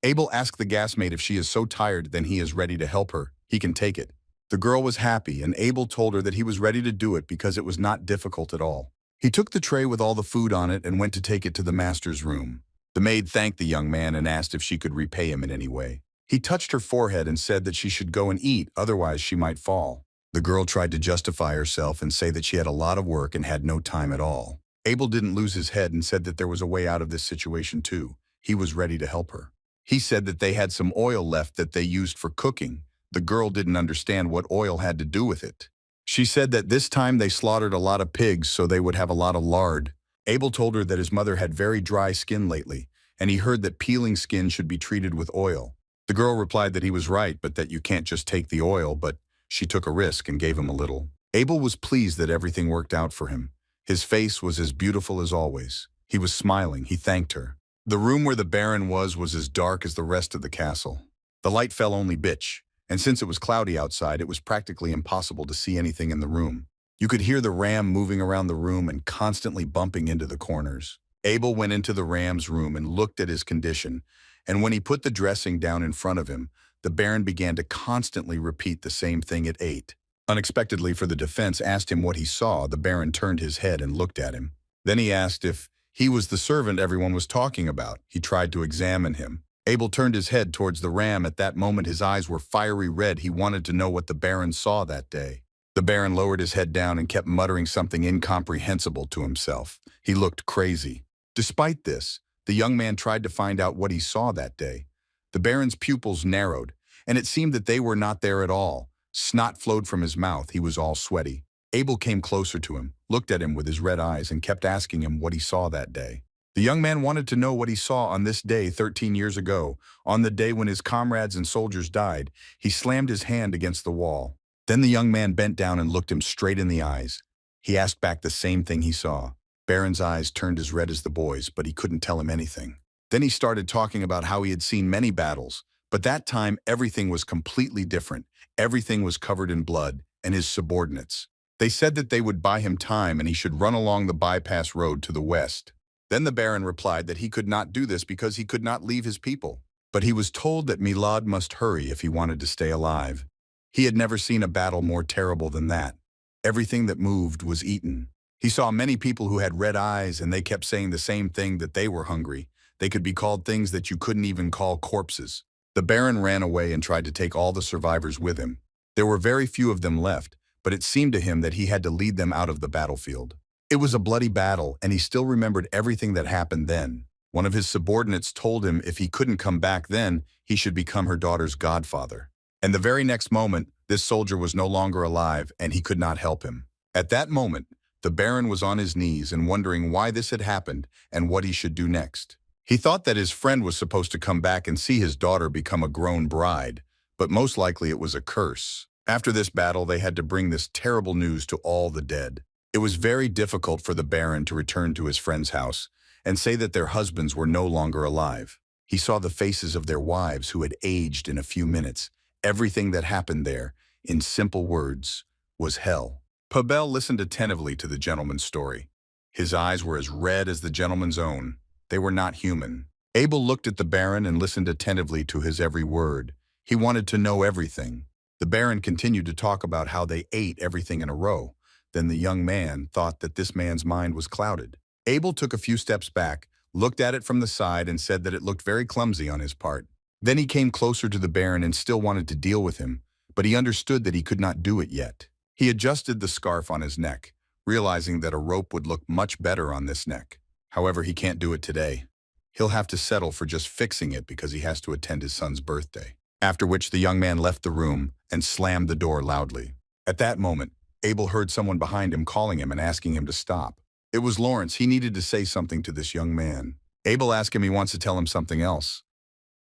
Abel asked the gas maid if she is so tired then he is ready to help her. He can take it. The girl was happy, and Abel told her that he was ready to do it because it was not difficult at all. He took the tray with all the food on it and went to take it to the master's room. The maid thanked the young man and asked if she could repay him in any way. He touched her forehead and said that she should go and eat, otherwise she might fall. The girl tried to justify herself and say that she had a lot of work and had no time at all. Abel didn't lose his head and said that there was a way out of this situation too. He was ready to help her. He said that they had some oil left that they used for cooking. The girl didn't understand what oil had to do with it. She said that this time they slaughtered a lot of pigs so they would have a lot of lard. Abel told her that his mother had very dry skin lately, and he heard that peeling skin should be treated with oil. The girl replied that he was right, but that you can't just take the oil, but she took a risk and gave him a little. Abel was pleased that everything worked out for him. His face was as beautiful as always. He was smiling. He thanked her. The room where the Baron was as dark as the rest of the castle. The light fell only bitch, and since it was cloudy outside, it was practically impossible to see anything in the room. You could hear the ram moving around the room and constantly bumping into the corners. Abel went into the ram's room and looked at his condition, and when he put the dressing down in front of him, the Baron began to constantly repeat the same thing at 8. Unexpectedly, for the defense asked him what he saw, the Baron turned his head and looked at him. Then he asked if he was the servant everyone was talking about. He tried to examine him. Abel turned his head towards the ram. At that moment, his eyes were fiery red. He wanted to know what the Baron saw that day. The Baron lowered his head down and kept muttering something incomprehensible to himself. He looked crazy. Despite this, the young man tried to find out what he saw that day. The Baron's pupils narrowed, and it seemed that they were not there at all. Snot flowed from his mouth. He was all sweaty. Abel came closer to him, looked at him with his red eyes, and kept asking him what he saw that day. The young man wanted to know what he saw on this day 13 years ago, on the day when his comrades and soldiers died. He slammed his hand against the wall. Then the young man bent down and looked him straight in the eyes. He asked back the same thing he saw. Baron's eyes turned as red as the boy's, but he couldn't tell him anything. Then he started talking about how he had seen many battles, but that time everything was completely different. Everything was covered in blood, and his subordinates. They said that they would buy him time and he should run along the bypass road to the west. Then the Baron replied that he could not do this because he could not leave his people. But he was told that Milad must hurry if he wanted to stay alive. He had never seen a battle more terrible than that. Everything that moved was eaten. He saw many people who had red eyes and they kept saying the same thing, that they were hungry. They could be called things that you couldn't even call corpses. The Baron ran away and tried to take all the survivors with him. There were very few of them left, but it seemed to him that he had to lead them out of the battlefield. It was a bloody battle, and he still remembered everything that happened then. One of his subordinates told him if he couldn't come back then, he should become her daughter's godfather. And the very next moment, this soldier was no longer alive, and he could not help him. At that moment, the Baron was on his knees and wondering why this had happened and what he should do next. He thought that his friend was supposed to come back and see his daughter become a grown bride, but most likely it was a curse. After this battle, they had to bring this terrible news to all the dead. It was very difficult for the Baron to return to his friend's house and say that their husbands were no longer alive. He saw the faces of their wives who had aged in a few minutes. Everything that happened there, in simple words, was hell. Pabel listened attentively to the gentleman's story. His eyes were as red as the gentleman's own. They were not human. Abel looked at the Baron and listened attentively to his every word. He wanted to know everything. The Baron continued to talk about how they ate everything in a row. Then the young man thought that this man's mind was clouded. Abel took a few steps back, looked at it from the side and said that it looked very clumsy on his part. Then he came closer to the Baron and still wanted to deal with him, but he understood that he could not do it yet. He adjusted the scarf on his neck, realizing that a rope would look much better on this neck. However, he can't do it today. He'll have to settle for just fixing it because he has to attend his son's birthday. After which the young man left the room and slammed the door loudly. At that moment, Abel heard someone behind him calling him and asking him to stop. It was Lawrence. He needed to say something to this young man. Abel asked him he wants to tell him something else.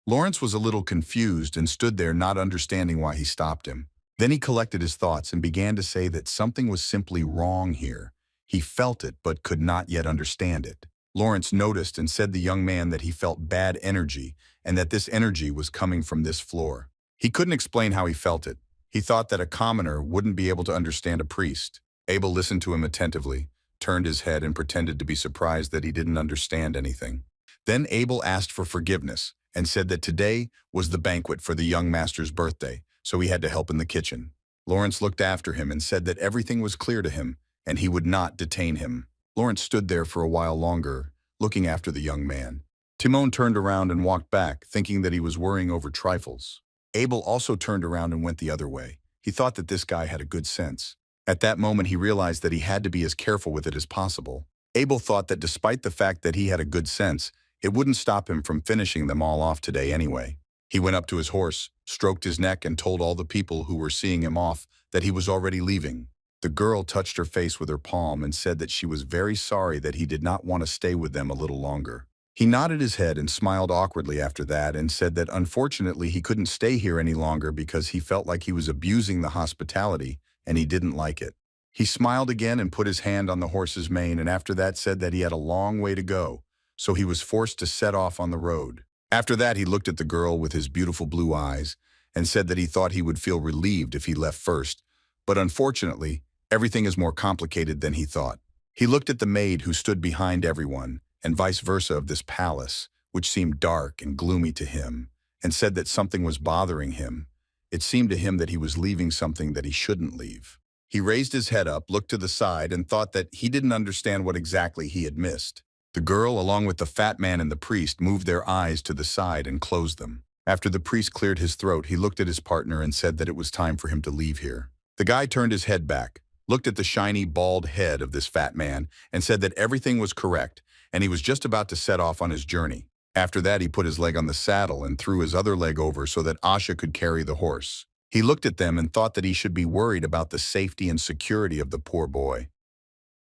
Lawrence was a little confused and stood there not understanding why he stopped him. Then he collected his thoughts and began to say that something was simply wrong here. He felt it but could not yet understand it. Lawrence noticed and said to the young man that he felt bad energy and that this energy was coming from this floor. He couldn't explain how he felt it. He thought that a commoner wouldn't be able to understand a priest. Abel listened to him attentively, turned his head and pretended to be surprised that he didn't understand anything. Then Abel asked for forgiveness and said that today was the banquet for the young master's birthday, so he had to help in the kitchen. Lawrence looked after him and said that everything was clear to him and he would not detain him. Lawrence stood there for a while longer, looking after the young man. Timon turned around and walked back, thinking that he was worrying over trifles. Abel also turned around and went the other way. He thought that this guy had a good sense. At that moment, he realized that he had to be as careful with it as possible. Abel thought that despite the fact that he had a good sense, it wouldn't stop him from finishing them all off today anyway. He went up to his horse, stroked his neck, and told all the people who were seeing him off that he was already leaving. The girl touched her face with her palm and said that she was very sorry that he did not want to stay with them a little longer. He nodded his head and smiled awkwardly after that and said that unfortunately he couldn't stay here any longer because he felt like he was abusing the hospitality and he didn't like it. He smiled again and put his hand on the horse's mane and after that said that he had a long way to go, so he was forced to set off on the road. After that he looked at the girl with his beautiful blue eyes and said that he thought he would feel relieved if he left first, but unfortunately, everything is more complicated than he thought. He looked at the maid who stood behind everyone, and vice versa of this palace, which seemed dark and gloomy to him, and said that something was bothering him. It seemed to him that he was leaving something that he shouldn't leave. He raised his head up, looked to the side, and thought that he didn't understand what exactly he had missed. The girl, along with the fat man and the priest, moved their eyes to the side and closed them. After the priest cleared his throat, he looked at his partner and said that it was time for him to leave here. The guy turned his head back, looked at the shiny, bald head of this fat man, and said that everything was correct, and he was just about to set off on his journey. After that, he put his leg on the saddle and threw his other leg over so that Asha could carry the horse. He looked at them and thought that he should be worried about the safety and security of the poor boy.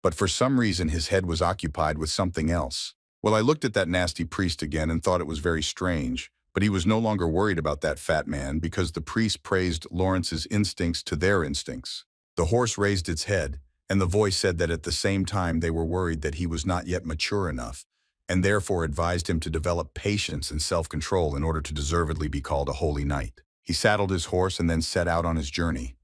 But for some reason, his head was occupied with something else. Well, I looked at that nasty priest again and thought it was very strange, but he was no longer worried about that fat man because the priest praised Lawrence's instincts to their instincts. The horse raised its head, and the voice said that at the same time they were worried that he was not yet mature enough, and therefore advised him to develop patience and self-control in order to deservedly be called a holy knight. He saddled his horse and then set out on his journey.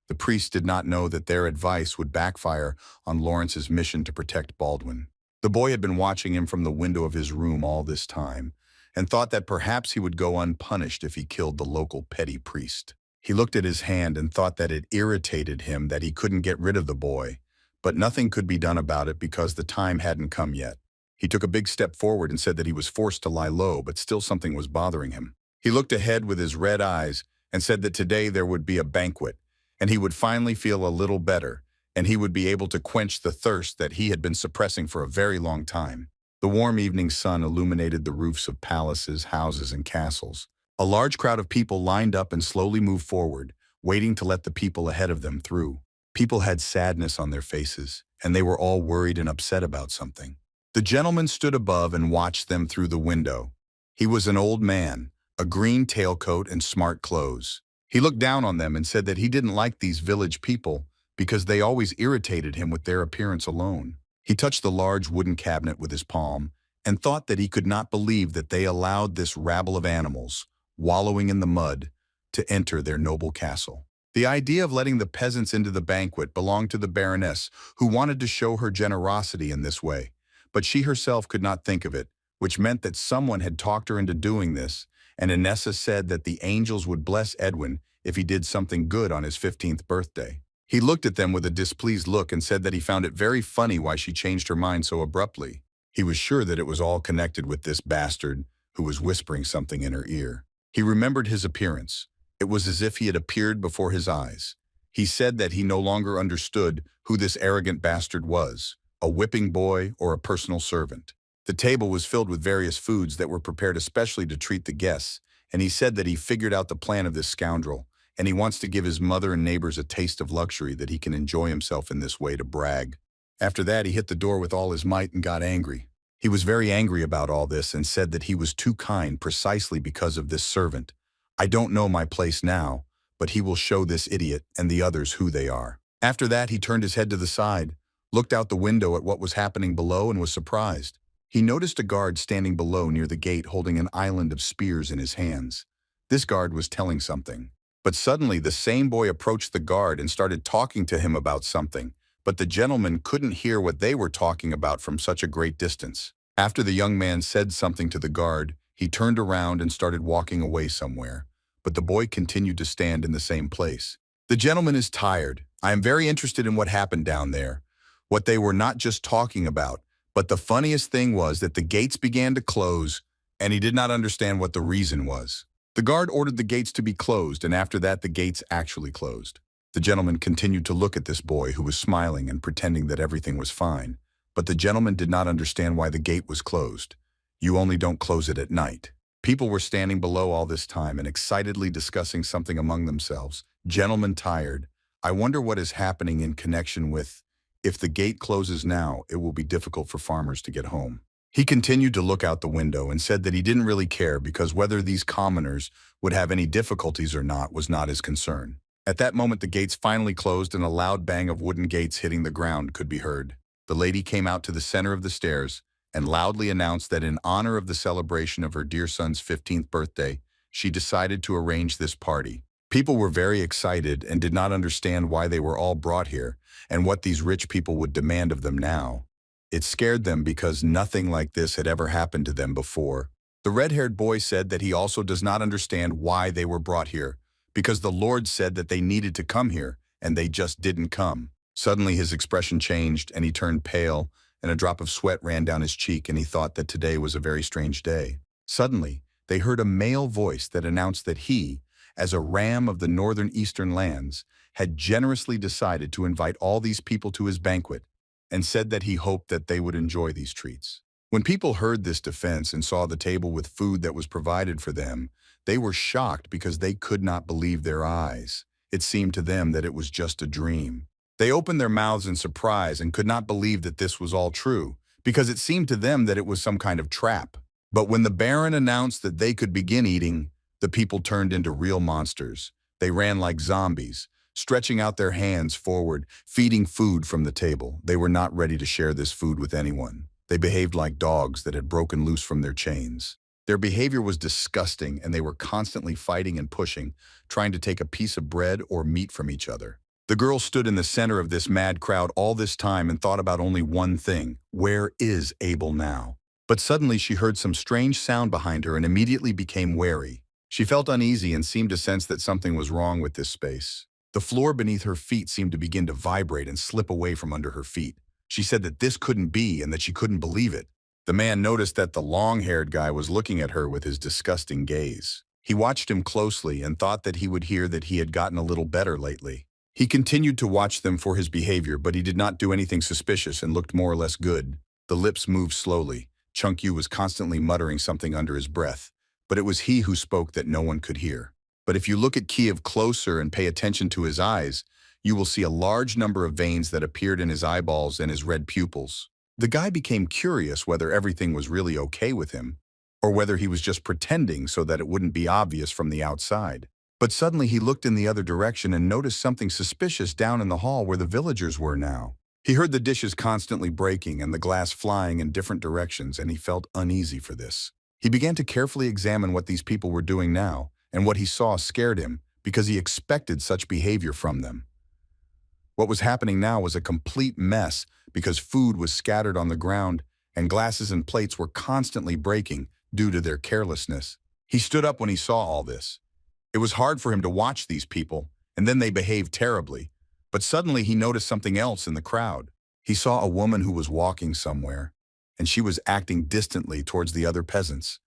The priest did not know that their advice would backfire on Lawrence's mission to protect Baldwin. The boy had been watching him from the window of his room all this time, and thought that perhaps he would go unpunished if he killed the local petty priest. He looked at his hand and thought that it irritated him that he couldn't get rid of the boy, but nothing could be done about it because the time hadn't come yet. He took a big step forward and said that he was forced to lie low, but still something was bothering him. He looked ahead with his red eyes and said that today there would be a banquet, and he would finally feel a little better, and he would be able to quench the thirst that he had been suppressing for a very long time. The warm evening sun illuminated the roofs of palaces, houses, and castles. A large crowd of people lined up and slowly moved forward, waiting to let the people ahead of them through. People had sadness on their faces, and they were all worried and upset about something. The gentleman stood above and watched them through the window. He was an old man, a green tailcoat and smart clothes. He looked down on them and said that he didn't like these village people because they always irritated him with their appearance alone. He touched the large wooden cabinet with his palm and thought that he could not believe that they allowed this rabble of animals, wallowing in the mud, to enter their noble castle. The idea of letting the peasants into the banquet belonged to the Baroness, who wanted to show her generosity in this way. But she herself could not think of it, which meant that someone had talked her into doing this, and Inessa said that the angels would bless Edwin if he did something good on his 15th birthday. He looked at them with a displeased look and said that he found it very funny why she changed her mind so abruptly. He was sure that it was all connected with this bastard who was whispering something in her ear. He remembered his appearance. It was as if he had appeared before his eyes. He said that he no longer understood who this arrogant bastard was, a whipping boy or a personal servant. The table was filled with various foods that were prepared especially to treat the guests, and he said that he figured out the plan of this scoundrel, and he wants to give his mother and neighbors a taste of luxury that he can enjoy himself in this way to brag. After that, he hit the door with all his might and got angry. He was very angry about all this and said that he was too kind precisely because of this servant. I don't know my place now, but he will show this idiot and the others who they are. After that, he turned his head to the side, looked out the window at what was happening below and was surprised. He noticed a guard standing below near the gate holding an island of spears in his hands. This guard was telling something. But suddenly the same boy approached the guard and started talking to him about something, but the gentleman couldn't hear what they were talking about from such a great distance. After the young man said something to the guard, he turned around and started walking away somewhere. But the boy continued to stand in the same place. The gentleman is tired. I am very interested in what happened down there. What they were not just talking about, but the funniest thing was that the gates began to close, and he did not understand what the reason was. The guard ordered the gates to be closed, and after that the gates actually closed. The gentleman continued to look at this boy who was smiling and pretending that everything was fine. But the gentleman did not understand why the gate was closed. You only don't close it at night. People were standing below all this time and excitedly discussing something among themselves. Gentleman tired. I wonder what is happening in connection with, if the gate closes now, it will be difficult for farmers to get home. He continued to look out the window and said that he didn't really care because whether these commoners would have any difficulties or not was not his concern. At that moment, the gates finally closed and a loud bang of wooden gates hitting the ground could be heard. The lady came out to the center of the stairs and loudly announced that in honor of the celebration of her dear son's 15th birthday, she decided to arrange this party. People were very excited and did not understand why they were all brought here and what these rich people would demand of them now. It scared them because nothing like this had ever happened to them before. The red-haired boy said that he also does not understand why they were brought here, because the Lord said that they needed to come here, and they just didn't come. Suddenly his expression changed, and he turned pale, and a drop of sweat ran down his cheek, and he thought that today was a very strange day. Suddenly, they heard a male voice that announced that he, as a ram of the northern eastern lands, had generously decided to invite all these people to his banquet, and said that he hoped that they would enjoy these treats. When people heard this defense and saw the table with food that was provided for them, they were shocked because they could not believe their eyes. It seemed to them that it was just a dream. They opened their mouths in surprise and could not believe that this was all true, because it seemed to them that it was some kind of trap. But when the Baron announced that they could begin eating, the people turned into real monsters. They ran like zombies, stretching out their hands forward, feeding food from the table. They were not ready to share this food with anyone. They behaved like dogs that had broken loose from their chains. Their behavior was disgusting, and they were constantly fighting and pushing, trying to take a piece of bread or meat from each other. The girl stood in the center of this mad crowd all this time and thought about only one thing: where is Abel now? But suddenly she heard some strange sound behind her and immediately became wary. She felt uneasy and seemed to sense that something was wrong with this space. The floor beneath her feet seemed to begin to vibrate and slip away from under her feet. She said that this couldn't be and that she couldn't believe it. The man noticed that the long-haired guy was looking at her with his disgusting gaze. He watched him closely and thought that he would hear that he had gotten a little better lately. He continued to watch them for his behavior, but he did not do anything suspicious and looked more or less good. The lips moved slowly. Chunk-Yu was constantly muttering something under his breath, but it was he who spoke that no one could hear. But if you look at Kiev closer and pay attention to his eyes, you will see a large number of veins that appeared in his eyeballs and his red pupils. The guy became curious whether everything was really okay with him, or whether he was just pretending so that it wouldn't be obvious from the outside. But suddenly he looked in the other direction and noticed something suspicious down in the hall where the villagers were now. He heard the dishes constantly breaking and the glass flying in different directions, and he felt uneasy for this. He began to carefully examine what these people were doing now, and what he saw scared him because he expected such behavior from them. What was happening now was a complete mess because food was scattered on the ground and glasses and plates were constantly breaking due to their carelessness. He stood up when he saw all this. It was hard for him to watch these people, and then they behaved terribly. But suddenly he noticed something else in the crowd. He saw a woman who was walking somewhere, and she was acting distantly towards the other peasants.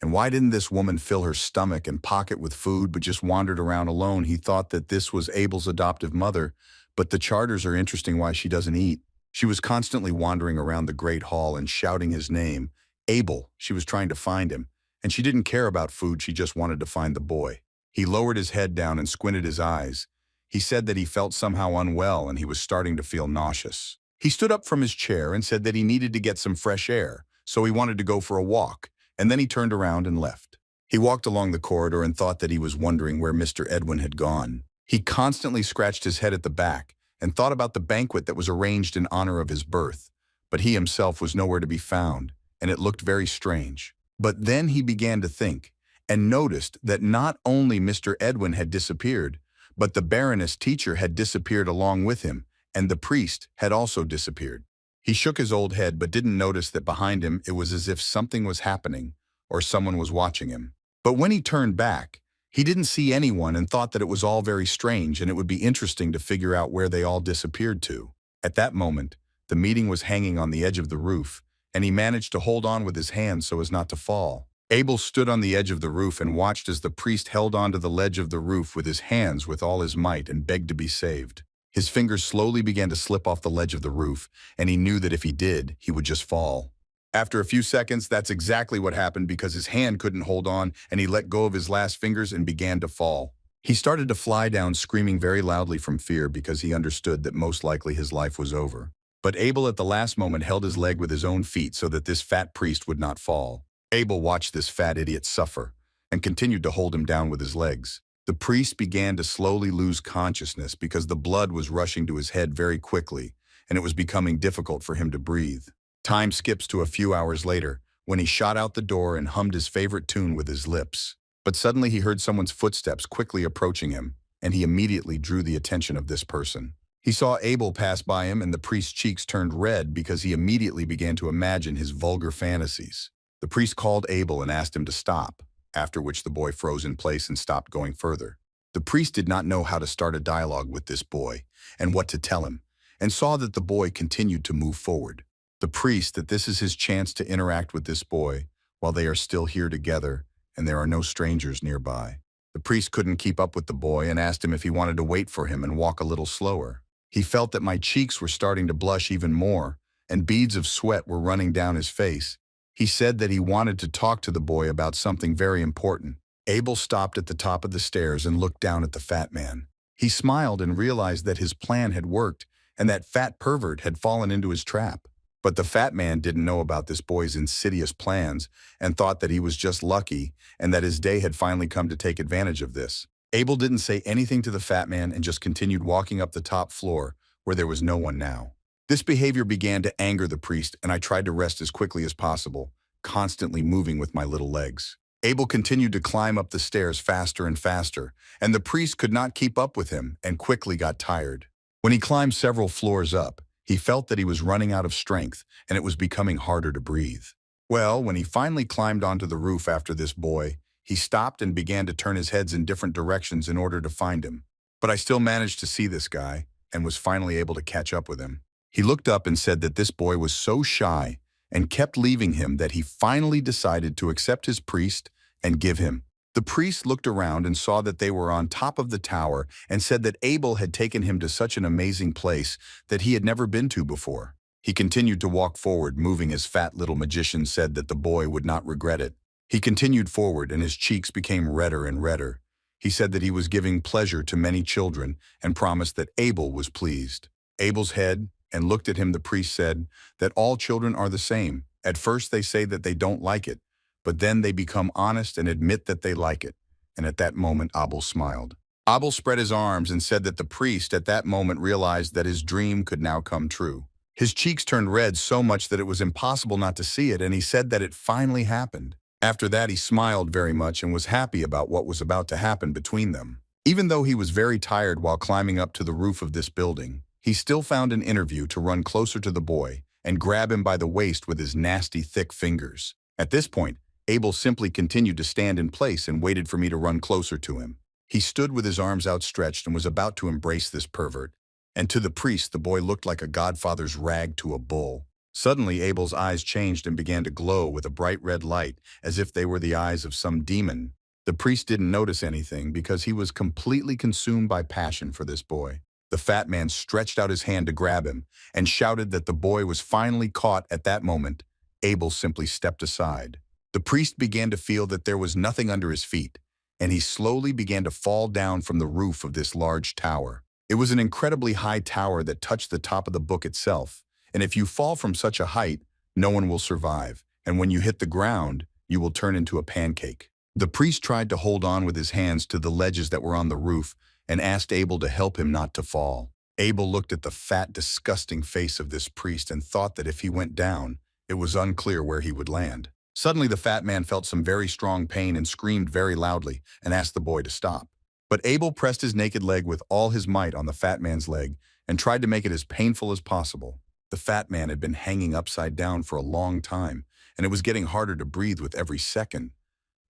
And why didn't this woman fill her stomach and pocket with food but just wandered around alone? He thought that this was Abel's adoptive mother, but the charters are interesting why she doesn't eat. She was constantly wandering around the great hall and shouting his name. Abel, she was trying to find him, and she didn't care about food, she just wanted to find the boy. He lowered his head down and squinted his eyes. He said that he felt somehow unwell and he was starting to feel nauseous. He stood up from his chair and said that he needed to get some fresh air, so he wanted to go for a walk, and then he turned around and left. He walked along the corridor and thought that he was wondering where Mr. Edwin had gone. He constantly scratched his head at the back and thought about the banquet that was arranged in honor of his birth, but he himself was nowhere to be found, and it looked very strange. But then he began to think, and noticed that not only Mr. Edwin had disappeared, but the Baroness teacher had disappeared along with him, and the priest had also disappeared. He shook his old head but didn't notice that behind him it was as if something was happening, or someone was watching him. But when he turned back, he didn't see anyone and thought that it was all very strange and it would be interesting to figure out where they all disappeared to. At that moment, the meeting was hanging on the edge of the roof, and he managed to hold on with his hands so as not to fall. Abel stood on the edge of the roof and watched as the priest held onto the ledge of the roof with his hands with all his might and begged to be saved. His fingers slowly began to slip off the ledge of the roof, and he knew that if he did, he would just fall. After a few seconds, that's exactly what happened because his hand couldn't hold on and he let go of his last fingers and began to fall. He started to fly down screaming very loudly from fear because he understood that most likely his life was over. But Abel at the last moment held his leg with his own feet so that this fat priest would not fall. Abel watched this fat idiot suffer and continued to hold him down with his legs. The priest began to slowly lose consciousness because the blood was rushing to his head very quickly and it was becoming difficult for him to breathe. Time skips to a few hours later when he shot out the door and hummed his favorite tune with his lips. But suddenly he heard someone's footsteps quickly approaching him, and he immediately drew the attention of this person. He saw Abel pass by him and the priest's cheeks turned red because he immediately began to imagine his vulgar fantasies. The priest called Abel and asked him to stop, after which the boy froze in place and stopped going further. The priest did not know how to start a dialogue with this boy and what to tell him, and saw that the boy continued to move forward. The priest that this is his chance to interact with this boy while they are still here together and there are no strangers nearby. The priest couldn't keep up with the boy and asked him if he wanted to wait for him and walk a little slower. He felt that my cheeks were starting to blush even more and beads of sweat were running down his face. He said that he wanted to talk to the boy about something very important. Abel stopped at the top of the stairs and looked down at the fat man. He smiled and realized that his plan had worked and that fat pervert had fallen into his trap. But the fat man didn't know about this boy's insidious plans and thought that he was just lucky and that his day had finally come to take advantage of this. Abel didn't say anything to the fat man and just continued walking up the top floor where there was no one now. This behavior began to anger the priest and I tried to rest as quickly as possible, constantly moving with my little legs. Abel continued to climb up the stairs faster and faster, and the priest could not keep up with him and quickly got tired. When he climbed several floors up, he felt that he was running out of strength and it was becoming harder to breathe. Well, when he finally climbed onto the roof after this boy, he stopped and began to turn his heads in different directions in order to find him. But I still managed to see this guy and was finally able to catch up with him. He looked up and said that this boy was so shy and kept leaving him that he finally decided to accept his priest and give him. The priest looked around and saw that they were on top of the tower and said that Abel had taken him to such an amazing place that he had never been to before. He continued to walk forward, moving as fat little magician said that the boy would not regret it. He continued forward and his cheeks became redder and redder. He said that he was giving pleasure to many children and promised that Abel was pleased. Abel's head and looked at him. The priest said that all children are the same. At first they say that they don't like it, but then they become honest and admit that they like it. And at that moment, Abel smiled. Abel spread his arms and said that the priest at that moment realized that his dream could now come true. His cheeks turned red so much that it was impossible not to see it, and he said that it finally happened. After that, he smiled very much and was happy about what was about to happen between them. Even though he was very tired while climbing up to the roof of this building, he still found an interview to run closer to the boy and grab him by the waist with his nasty, thick fingers. At this point, Abel simply continued to stand in place and waited for me to run closer to him. He stood with his arms outstretched and was about to embrace this pervert. And to the priest, the boy looked like a godfather's rag to a bull. Suddenly, Abel's eyes changed and began to glow with a bright red light, as if they were the eyes of some demon. The priest didn't notice anything because he was completely consumed by passion for this boy. The fat man stretched out his hand to grab him and shouted that the boy was finally caught. At that moment, Abel simply stepped aside. The priest began to feel that there was nothing under his feet, and he slowly began to fall down from the roof of this large tower. It was an incredibly high tower that touched the top of the book itself, and if you fall from such a height, no one will survive, and when you hit the ground, you will turn into a pancake. The priest tried to hold on with his hands to the ledges that were on the roof and asked Abel to help him not to fall. Abel looked at the fat, disgusting face of this priest and thought that if he went down, it was unclear where he would land. Suddenly, the fat man felt some very strong pain and screamed very loudly and asked the boy to stop. But Abel pressed his naked leg with all his might on the fat man's leg and tried to make it as painful as possible. The fat man had been hanging upside down for a long time, and it was getting harder to breathe with every second.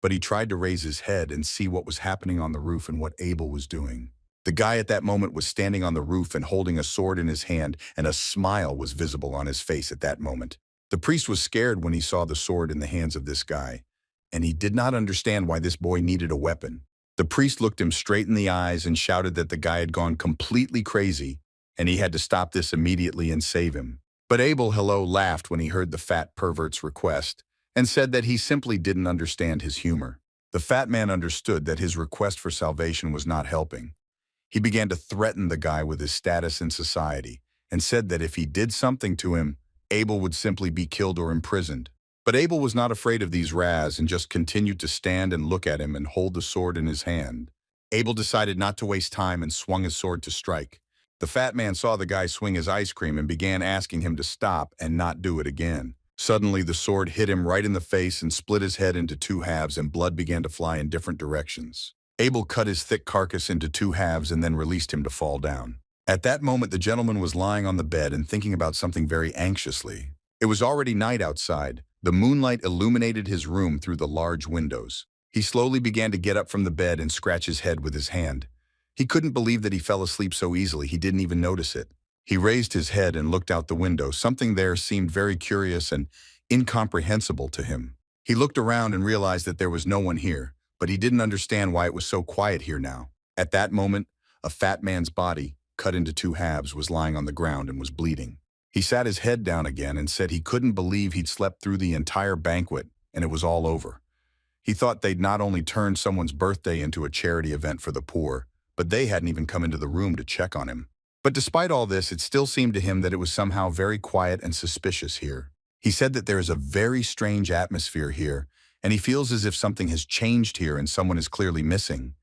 But he tried to raise his head and see what was happening on the roof and what Abel was doing. The guy at that moment was standing on the roof and holding a sword in his hand, and a smile was visible on his face at that moment. The priest was scared when he saw the sword in the hands of this guy, and he did not understand why this boy needed a weapon. The priest looked him straight in the eyes and shouted that the guy had gone completely crazy, and he had to stop this immediately and save him. But Abel laughed when he heard the fat pervert's request, and said that he simply didn't understand his humor. The fat man understood that his request for salvation was not helping. He began to threaten the guy with his status in society, and said that if he did something to him, Abel would simply be killed or imprisoned. But Abel was not afraid of these Raz and just continued to stand and look at him and hold the sword in his hand. Abel decided not to waste time and swung his sword to strike. The fat man saw the guy swing his ice cream and began asking him to stop and not do it again. Suddenly, the sword hit him right in the face and split his head into two halves, and blood began to fly in different directions. Abel cut his thick carcass into two halves and then released him to fall down. At that moment, the gentleman was lying on the bed and thinking about something very anxiously. It was already night outside. The moonlight illuminated his room through the large windows. He slowly began to get up from the bed and scratch his head with his hand. He couldn't believe that he fell asleep so easily. He didn't even notice it. He raised his head and looked out the window. Something there seemed very curious and incomprehensible to him. He looked around and realized that there was no one here, but he didn't understand why it was so quiet here now. At that moment, a fat man's body, cut into two halves, was lying on the ground and was bleeding. He sat his head down again and said he couldn't believe he'd slept through the entire banquet and it was all over. He thought they'd not only turned someone's birthday into a charity event for the poor, but they hadn't even come into the room to check on him. But despite all this, it still seemed to him that it was somehow very quiet and suspicious here. He said that there is a very strange atmosphere here, and he feels as if something has changed here and someone is clearly missing.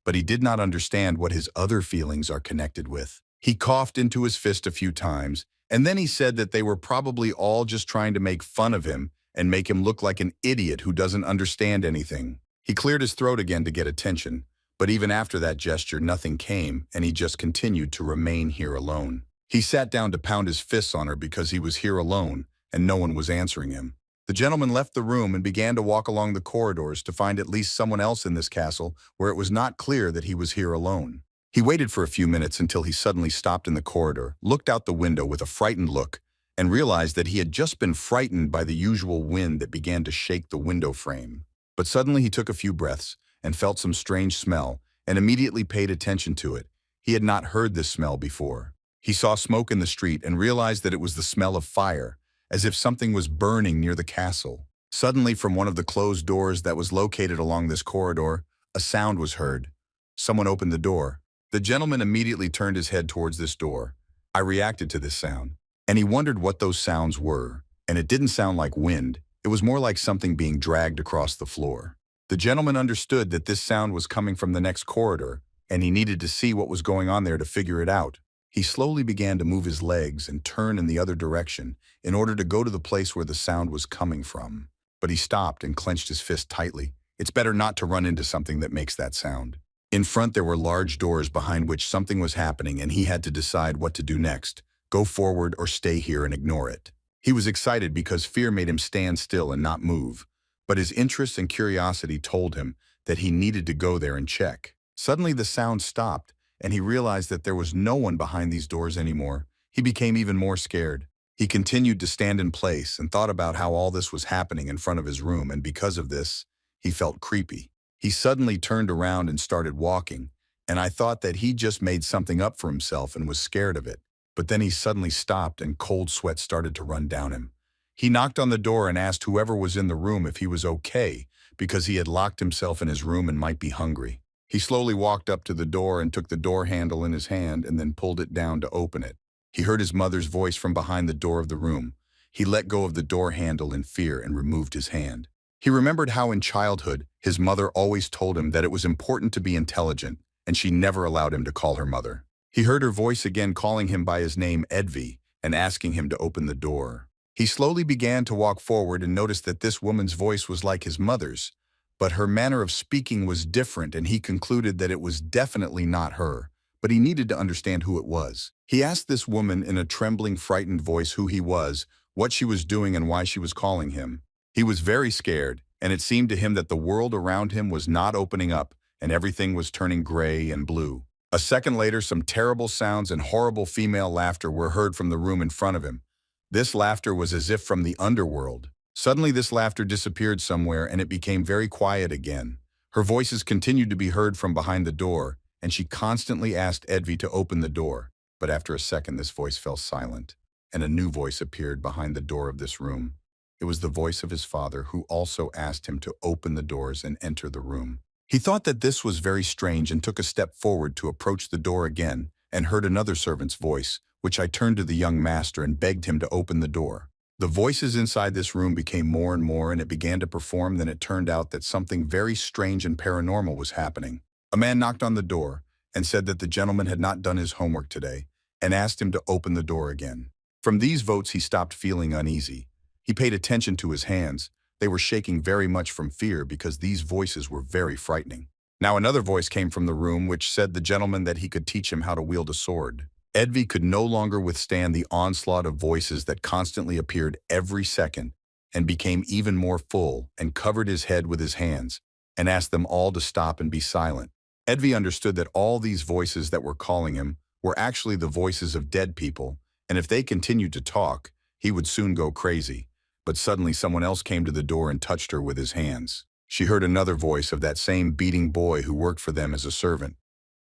But he did not understand what his other feelings are connected with. He coughed into his fist a few times, and then he said that they were probably all just trying to make fun of him and make him look like an idiot who doesn't understand anything. He cleared his throat again to get attention, but even after that gesture, nothing came, and he just continued to remain here alone. He sat down to pound his fists on her because he was here alone, and no one was answering him. The gentleman left the room and began to walk along the corridors to find at least someone else in this castle where it was not clear that he was here alone. He waited for a few minutes until he suddenly stopped in the corridor, looked out the window with a frightened look, and realized that he had just been frightened by the usual wind that began to shake the window frame. But suddenly he took a few breaths and felt some strange smell and immediately paid attention to it. He had not heard this smell before. He saw smoke in the street and realized that it was the smell of fire, as if something was burning near the castle. Suddenly, from one of the closed doors that was located along this corridor, a sound was heard. Someone opened the door. The gentleman immediately turned his head towards this door. I reacted to this sound, and he wondered what those sounds were, and it didn't sound like wind. It was more like something being dragged across the floor. The gentleman understood that this sound was coming from the next corridor, and he needed to see what was going on there to figure it out. He slowly began to move his legs and turn in the other direction in order to go to the place where the sound was coming from. But he stopped and clenched his fist tightly. It's better not to run into something that makes that sound. In front there were large doors behind which something was happening, and he had to decide what to do next: go forward or stay here and ignore it. He was excited because fear made him stand still and not move, but his interest and curiosity told him that he needed to go there and check. Suddenly the sound stopped, and he realized that there was no one behind these doors anymore. He became even more scared. He continued to stand in place and thought about how all this was happening in front of his room, and because of this, he felt creepy. He suddenly turned around and started walking, and I thought that he just made something up for himself and was scared of it. But then he suddenly stopped and cold sweat started to run down him. He knocked on the door and asked whoever was in the room if he was okay, because he had locked himself in his room and might be hungry. He slowly walked up to the door and took the door handle in his hand and then pulled it down to open it. He heard his mother's voice from behind the door of the room. He let go of the door handle in fear and removed his hand. He remembered how in childhood, his mother always told him that it was important to be intelligent, and she never allowed him to call her mother. He heard her voice again calling him by his name Edvi and asking him to open the door. He slowly began to walk forward and noticed that this woman's voice was like his mother's, but her manner of speaking was different, and he concluded that it was definitely not her, but he needed to understand who it was. He asked this woman in a trembling, frightened voice who he was, what she was doing, and why she was calling him. He was very scared, and it seemed to him that the world around him was not opening up, and everything was turning gray and blue. A second later, some terrible sounds and horrible female laughter were heard from the room in front of him. This laughter was as if from the underworld. Suddenly this laughter disappeared somewhere and it became very quiet again. Her voices continued to be heard from behind the door, and she constantly asked Edvi to open the door. But after a second this voice fell silent, and a new voice appeared behind the door of this room. It was the voice of his father, who also asked him to open the doors and enter the room. He thought that this was very strange and took a step forward to approach the door again, and heard another servant's voice, which I turned to the young master and begged him to open the door. The voices inside this room became more and more, and it began to perform. Then it turned out that something very strange and paranormal was happening. A man knocked on the door and said that the gentleman had not done his homework today, and asked him to open the door again. From these votes he stopped feeling uneasy. He paid attention to his hands. They were shaking very much from fear because these voices were very frightening. Now another voice came from the room which said the gentleman that he could teach him how to wield a sword. Edvi could no longer withstand the onslaught of voices that constantly appeared every second, and became even more full, and covered his head with his hands and asked them all to stop and be silent. Edvi understood that all these voices that were calling him were actually the voices of dead people, and if they continued to talk, he would soon go crazy. But suddenly someone else came to the door and touched her with his hands. She heard another voice of that same beating boy who worked for them as a servant.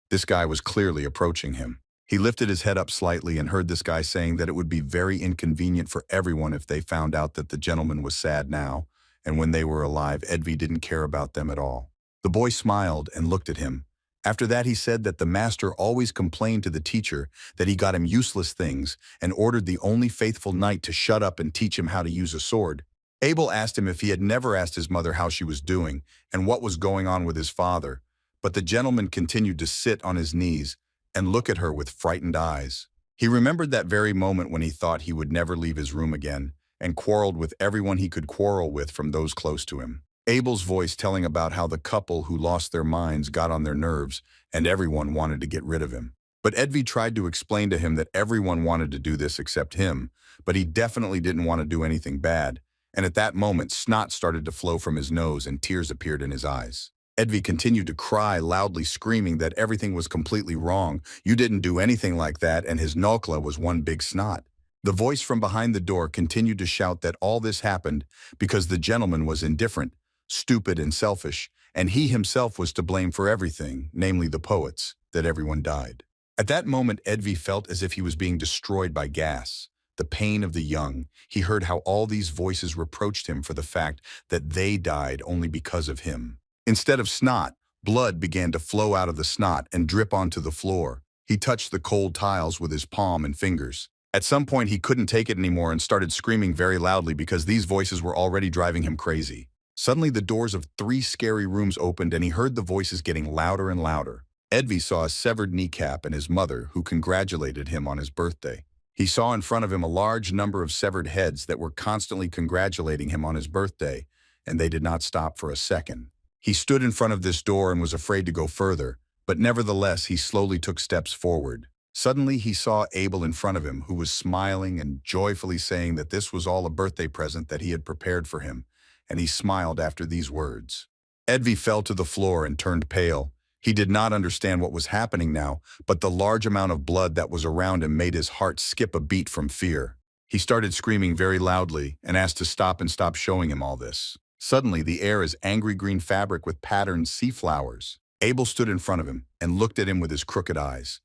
This guy was clearly approaching him. He lifted his head up slightly and heard this guy saying that it would be very inconvenient for everyone if they found out that the gentleman was sad now, and when they were alive, Edvi didn't care about them at all. The boy smiled and looked at him. After that he said that the master always complained to the teacher that he got him useless things and ordered the only faithful knight to shut up and teach him how to use a sword. Abel asked him if he had never asked his mother how she was doing and what was going on with his father, but the gentleman continued to sit on his knees and look at her with frightened eyes. He remembered that very moment when he thought he would never leave his room again, and quarreled with everyone he could quarrel with from those close to him. Abel's voice telling about how the couple who lost their minds got on their nerves and everyone wanted to get rid of him. But Edvi tried to explain to him that everyone wanted to do this except him, but he definitely didn't want to do anything bad. And at that moment, snot started to flow from his nose and tears appeared in his eyes. Edvi continued to cry loudly, screaming that everything was completely wrong. You didn't do anything like that, and his nokla was one big snot. The voice from behind the door continued to shout that all this happened because the gentleman was indifferent, stupid and selfish, and he himself was to blame for everything, namely the poets, that everyone died. At that moment, Edvi felt as if he was being destroyed by gas. The pain of the young. He heard how all these voices reproached him for the fact that they died only because of him. Instead of snot, blood began to flow out of the snot and drip onto the floor. He touched the cold tiles with his palm and fingers. At some point, he couldn't take it anymore and started screaming very loudly because these voices were already driving him crazy. Suddenly, the doors of 3 scary rooms opened and he heard the voices getting louder and louder. Edvi saw a severed kneecap and his mother, who congratulated him on his birthday. He saw in front of him a large number of severed heads that were constantly congratulating him on his birthday, and they did not stop for a second. He stood in front of this door and was afraid to go further, but nevertheless he slowly took steps forward. Suddenly he saw Abel in front of him, who was smiling and joyfully saying that this was all a birthday present that he had prepared for him, and he smiled after these words. Edvi fell to the floor and turned pale. He did not understand what was happening now, but the large amount of blood that was around him made his heart skip a beat from fear. He started screaming very loudly and asked to stop and stop showing him all this. Suddenly, the air is angry green fabric with patterned sea flowers. Abel stood in front of him and looked at him with his crooked eyes.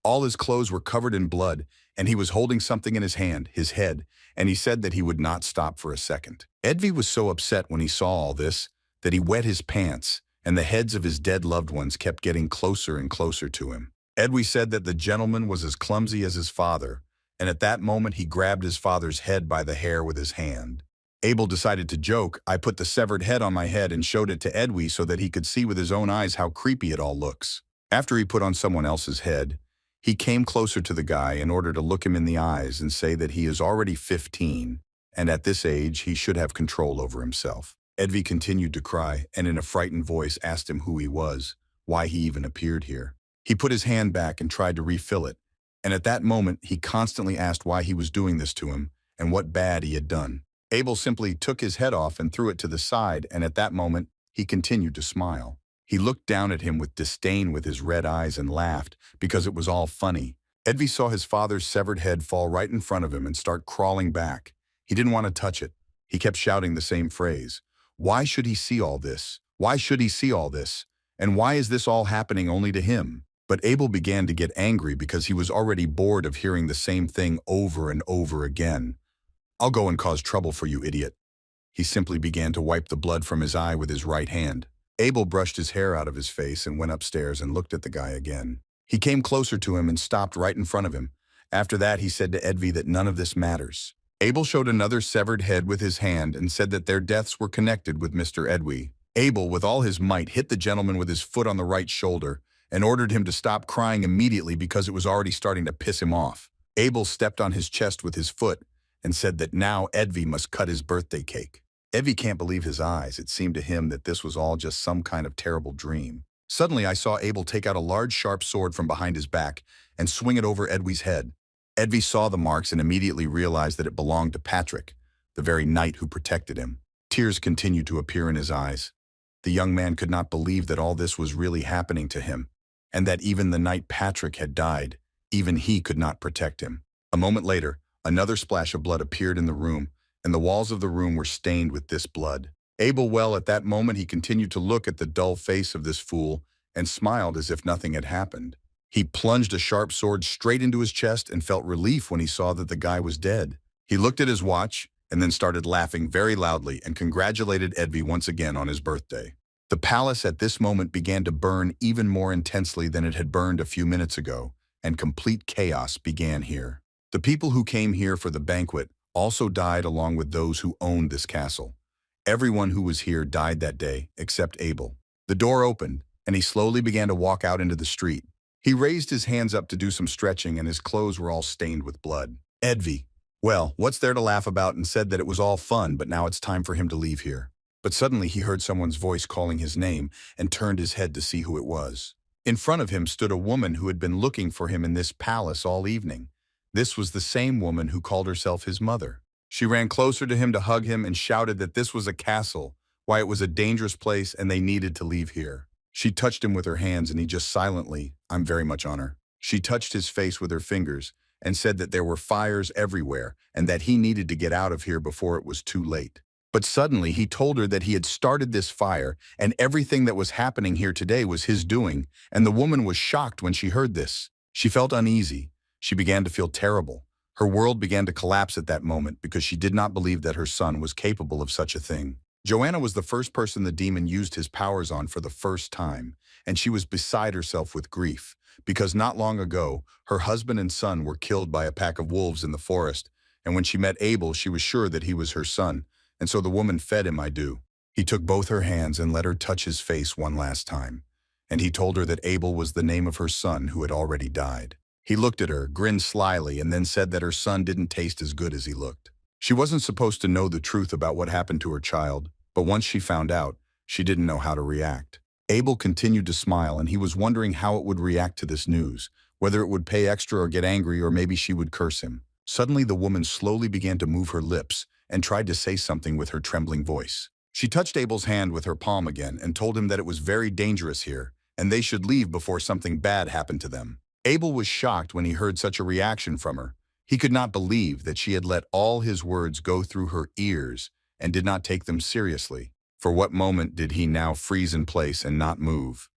All his clothes were covered in blood, and he was holding something in his hand, his head, and he said that he would not stop for a second. Edvi was so upset when he saw all this that he wet his pants, and the heads of his dead loved ones kept getting closer and closer to him. Edwi said that the gentleman was as clumsy as his father, and at that moment he grabbed his father's head by the hair with his hand. Abel decided to joke. I put the severed head on my head and showed it to Edwi so that he could see with his own eyes how creepy it all looks. After he put on someone else's head, he came closer to the guy in order to look him in the eyes and say that he is already 15, and at this age he should have control over himself. Edvi continued to cry, and in a frightened voice asked him who he was, why he even appeared here. He put his hand back and tried to refill it, and at that moment he constantly asked why he was doing this to him and what bad he had done. Abel simply took his head off and threw it to the side, and at that moment he continued to smile. He looked down at him with disdain with his red eyes and laughed because it was all funny. Edvi saw his father's severed head fall right in front of him and start crawling back. He didn't want to touch it. He kept shouting the same phrase. Why should he see all this? Why should he see all this? And why is this all happening only to him? But Abel began to get angry because he was already bored of hearing the same thing over and over again. I'll go and cause trouble for you, idiot. He simply began to wipe the blood from his eye with his right hand. Abel brushed his hair out of his face and went upstairs and looked at the guy again. He came closer to him and stopped right in front of him. After that, he said to Edvi that none of this matters. Abel showed another severed head with his hand and said that their deaths were connected with Mr. Edwi. Abel, with all his might, hit the gentleman with his foot on the right shoulder and ordered him to stop crying immediately because it was already starting to piss him off. Abel stepped on his chest with his foot and said that now Edvi must cut his birthday cake. Edvi can't believe his eyes. It seemed to him that this was all just some kind of terrible dream. Suddenly, I saw Abel take out a large sharp sword from behind his back and swing it over Edwi's head. Edvi saw the marks and immediately realized that it belonged to Patrick, the very knight who protected him. Tears continued to appear in his eyes. The young man could not believe that all this was really happening to him, and that even the knight Patrick had died. Even he could not protect him. A moment later, another splash of blood appeared in the room, and the walls of the room were stained with this blood. Abel, at that moment he continued to look at the dull face of this fool and smiled as if nothing had happened. He plunged a sharp sword straight into his chest and felt relief when he saw that the guy was dead. He looked at his watch and then started laughing very loudly and congratulated Edvi once again on his birthday. The palace at this moment began to burn even more intensely than it had burned a few minutes ago, and complete chaos began here. The people who came here for the banquet also died along with those who owned this castle. Everyone who was here died that day, except Abel. The door opened, and he slowly began to walk out into the street. He raised his hands up to do some stretching, and his clothes were all stained with blood. Edvi, well, what's there to laugh about, and said that it was all fun, but now it's time for him to leave here. But suddenly he heard someone's voice calling his name and turned his head to see who it was. In front of him stood a woman who had been looking for him in this palace all evening. This was the same woman who called herself his mother. She ran closer to him to hug him and shouted that this was a castle, why it was a dangerous place and they needed to leave here. She touched him with her hands and he just silently, I'm very much on her. She touched his face with her fingers and said that there were fires everywhere and that he needed to get out of here before it was too late. But suddenly he told her that he had started this fire and everything that was happening here today was his doing, and the woman was shocked when she heard this. She felt uneasy. She began to feel terrible. Her world began to collapse at that moment because she did not believe that her son was capable of such a thing. Joanna was the first person the demon used his powers on for the first time, and she was beside herself with grief, because not long ago, her husband and son were killed by a pack of wolves in the forest, and when she met Abel, she was sure that he was her son, and so the woman fed him. He took both her hands and let her touch his face one last time, and he told her that Abel was the name of her son who had already died. He looked at her, grinned slyly, and then said that her son didn't taste as good as he looked. She wasn't supposed to know the truth about what happened to her child, but once she found out, she didn't know how to react. Abel continued to smile, and he was wondering how it would react to this news, whether it would pay extra or get angry, or maybe she would curse him. Suddenly, the woman slowly began to move her lips and tried to say something with her trembling voice. She touched Abel's hand with her palm again and told him that it was very dangerous here, and they should leave before something bad happened to them. Abel was shocked when he heard such a reaction from her. He could not believe that she had let all his words go through her ears and did not take them seriously. For what moment did he now freeze in place and not move?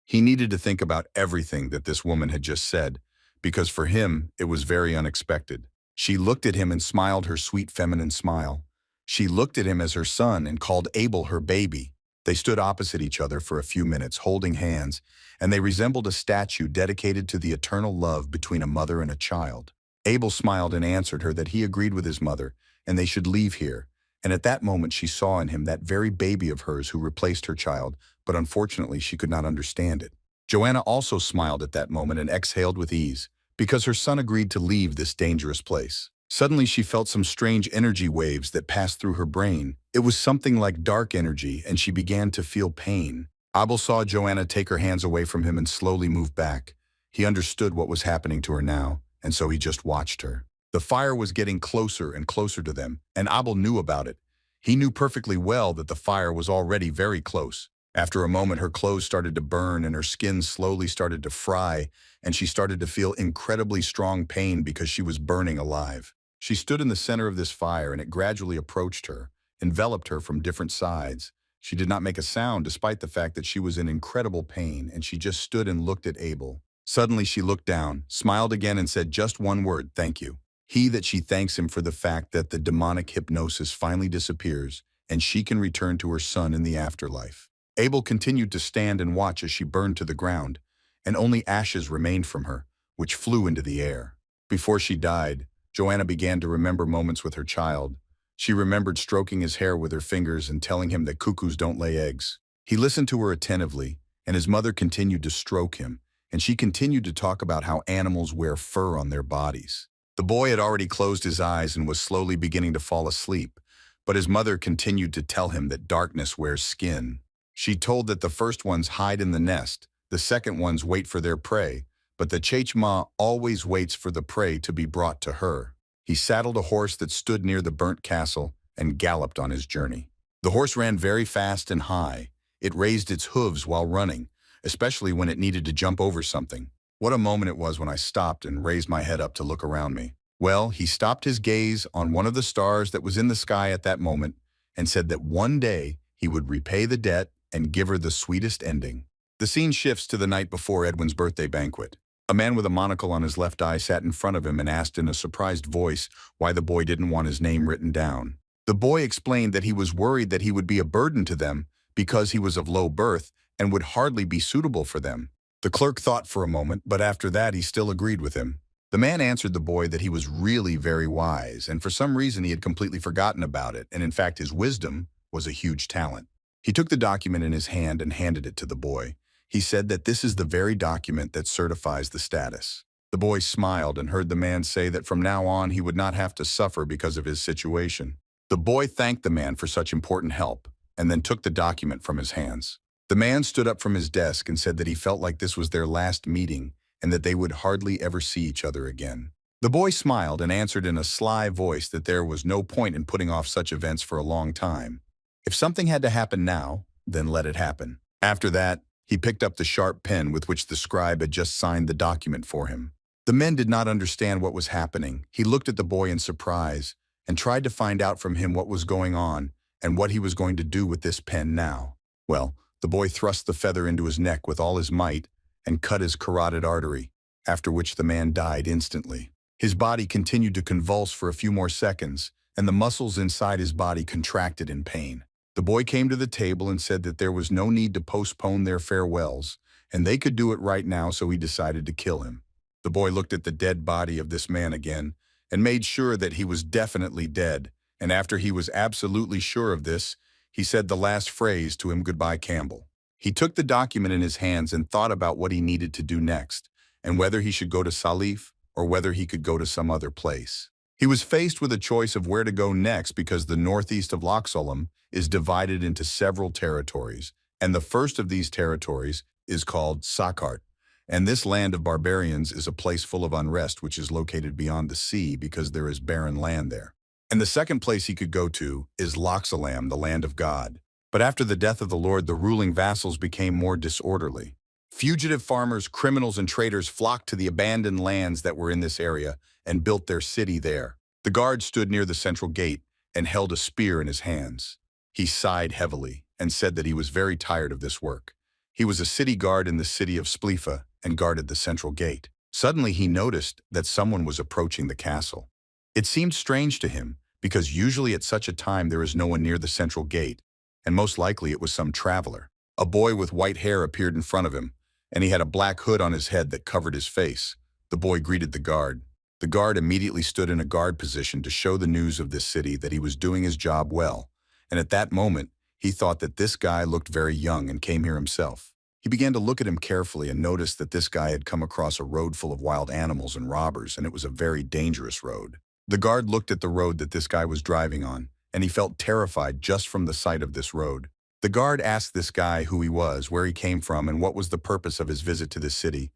He needed to think about everything that this woman had just said, because for him, it was very unexpected. She looked at him and smiled her sweet feminine smile. She looked at him as her son and called Abel her baby. They stood opposite each other for a few minutes, holding hands, and they resembled a statue dedicated to the eternal love between a mother and a child. Abel smiled and answered her that he agreed with his mother, and they should leave here. And at that moment she saw in him that very baby of hers who replaced her child, but unfortunately she could not understand it. Joanna also smiled at that moment and exhaled with ease, because her son agreed to leave this dangerous place. Suddenly she felt some strange energy waves that passed through her brain. It was something like dark energy, and she began to feel pain. Abel saw Joanna take her hands away from him and slowly move back. He understood what was happening to her now, and so he just watched her. The fire was getting closer and closer to them, and Abel knew about it. He knew perfectly well that the fire was already very close. After a moment, her clothes started to burn and her skin slowly started to fry, and she started to feel incredibly strong pain because she was burning alive. She stood in the center of this fire, and it gradually approached her, enveloped her from different sides. She did not make a sound despite the fact that she was in incredible pain, and she just stood and looked at Abel. Suddenly she looked down, smiled again, and said just one word, "Thank you." That she thanks him for the fact that the demonic hypnosis finally disappears, and she can return to her son in the afterlife. Abel continued to stand and watch as she burned to the ground, and only ashes remained from her, which flew into the air. Before she died, Joanna began to remember moments with her child. She remembered stroking his hair with her fingers and telling him that cuckoos don't lay eggs. He listened to her attentively, and his mother continued to stroke him, and she continued to talk about how animals wear fur on their bodies. The boy had already closed his eyes and was slowly beginning to fall asleep, but his mother continued to tell him that darkness wears skin. She told that the first ones hide in the nest, the second ones wait for their prey, but the Chachma always waits for the prey to be brought to her. He saddled a horse that stood near the burnt castle and galloped on his journey. The horse ran very fast and high. It raised its hooves while running, especially when it needed to jump over something. What a moment it was when I stopped and raised my head up to look around me. Well, he stopped his gaze on one of the stars that was in the sky at that moment and said that one day he would repay the debt and give her the sweetest ending. The scene shifts to the night before Edwin's birthday banquet. A man with a monocle on his left eye sat in front of him and asked in a surprised voice why the boy didn't want his name written down. The boy explained that he was worried that he would be a burden to them because he was of low birth and would hardly be suitable for them. The clerk thought for a moment, but after that he still agreed with him. The man answered the boy that he was really very wise, and for some reason he had completely forgotten about it, and in fact his wisdom was a huge talent. He took the document in his hand and handed it to the boy. He said that this is the very document that certifies the status. The boy smiled and heard the man say that from now on he would not have to suffer because of his situation. The boy thanked the man for such important help, and then took the document from his hands. The man stood up from his desk and said that he felt like this was their last meeting and that they would hardly ever see each other again. The boy smiled and answered in a sly voice that there was no point in putting off such events for a long time. If something had to happen now, then let it happen. After that, he picked up the sharp pen with which the scribe had just signed the document for him. The men did not understand what was happening. He looked at the boy in surprise and tried to find out from him what was going on and what he was going to do with this pen now. Well, the boy thrust the feather into his neck with all his might and cut his carotid artery, after which the man died instantly. His body continued to convulse for a few more seconds, and the muscles inside his body contracted in pain. The boy came to the table and said that there was no need to postpone their farewells, and they could do it right now, so he decided to kill him. The boy looked at the dead body of this man again and made sure that he was definitely dead, and after he was absolutely sure of this, he said the last phrase to him, "Goodbye, Campbell." He took the document in his hands and thought about what he needed to do next, and whether he should go to Salif or whether he could go to some other place. He was faced with a choice of where to go next because the northeast of Loxolem is divided into several territories, and the first of these territories is called Sakart. And this land of barbarians is a place full of unrest which is located beyond the sea because there is barren land there. And the second place he could go to is Loxolem, the land of God. But after the death of the Lord, the ruling vassals became more disorderly. Fugitive farmers, criminals, and traders flocked to the abandoned lands that were in this area and built their city there. The guard stood near the central gate and held a spear in his hands. He sighed heavily and said that he was very tired of this work. He was a city guard in the city of Splifa and guarded the central gate. Suddenly he noticed that someone was approaching the castle. It seemed strange to him because usually at such a time there is no one near the central gate, and most likely it was some traveler. A boy with white hair appeared in front of him, and he had a black hood on his head that covered his face. The boy greeted the guard. The guard immediately stood in a guard position to show the news of this city that he was doing his job well, and at that moment, he thought that this guy looked very young and came here himself. He began to look at him carefully and noticed that this guy had come across a road full of wild animals and robbers, and it was a very dangerous road. The guard looked at the road that this guy was driving on, and he felt terrified just from the sight of this road. The guard asked this guy who he was, where he came from, and what was the purpose of his visit to this city.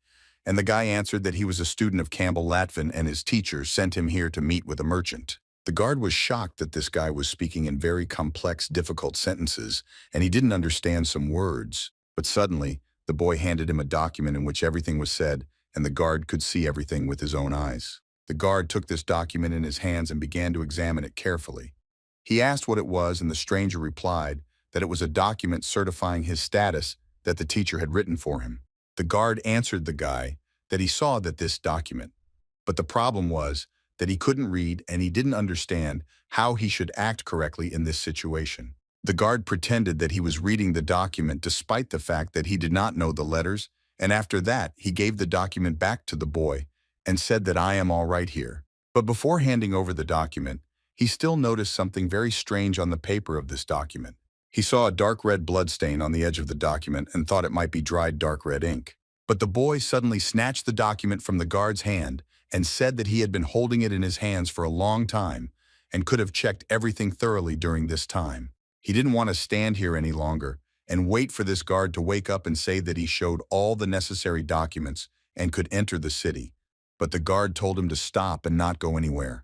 And the guy answered that he was a student of Campbell Latvin and his teacher sent him here to meet with a merchant. The guard was shocked that this guy was speaking in very complex, difficult sentences, and he didn't understand some words. But suddenly, the boy handed him a document in which everything was said, and the guard could see everything with his own eyes. The guard took this document in his hands and began to examine it carefully. He asked what it was, and the stranger replied that it was a document certifying his status that the teacher had written for him. The guard answered the guy that he saw this document, but the problem was that he couldn't read and he didn't understand how he should act correctly in this situation. The guard pretended that he was reading the document despite the fact that he did not know the letters, and after that he gave the document back to the boy and said that I am all right here. But before handing over the document, he still noticed something very strange on the paper of this document. He saw a dark red blood stain on the edge of the document and thought it might be dried dark red ink. But the boy suddenly snatched the document from the guard's hand and said that he had been holding it in his hands for a long time and could have checked everything thoroughly during this time. He didn't want to stand here any longer and wait for this guard to wake up and say that he showed all the necessary documents and could enter the city. But the guard told him to stop and not go anywhere.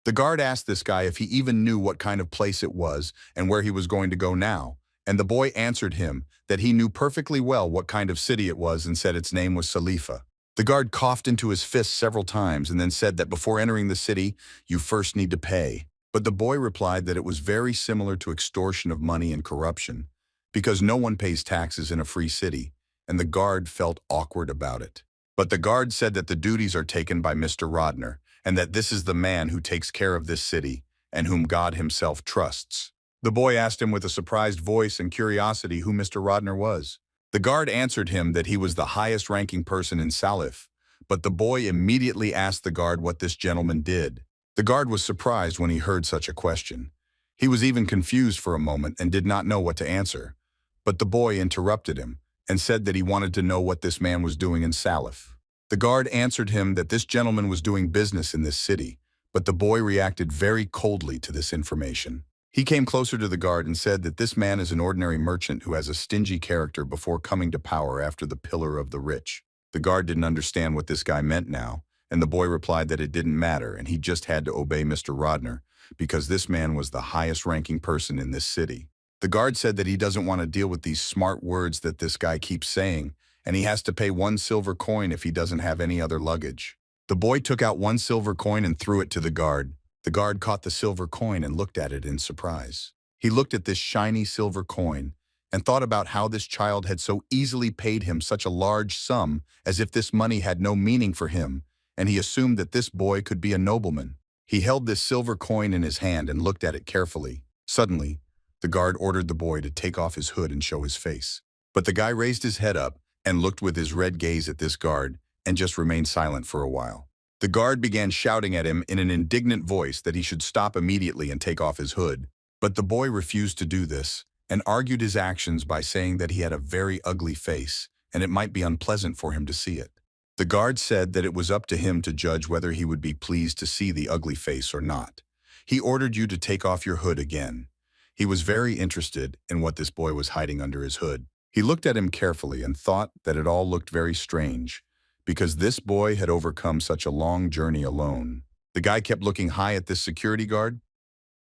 The guard asked this guy if he even knew what kind of place it was and where he was going to go now, and the boy answered him that he knew perfectly well what kind of city it was and said its name was Salifa. The guard coughed into his fist several times and then said that before entering the city, you first need to pay. But the boy replied that it was very similar to extortion of money and corruption, because no one pays taxes in a free city, and the guard felt awkward about it. But the guard said that the duties are taken by Mr. Rodner, and that this is the man who takes care of this city, and whom God himself trusts. The boy asked him with a surprised voice and curiosity who Mr. Rodner was. The guard answered him that he was the highest-ranking person in Salif, but the boy immediately asked the guard what this gentleman did. The guard was surprised when he heard such a question. He was even confused for a moment and did not know what to answer. But the boy interrupted him and said that he wanted to know what this man was doing in Salif. The guard answered him that this gentleman was doing business in this city, but the boy reacted very coldly to this information. He came closer to the guard and said that this man is an ordinary merchant who has a stingy character before coming to power after the pillar of the rich. The guard didn't understand what this guy meant now, and the boy replied that it didn't matter and he just had to obey Mr. Rodner because this man was the highest-ranking person in this city. The guard said that he doesn't want to deal with these smart words that this guy keeps saying, and he has to pay 1 silver coin if he doesn't have any other luggage. The boy took out 1 silver coin and threw it to the guard. The guard caught the silver coin and looked at it in surprise. He looked at this shiny silver coin and thought about how this child had so easily paid him such a large sum as if this money had no meaning for him, and he assumed that this boy could be a nobleman. He held this silver coin in his hand and looked at it carefully. Suddenly, the guard ordered the boy to take off his hood and show his face. But the guy raised his head up and looked with his red gaze at this guard and just remained silent for a while. The guard began shouting at him in an indignant voice that he should stop immediately and take off his hood. But the boy refused to do this, and argued his actions by saying that he had a very ugly face and it might be unpleasant for him to see it. The guard said that it was up to him to judge whether he would be pleased to see the ugly face or not. He ordered you to take off your hood again. He was very interested in what this boy was hiding under his hood. He looked at him carefully and thought that it all looked very strange, because this boy had overcome such a long journey alone. The guy kept looking high at this security guard.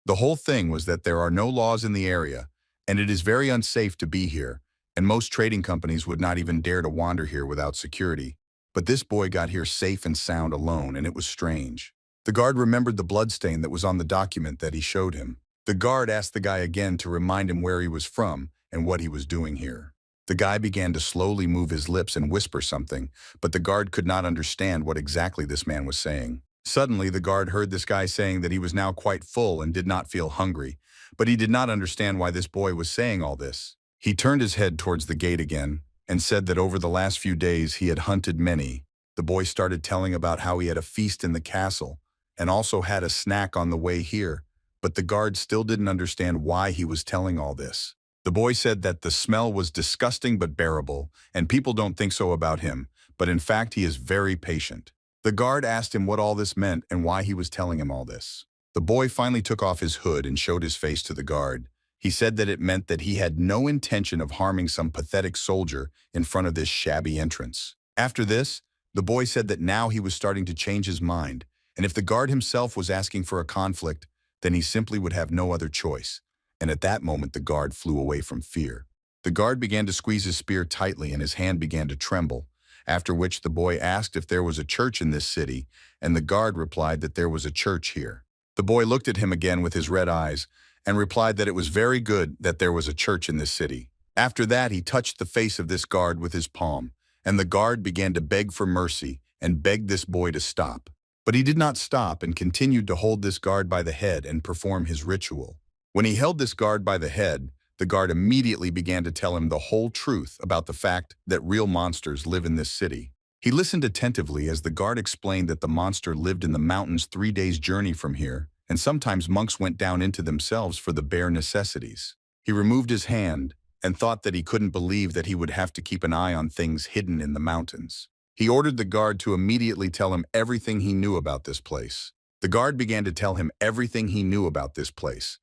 The whole thing was that there are no laws in the area, and it is very unsafe to be here, and most trading companies would not even dare to wander here without security. But this boy got here safe and sound alone, and it was strange. The guard remembered the bloodstain that was on the document that he showed him. The guard asked the guy again to remind him where he was from and what he was doing here. The guy began to slowly move his lips and whisper something, but the guard could not understand what exactly this man was saying. Suddenly, the guard heard this guy saying that he was now quite full and did not feel hungry, but he did not understand why this boy was saying all this. He turned his head towards the gate again and said that over the last few days he had hunted many. The boy started telling about how he had a feast in the castle and also had a snack on the way here, but the guard still didn't understand why he was telling all this. The boy said that the smell was disgusting but bearable, and people don't think so about him, but in fact he is very patient. The guard asked him what all this meant and why he was telling him all this. The boy finally took off his hood and showed his face to the guard. He said that it meant that he had no intention of harming some pathetic soldier in front of this shabby entrance. After this, the boy said that now he was starting to change his mind, and if the guard himself was asking for a conflict, then he simply would have no other choice. And at that moment the guard flew away from fear. The guard began to squeeze his spear tightly and his hand began to tremble, after which the boy asked if there was a church in this city, and the guard replied that there was a church here. The boy looked at him again with his red eyes and replied that it was very good that there was a church in this city. After that, he touched the face of this guard with his palm, and the guard began to beg for mercy and begged this boy to stop. But he did not stop and continued to hold this guard by the head and perform his ritual. When he held this guard by the head, the guard immediately began to tell him the whole truth about the fact that real monsters live in this city. He listened attentively as the guard explained that the monster lived in the mountains 3 days' journey from here, and sometimes monks went down into themselves for the bare necessities. He removed his hand and thought that he couldn't believe that he would have to keep an eye on things hidden in the mountains. He ordered the guard to immediately tell him everything he knew about this place. The guard began to tell him everything he knew about this place.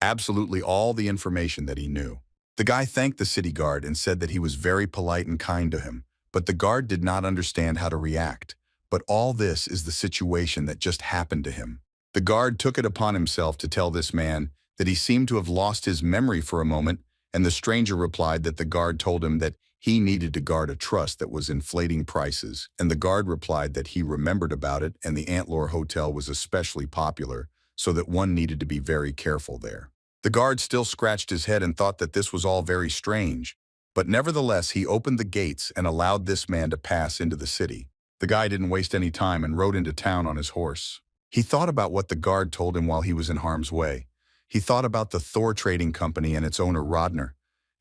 Absolutely all the information that he knew. The guy thanked the city guard and said that he was very polite and kind to him, but the guard did not understand how to react. But all this is the situation that just happened to him. The guard took it upon himself to tell this man that he seemed to have lost his memory for a moment, and the stranger replied that the guard told him that he needed to guard a trust that was inflating prices, and the guard replied that he remembered about it and the Antler Hotel was especially popular, so that one needed to be very careful there. The guard still scratched his head and thought that this was all very strange, but nevertheless he opened the gates and allowed this man to pass into the city. The guy didn't waste any time and rode into town on his horse. He thought about what the guard told him while he was in harm's way. He thought about the Thor Trading Company and its owner Rodner,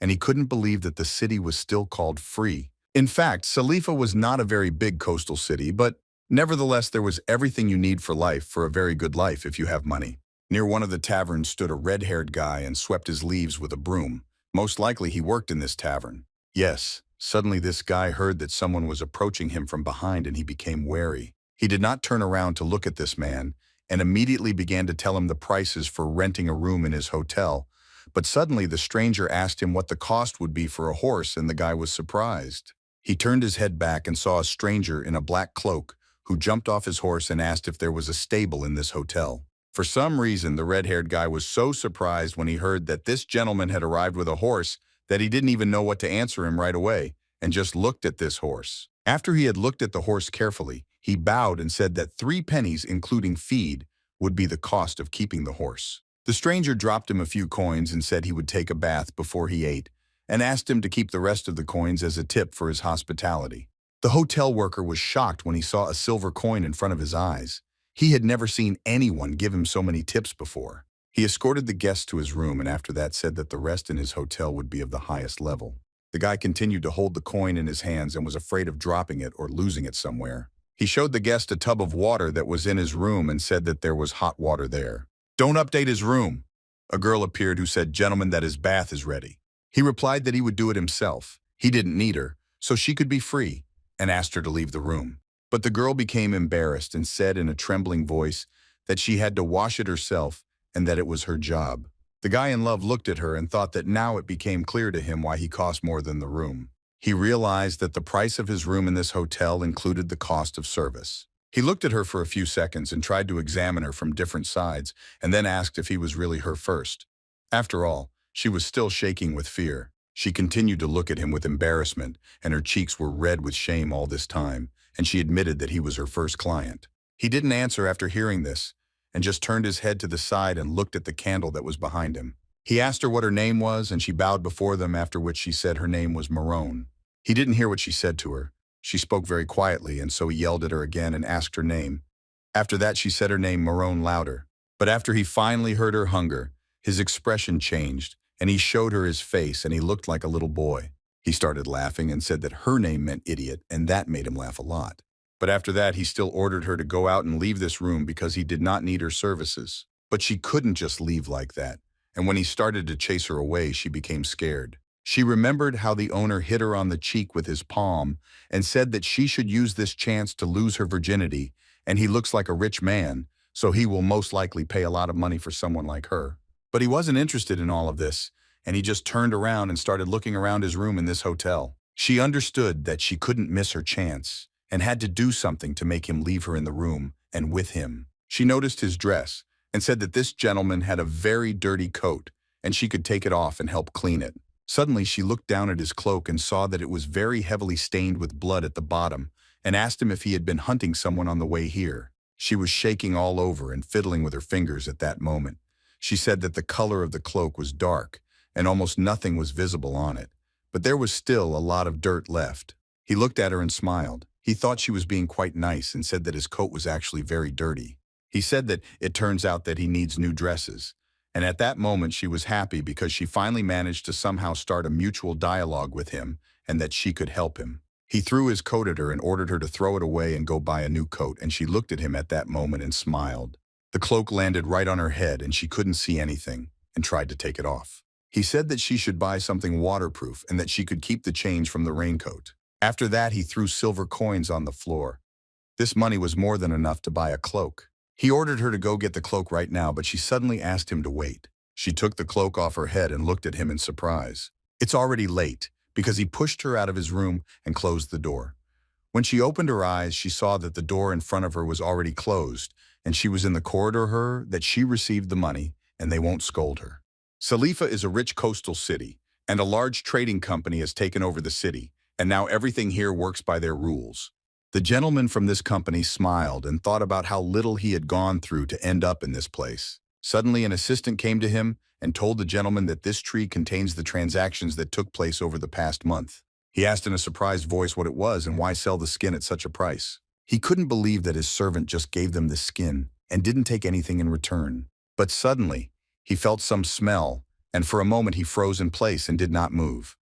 and he couldn't believe that the city was still called free. In fact, Salifa was not a very big coastal city, but nevertheless, there was everything you need for life, for a very good life if you have money. Near one of the taverns stood a red-haired guy and swept his leaves with a broom. Most likely he worked in this tavern. Yes, suddenly this guy heard that someone was approaching him from behind and he became wary. He did not turn around to look at this man and immediately began to tell him the prices for renting a room in his hotel. But suddenly the stranger asked him what the cost would be for a horse and the guy was surprised. He turned his head back and saw a stranger in a black cloak who jumped off his horse and asked if there was a stable in this hotel. For some reason, the red-haired guy was so surprised when he heard that this gentleman had arrived with a horse that he didn't even know what to answer him right away and just looked at this horse. After he had looked at the horse carefully, he bowed and said that 3 pennies, including feed, would be the cost of keeping the horse. The stranger dropped him a few coins and said he would take a bath before he ate, and asked him to keep the rest of the coins as a tip for his hospitality. The hotel worker was shocked when he saw a silver coin in front of his eyes. He had never seen anyone give him so many tips before. He escorted the guest to his room and after that said that the rest in his hotel would be of the highest level. The guy continued to hold the coin in his hands and was afraid of dropping it or losing it somewhere. He showed the guest a tub of water that was in his room and said that there was hot water there. Don't update his room. A girl appeared who said, "Gentleman, that his bath is ready." He replied that he would do it himself. He didn't need her, so she could be free, and asked her to leave the room. But the girl became embarrassed and said in a trembling voice that she had to wash it herself and that it was her job. The guy in love looked at her and thought that now it became clear to him why he cost more than the room. He realized that the price of his room in this hotel included the cost of service. He looked at her for a few seconds and tried to examine her from different sides and then asked if he was really her first. After all, she was still shaking with fear. She continued to look at him with embarrassment, and her cheeks were red with shame all this time, and she admitted that he was her first client. He didn't answer after hearing this, and just turned his head to the side and looked at the candle that was behind him. He asked her what her name was, and she bowed before them, after which she said her name was Marone. He didn't hear what she said to her. She spoke very quietly, and so he yelled at her again and asked her name. After that, she said her name, Marone, louder. But after he finally heard her hunger, his expression changed, and he showed her his face, and he looked like a little boy. He started laughing and said that her name meant idiot, and that made him laugh a lot. But after that, he still ordered her to go out and leave this room because he did not need her services. But she couldn't just leave like that, and when he started to chase her away, she became scared. She remembered how the owner hit her on the cheek with his palm and said that she should use this chance to lose her virginity, and he looks like a rich man, so he will most likely pay a lot of money for someone like her. But he wasn't interested in all of this, and he just turned around and started looking around his room in this hotel. She understood that she couldn't miss her chance and had to do something to make him leave her in the room and with him. She noticed his dress and said that this gentleman had a very dirty coat and she could take it off and help clean it. Suddenly, she looked down at his cloak and saw that it was very heavily stained with blood at the bottom and asked him if he had been hunting someone on the way here. She was shaking all over and fiddling with her fingers at that moment. She said that the color of the cloak was dark and almost nothing was visible on it, but there was still a lot of dirt left. He looked at her and smiled. He thought she was being quite nice and said that his coat was actually very dirty. He said that it turns out that he needs new dresses. And at that moment, she was happy because she finally managed to somehow start a mutual dialogue with him and that she could help him. He threw his coat at her and ordered her to throw it away and go buy a new coat, and she looked at him at that moment and smiled. The cloak landed right on her head and she couldn't see anything and tried to take it off. He said that she should buy something waterproof and that she could keep the change from the raincoat. After that, he threw silver coins on the floor. This money was more than enough to buy a cloak. He ordered her to go get the cloak right now, but she suddenly asked him to wait. She took the cloak off her head and looked at him in surprise. It's already late, because he pushed her out of his room and closed the door. When she opened her eyes, she saw that the door in front of her was already closed, and she was in the corridor that she received the money, and they won't scold her. Salifa is a rich coastal city, and a large trading company has taken over the city, and now everything here works by their rules. The gentleman from this company smiled and thought about how little he had gone through to end up in this place. Suddenly, an assistant came to him and told the gentleman that this tree contains the transactions that took place over the past month. He asked in a surprised voice what it was and why sell the skin at such a price. He couldn't believe that his servant just gave them the skin and didn't take anything in return. But suddenly, he felt some smell, and for a moment he froze in place and did not move.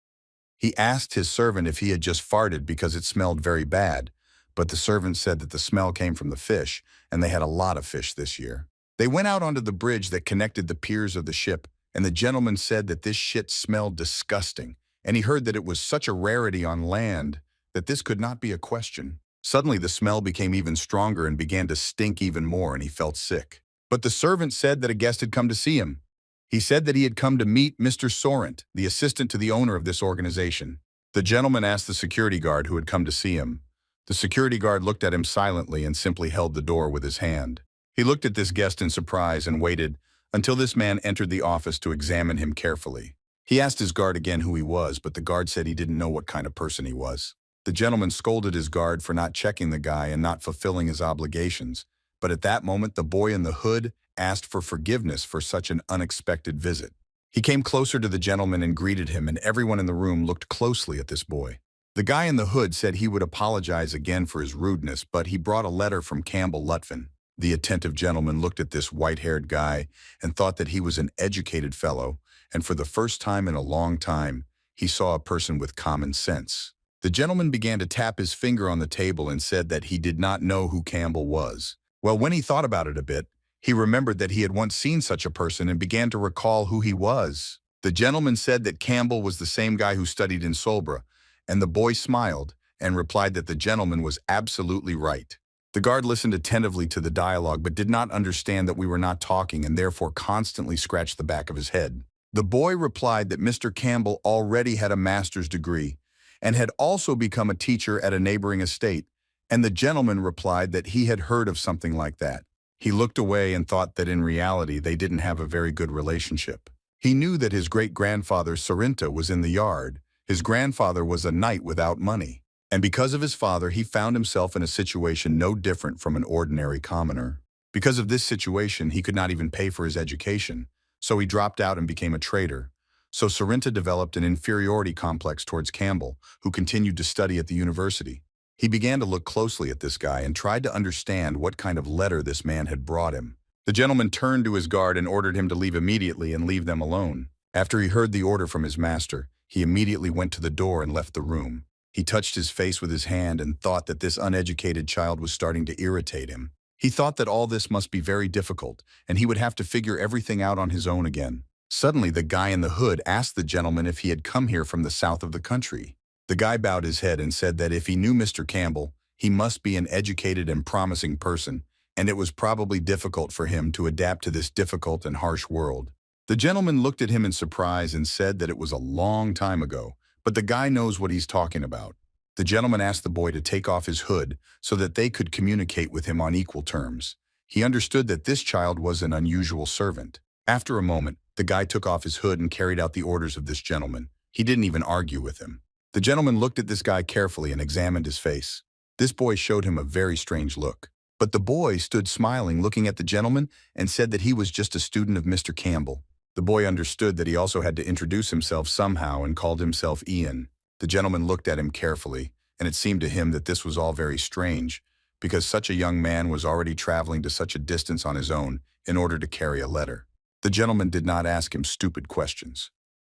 He asked his servant if he had just farted because it smelled very bad, but the servant said that the smell came from the fish, and they had a lot of fish this year. They went out onto the bridge that connected the piers of the ship, and the gentleman said that this shit smelled disgusting, and he heard that it was such a rarity on land that this could not be a question. Suddenly the smell became even stronger and began to stink even more, and he felt sick. But the servant said that a guest had come to see him. He said that he had come to meet Mr. Sorrent, the assistant to the owner of this organization. The gentleman asked the security guard who had come to see him. The security guard looked at him silently and simply held the door with his hand. He looked at this guest in surprise and waited until this man entered the office to examine him carefully. He asked his guard again who he was, but the guard said he didn't know what kind of person he was. The gentleman scolded his guard for not checking the guy and not fulfilling his obligations, but at that moment the boy in the hood asked for forgiveness for such an unexpected visit. He came closer to the gentleman and greeted him, and everyone in the room looked closely at this boy. The guy in the hood said he would apologize again for his rudeness, but he brought a letter from Campbell Lutvin. The attentive gentleman looked at this white-haired guy and thought that he was an educated fellow, and for the first time in a long time, he saw a person with common sense. The gentleman began to tap his finger on the table and said that he did not know who Campbell was. Well, when he thought about it a bit, He remembered that he had once seen such a person and began to recall who he was. The gentleman said that Campbell was the same guy who studied in Solbra, and the boy smiled and replied that the gentleman was absolutely right. The guard listened attentively to the dialogue but did not understand that we were not talking and therefore constantly scratched the back of his head. The boy replied that Mr. Campbell already had a master's degree and had also become a teacher at a neighboring estate, and the gentleman replied that he had heard of something like that. He looked away and thought that in reality they didn't have a very good relationship. He knew that his great-grandfather Sarinta was in the yard. His grandfather was a knight without money. And because of his father, he found himself in a situation no different from an ordinary commoner. Because of this situation, he could not even pay for his education, so he dropped out and became a trader. So Sarinta developed an inferiority complex towards Campbell, who continued to study at the university. He began to look closely at this guy and tried to understand what kind of letter this man had brought him. The gentleman turned to his guard and ordered him to leave immediately and leave them alone. After he heard the order from his master, he immediately went to the door and left the room. He touched his face with his hand and thought that this uneducated child was starting to irritate him. He thought that all this must be very difficult, and he would have to figure everything out on his own again. Suddenly, the guy in the hood asked the gentleman if he had come here from the south of the country. The guy bowed his head and said that if he knew Mr. Campbell, he must be an educated and promising person, and it was probably difficult for him to adapt to this difficult and harsh world. The gentleman looked at him in surprise and said that it was a long time ago, but the guy knows what he's talking about. The gentleman asked the boy to take off his hood so that they could communicate with him on equal terms. He understood that this child was an unusual servant. After a moment, the guy took off his hood and carried out the orders of this gentleman. He didn't even argue with him. The gentleman looked at this guy carefully and examined his face. This boy showed him a very strange look. But the boy stood smiling, looking at the gentleman, and said that he was just a student of Mr. Campbell. The boy understood that he also had to introduce himself somehow and called himself Ian. The gentleman looked at him carefully, and it seemed to him that this was all very strange, because such a young man was already traveling to such a distance on his own in order to carry a letter. The gentleman did not ask him stupid questions,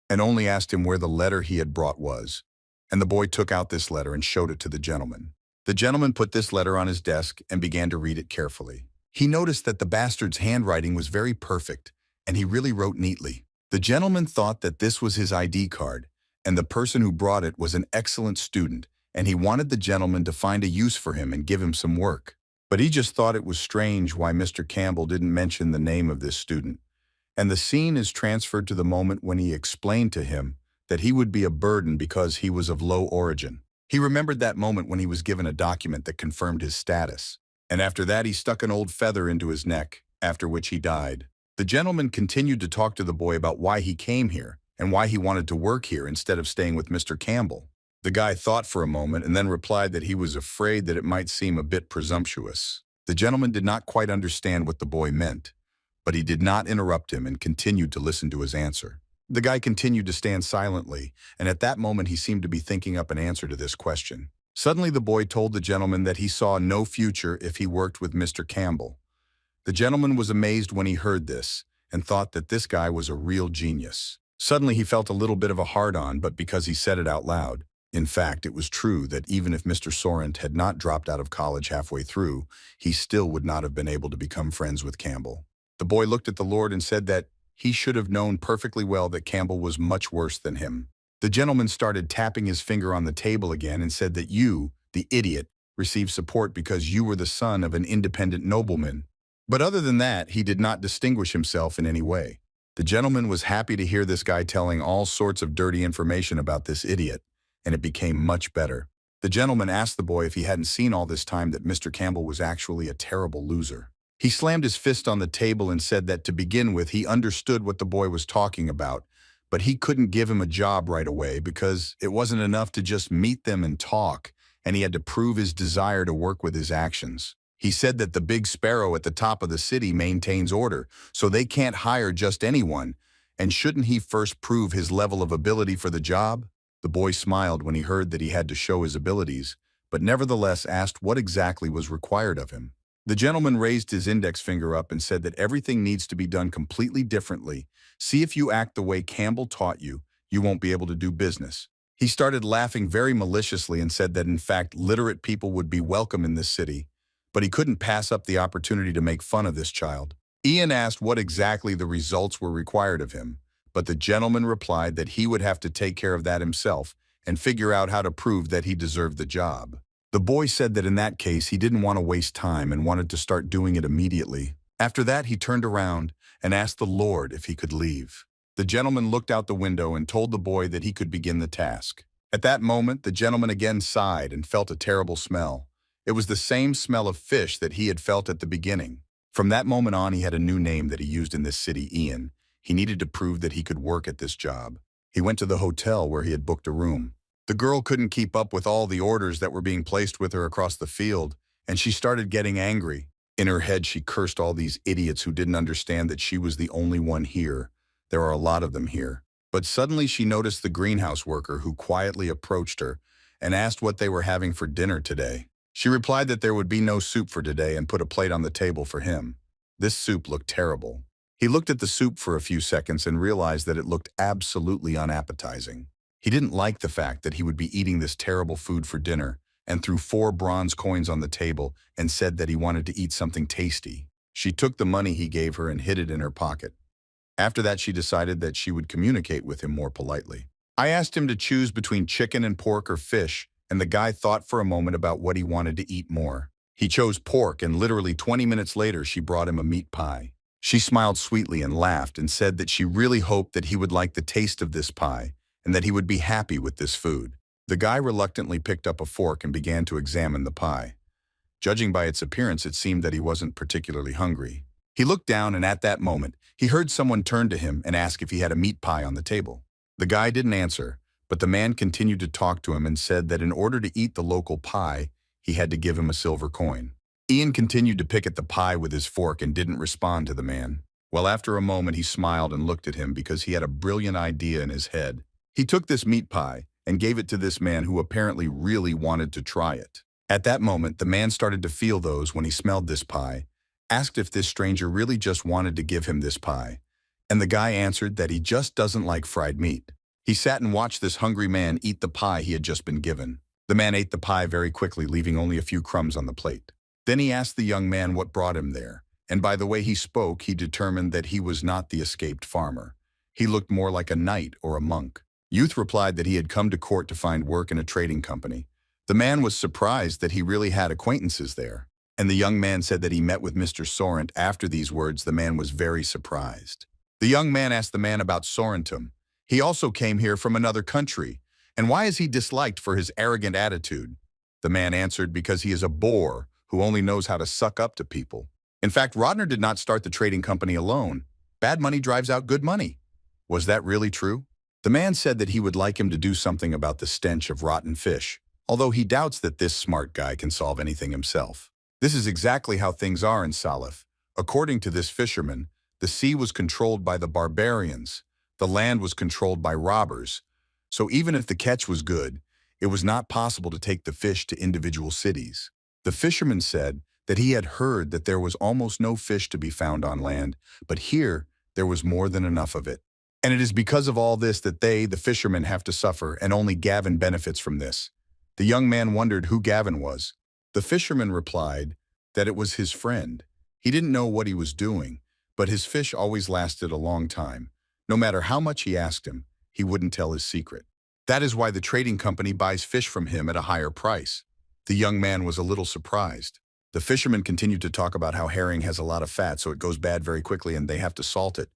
and only asked him where the letter he had brought was. And the boy took out this letter and showed it to the gentleman. The gentleman put this letter on his desk and began to read it carefully. He noticed that the bastard's handwriting was very perfect, and he really wrote neatly. The gentleman thought that this was his ID card, and the person who brought it was an excellent student, and he wanted the gentleman to find a use for him and give him some work. But he just thought it was strange why Mr. Campbell didn't mention the name of this student. And the scene is transferred to the moment when he explained to him that he would be a burden because he was of low origin. He remembered that moment when he was given a document that confirmed his status. And after that, he stuck an old feather into his neck, after which he died. The gentleman continued to talk to the boy about why he came here and why he wanted to work here instead of staying with Mr. Campbell. The guy thought for a moment and then replied that he was afraid that it might seem a bit presumptuous. The gentleman did not quite understand what the boy meant, but he did not interrupt him and continued to listen to his answer. The guy continued to stand silently, and at that moment he seemed to be thinking up an answer to this question. Suddenly the boy told the gentleman that he saw no future if he worked with Mr. Campbell. The gentleman was amazed when he heard this, and thought that this guy was a real genius. Suddenly he felt a little bit of a hard-on, but because he said it out loud. In fact, it was true that even if Mr. Sorrent had not dropped out of college halfway through, he still would not have been able to become friends with Campbell. The boy looked at the Lord and said that he should have known perfectly well that Campbell was much worse than him. The gentleman started tapping his finger on the table again and said that you, the idiot, received support because you were the son of an independent nobleman. But other than that, he did not distinguish himself in any way. The gentleman was happy to hear this guy telling all sorts of dirty information about this idiot, and it became much better. The gentleman asked the boy if he hadn't seen all this time that Mr. Campbell was actually a terrible loser. He slammed his fist on the table and said that to begin with he understood what the boy was talking about, but he couldn't give him a job right away because it wasn't enough to just meet them and talk, and he had to prove his desire to work with his actions. He said that the big sparrow at the top of the city maintains order, so they can't hire just anyone, and shouldn't he first prove his level of ability for the job? The boy smiled when he heard that he had to show his abilities, but nevertheless asked what exactly was required of him. The gentleman raised his index finger up and said that everything needs to be done completely differently. See if you act the way Campbell taught you, you won't be able to do business. He started laughing very maliciously and said that in fact literate people would be welcome in this city, but he couldn't pass up the opportunity to make fun of this child. Ian asked what exactly the results were required of him, but the gentleman replied that he would have to take care of that himself and figure out how to prove that he deserved the job. The boy said that in that case he didn't want to waste time and wanted to start doing it immediately. After that, he turned around and asked the Lord if he could leave. The gentleman looked out the window and told the boy that he could begin the task. At that moment, the gentleman again sighed and felt a terrible smell. It was the same smell of fish that he had felt at the beginning. From that moment on, he had a new name that he used in this city, Ian. He needed to prove that he could work at this job. He went to the hotel where he had booked a room. The girl couldn't keep up with all the orders that were being placed with her across the field, and she started getting angry. In her head, she cursed all these idiots who didn't understand that she was the only one here. There are a lot of them here. But suddenly she noticed the greenhouse worker who quietly approached her and asked what they were having for dinner today. She replied that there would be no soup for today and put a plate on the table for him. This soup looked terrible. He looked at the soup for a few seconds and realized that it looked absolutely unappetizing. He didn't like the fact that he would be eating this terrible food for dinner and threw 4 bronze coins on the table and said that he wanted to eat something tasty. She took the money he gave her and hid it in her pocket. After that, she decided that she would communicate with him more politely. I asked him to choose between chicken and pork or fish, and the guy thought for a moment about what he wanted to eat more. He chose pork, and literally 20 minutes later, she brought him a meat pie. She smiled sweetly and laughed and said that she really hoped that he would like the taste of this pie and that he would be happy with this food. The guy reluctantly picked up a fork and began to examine the pie. Judging by its appearance, it seemed that he wasn't particularly hungry. He looked down, and at that moment, he heard someone turn to him and ask if he had a meat pie on the table. The guy didn't answer, but the man continued to talk to him and said that in order to eat the local pie, he had to give him a silver coin. Ian continued to pick at the pie with his fork and didn't respond to the man. Well, after a moment, he smiled and looked at him because he had a brilliant idea in his head. He took this meat pie and gave it to this man who apparently really wanted to try it. At that moment, the man started to feel those when he smelled this pie, asked if this stranger really just wanted to give him this pie, and the guy answered that he just doesn't like fried meat. He sat and watched this hungry man eat the pie he had just been given. The man ate the pie very quickly, leaving only a few crumbs on the plate. Then he asked the young man what brought him there, and by the way he spoke, he determined that he was not the escaped farmer. He looked more like a knight or a monk. Youth replied that he had come to court to find work in a trading company. The man was surprised that he really had acquaintances there, and the young man said that he met with Mr. Sorrent. After these words, the man was very surprised. The young man asked the man about Sorrentum. He also came here from another country, and why is he disliked for his arrogant attitude? The man answered because he is a boor who only knows how to suck up to people. In fact, Rodner did not start the trading company alone. Bad money drives out good money. Was that really true? The man said that he would like him to do something about the stench of rotten fish, although he doubts that this smart guy can solve anything himself. This is exactly how things are in Salif. According to this fisherman, the sea was controlled by the barbarians. The land was controlled by robbers. So even if the catch was good, it was not possible to take the fish to individual cities. The fisherman said that he had heard that there was almost no fish to be found on land, but here there was more than enough of it. And it is because of all this that they, the fishermen, have to suffer, and only Gavin benefits from this. The young man wondered who Gavin was. The fisherman replied that it was his friend. He didn't know what he was doing, but his fish always lasted a long time. No matter how much he asked him, he wouldn't tell his secret. That is why the trading company buys fish from him at a higher price. The young man was a little surprised. The fisherman continued to talk about how herring has a lot of fat, so it goes bad very quickly and they have to salt it.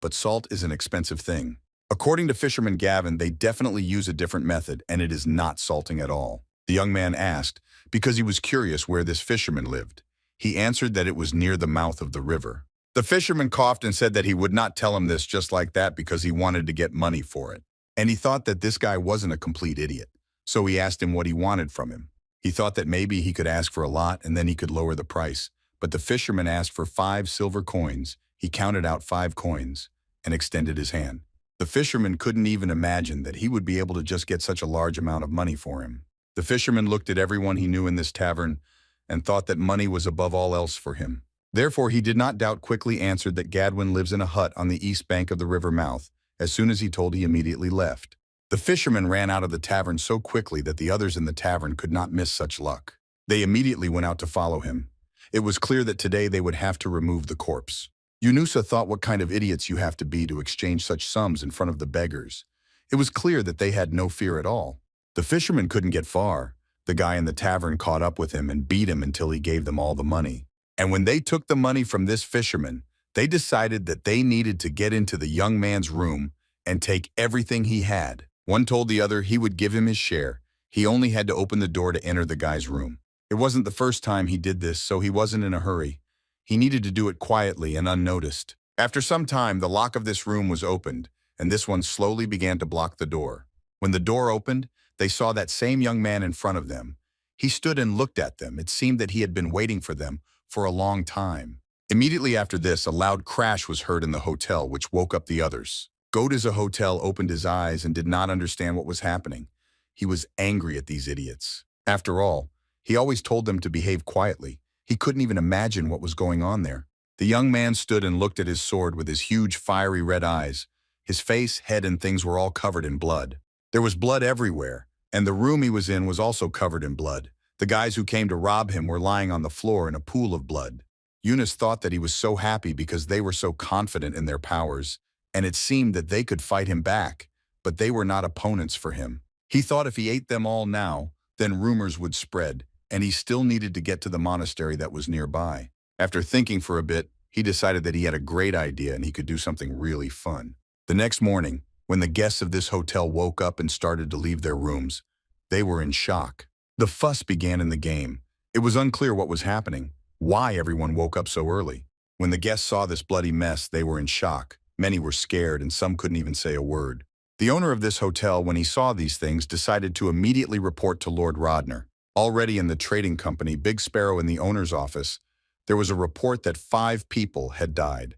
But salt is an expensive thing. According to fisherman Gavin, they definitely use a different method, and it is not salting at all. The young man asked, because he was curious where this fisherman lived. He answered that it was near the mouth of the river. The fisherman coughed and said that he would not tell him this just like that because he wanted to get money for it. And he thought that this guy wasn't a complete idiot. So he asked him what he wanted from him. He thought that maybe he could ask for a lot and then he could lower the price. But the fisherman asked for 5 silver coins. He counted out 5 coins and extended his hand. The fisherman couldn't even imagine that he would be able to just get such a large amount of money for him. The fisherman looked at everyone he knew in this tavern and thought that money was above all else for him. Therefore, he did not doubt, quickly answered that Gadwin lives in a hut on the east bank of the river mouth. As soon as he told, he immediately left. The fisherman ran out of the tavern so quickly that the others in the tavern could not miss such luck. They immediately went out to follow him. It was clear that today they would have to remove the corpse. Yunusa thought what kind of idiots you have to be to exchange such sums in front of the beggars. It was clear that they had no fear at all. The fisherman couldn't get far. The guy in the tavern caught up with him and beat him until he gave them all the money. And when they took the money from this fisherman, they decided that they needed to get into the young man's room and take everything he had. One told the other he would give him his share. He only had to open the door to enter the guy's room. It wasn't the first time he did this, so he wasn't in a hurry. He needed to do it quietly and unnoticed. After some time, the lock of this room was opened, and this one slowly began to block the door. When the door opened, they saw that same young man in front of them. He stood and looked at them. It seemed that he had been waiting for them for a long time. Immediately after this, a loud crash was heard in the hotel, which woke up the others. Goda's hotel opened his eyes and did not understand what was happening. He was angry at these idiots. After all, he always told them to behave quietly. He couldn't even imagine what was going on there. The young man stood and looked at his sword with his huge, fiery red eyes. His face, head, and things were all covered in blood. There was blood everywhere, and the room he was in was also covered in blood. The guys who came to rob him were lying on the floor in a pool of blood. Yunus thought that he was so happy because they were so confident in their powers, and it seemed that they could fight him back, but they were not opponents for him. He thought if he ate them all now, then rumors would spread, and he still needed to get to the monastery that was nearby. After thinking for a bit, he decided that he had a great idea and he could do something really fun. The next morning, when the guests of this hotel woke up and started to leave their rooms, they were in shock. The fuss began in the game. It was unclear what was happening, why everyone woke up so early. When the guests saw this bloody mess, they were in shock. Many were scared and some couldn't even say a word. The owner of this hotel, when he saw these things, decided to immediately report to Lord Rodner. Already in the trading company, Big Sparrow in the owner's office, there was a report that 5 people had died.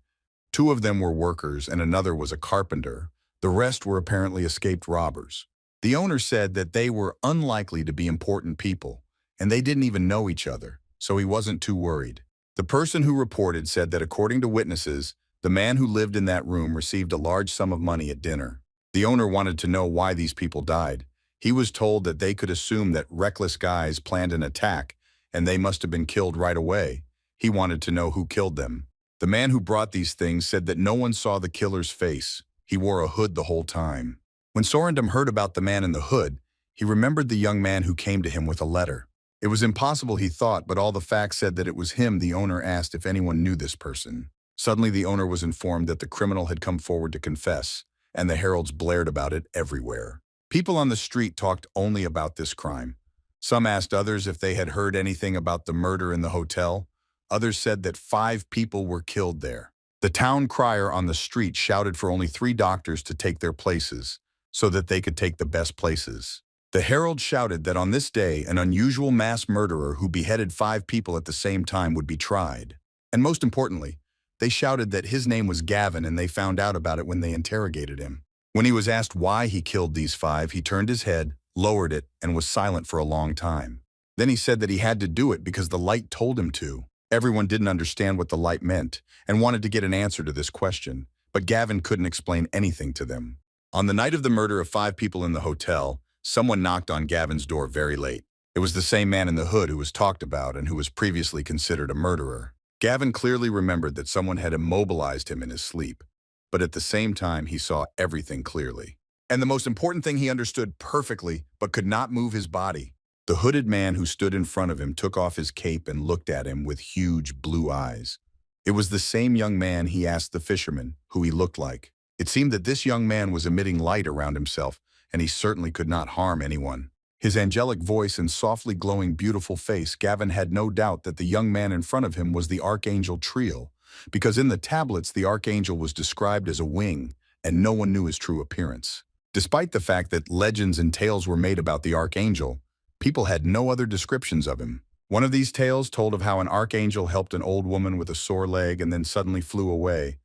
2 of them were workers and another was a carpenter. The rest were apparently escaped robbers. The owner said that they were unlikely to be important people, and they didn't even know each other, so he wasn't too worried. The person who reported said that according to witnesses, the man who lived in that room received a large sum of money at dinner. The owner wanted to know why these people died. He was told that they could assume that reckless guys planned an attack, and they must have been killed right away. He wanted to know who killed them. The man who brought these things said that no one saw the killer's face. He wore a hood the whole time. When Sorendam heard about the man in the hood, he remembered the young man who came to him with a letter. It was impossible, he thought, but all the facts said that it was him. The owner asked if anyone knew this person. Suddenly, the owner was informed that the criminal had come forward to confess, and the heralds blared about it everywhere. People on the street talked only about this crime. Some asked others if they had heard anything about the murder in the hotel. Others said that 5 people were killed there. The town crier on the street shouted for only 3 doctors to take their places, so that they could take the best places. The herald shouted that on this day, an unusual mass murderer who beheaded 5 people at the same time would be tried. And most importantly, they shouted that his name was Gavin, and they found out about it when they interrogated him. When he was asked why he killed these 5, he turned his head, lowered it, and was silent for a long time. Then he said that he had to do it because the light told him to. Everyone didn't understand what the light meant and wanted to get an answer to this question, but Gavin couldn't explain anything to them. On the night of the murder of 5 people in the hotel, someone knocked on Gavin's door very late. It was the same man in the hood who was talked about and who was previously considered a murderer. Gavin clearly remembered that someone had immobilized him in his sleep, but at the same time he saw everything clearly. And the most important thing, he understood perfectly, but could not move his body. The hooded man who stood in front of him took off his cape and looked at him with huge blue eyes. It was the same young man he asked the fisherman who he looked like. It seemed that this young man was emitting light around himself, and he certainly could not harm anyone. His angelic voice and softly glowing beautiful face, Gavin had no doubt that the young man in front of him was the Archangel Triel, because in the tablets the Archangel was described as a wing, and no one knew his true appearance. Despite the fact that legends and tales were made about the Archangel, people had no other descriptions of him. One of these tales told of how an archangel helped an old woman with a sore leg and then suddenly flew away,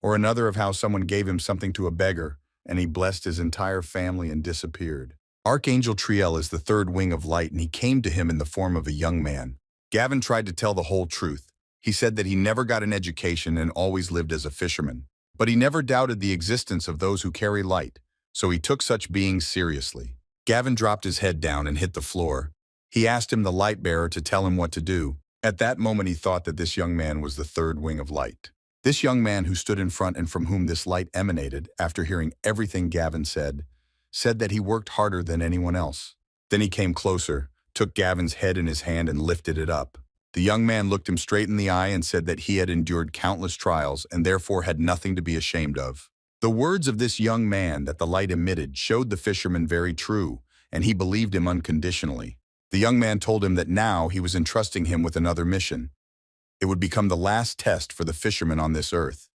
or another of how someone gave him something to a beggar and he blessed his entire family and disappeared. Archangel Triel is the 3rd wing of light, and he came to him in the form of a young man. Gavin tried to tell the whole truth. He said that he never got an education and always lived as a fisherman, but he never doubted the existence of those who carry light, so he took such beings seriously. Gavin dropped his head down and hit the floor. He asked him, the light bearer, to tell him what to do. At that moment he thought that this young man was the 3rd wing of light. This young man who stood in front and from whom this light emanated, after hearing everything Gavin said that he worked harder than anyone else. Then he came closer, took Gavin's head in his hand and lifted it up. The young man looked him straight in the eye and said that he had endured countless trials and therefore had nothing to be ashamed of. The words of this young man that the light emitted showed the fisherman very true, and he believed him unconditionally. The young man told him that now he was entrusting him with another mission. It would become the last test for the fisherman on this earth.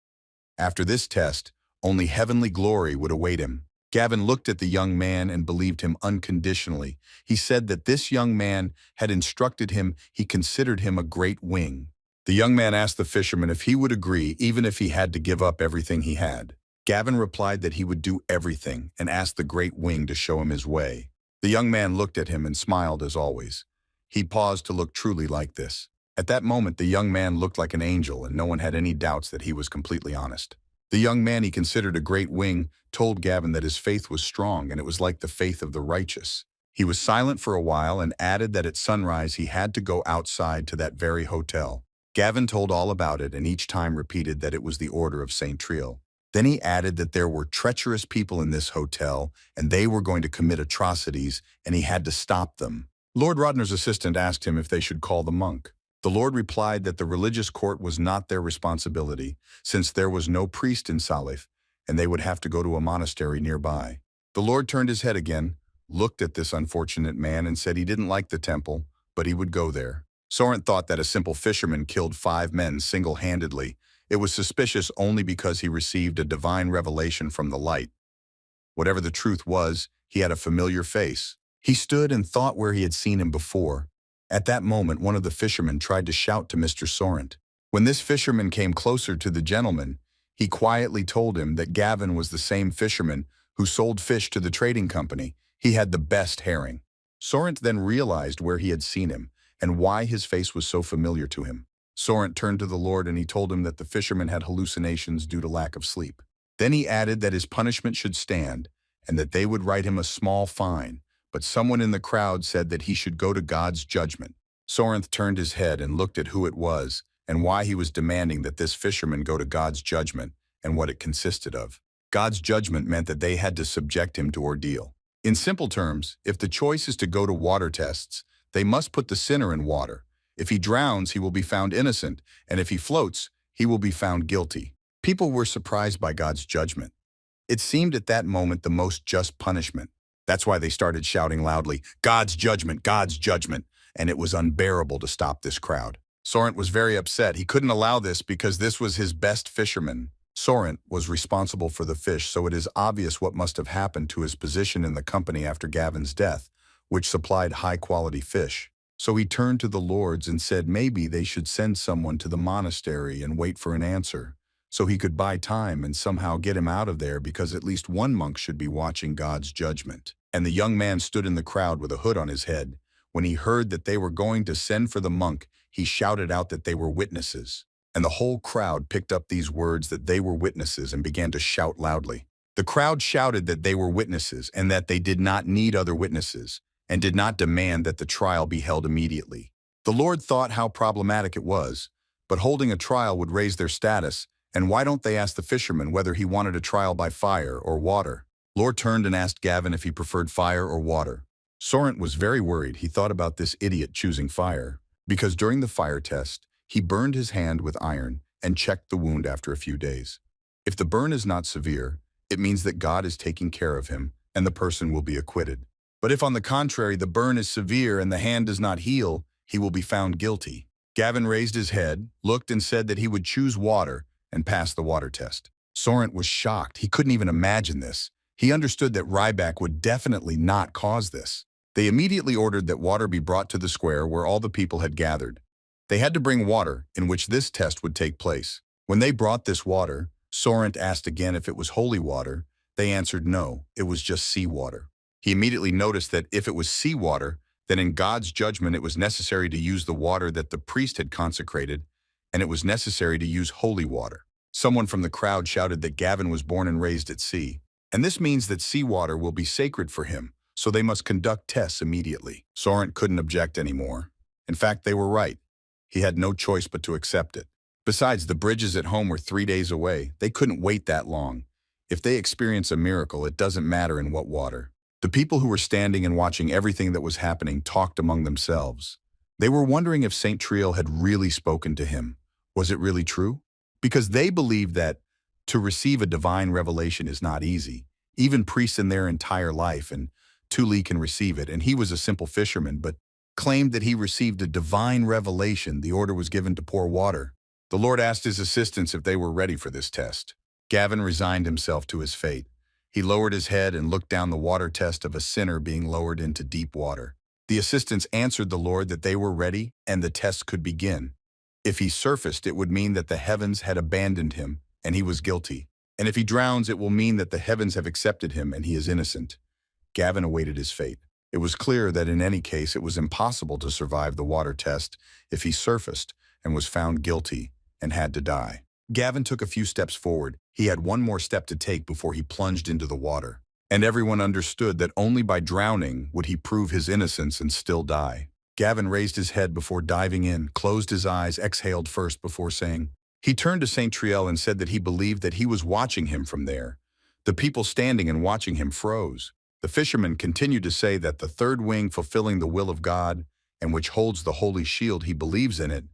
After this test, only heavenly glory would await him. Gavin looked at the young man and believed him unconditionally. He said that this young man had instructed him, he considered him a great wing. The young man asked the fisherman if he would agree even if he had to give up everything he had. Gavin replied that he would do everything and asked the great wing to show him his way. The young man looked at him and smiled as always. He paused to look truly like this. At that moment, the young man looked like an angel and no one had any doubts that he was completely honest. The young man he considered a great wing told Gavin that his faith was strong and it was like the faith of the righteous. He was silent for a while and added that at sunrise he had to go outside to that very hotel. Gavin told all about it and each time repeated that it was the order of St. Triel. Then he added that there were treacherous people in this hotel and they were going to commit atrocities and he had to stop them. Lord Rodner's assistant asked him if they should call the monk. The Lord replied that the religious court was not their responsibility, since there was no priest in Salif, and they would have to go to a monastery nearby. The Lord turned his head again, looked at this unfortunate man and said he didn't like the temple, but he would go there. Sorrent thought that a simple fisherman killed 5 men single-handedly. It was suspicious only because he received a divine revelation from the light. Whatever the truth was, he had a familiar face. He stood and thought where he had seen him before. At that moment, one of the fishermen tried to shout to Mr. Sorrent. When this fisherman came closer to the gentleman, he quietly told him that Gavin was the same fisherman who sold fish to the trading company. He had the best herring. Sorrent then realized where he had seen him and why his face was so familiar to him. Sorrent turned to the Lord and he told him that the fisherman had hallucinations due to lack of sleep. Then he added that his punishment should stand and that they would write him a small fine, but someone in the crowd said that he should go to God's judgment. Sorrent turned his head and looked at who it was and why he was demanding that this fisherman go to God's judgment and what it consisted of. God's judgment meant that they had to subject him to ordeal. In simple terms, if the choice is to go to water tests, they must put the sinner in water. If he drowns, he will be found innocent, and if he floats, he will be found guilty. People were surprised by God's judgment. It seemed at that moment the most just punishment. That's why they started shouting loudly, "God's judgment, God's judgment," and it was unbearable to stop this crowd. Sorrent was very upset. He couldn't allow this because this was his best fisherman. Sorrent was responsible for the fish, so it is obvious what must have happened to his position in the company after Gavin's death, which supplied high-quality fish. So he turned to the lords and said maybe they should send someone to the monastery and wait for an answer, so he could buy time and somehow get him out of there because at least one monk should be watching God's judgment. And the young man stood in the crowd with a hood on his head. When he heard that they were going to send for the monk, he shouted out that they were witnesses. And the whole crowd picked up these words that they were witnesses and began to shout loudly. The crowd shouted that they were witnesses and that they did not need other witnesses and did not demand that the trial be held immediately. The Lord thought how problematic it was, but holding a trial would raise their status, and why don't they ask the fisherman whether he wanted a trial by fire or water? Lord turned and asked Gavin if he preferred fire or water. Sorrent was very worried. He thought about this idiot choosing fire, because during the fire test, he burned his hand with iron and checked the wound after a few days. If the burn is not severe, it means that God is taking care of him and the person will be acquitted. But if on the contrary the burn is severe and the hand does not heal, he will be found guilty. Gavin raised his head, looked and said that he would choose water and pass the water test. Sorrent was shocked. He couldn't even imagine this. He understood that Ryback would definitely not cause this. They immediately ordered that water be brought to the square where all the people had gathered. They had to bring water in which this test would take place. When they brought this water, Sorrent asked again if it was holy water. They answered no, it was just seawater. He immediately noticed that if it was seawater, then in God's judgment it was necessary to use the water that the priest had consecrated, and it was necessary to use holy water. Someone from the crowd shouted that Gavin was born and raised at sea, and this means that seawater will be sacred for him, so they must conduct tests immediately. Sorrent couldn't object anymore. In fact, they were right. He had no choice but to accept it. Besides, the bridges at home were 3 days away. They couldn't wait that long. If they experience a miracle, it doesn't matter in what water. The people who were standing and watching everything that was happening talked among themselves. They were wondering if Saint Triel had really spoken to him. Was it really true? Because they believed that to receive a divine revelation is not easy. Even priests in their entire life, and Tuli can receive it, and he was a simple fisherman, but claimed that he received a divine revelation. The order was given to pour water. The Lord asked his assistants if they were ready for this test. Gavin resigned himself to his fate. He lowered his head and looked down the water test of a sinner being lowered into deep water. The assistants answered the Lord that they were ready and the test could begin. If he surfaced, it would mean that the heavens had abandoned him and he was guilty. And if he drowns, it will mean that the heavens have accepted him and he is innocent. Gavin awaited his fate. It was clear that in any case it was impossible to survive the water test if he surfaced and was found guilty and had to die. Gavin took a few steps forward. He had one more step to take before he plunged into the water. And everyone understood that only by drowning would he prove his innocence and still die. Gavin raised his head before diving in, closed his eyes, exhaled first before saying. He turned to Saint Triel and said that he believed that he was watching him from there. The people standing and watching him froze. The fisherman continued to say that the third wing fulfilling the will of God, and which holds the holy shield, he believes in it.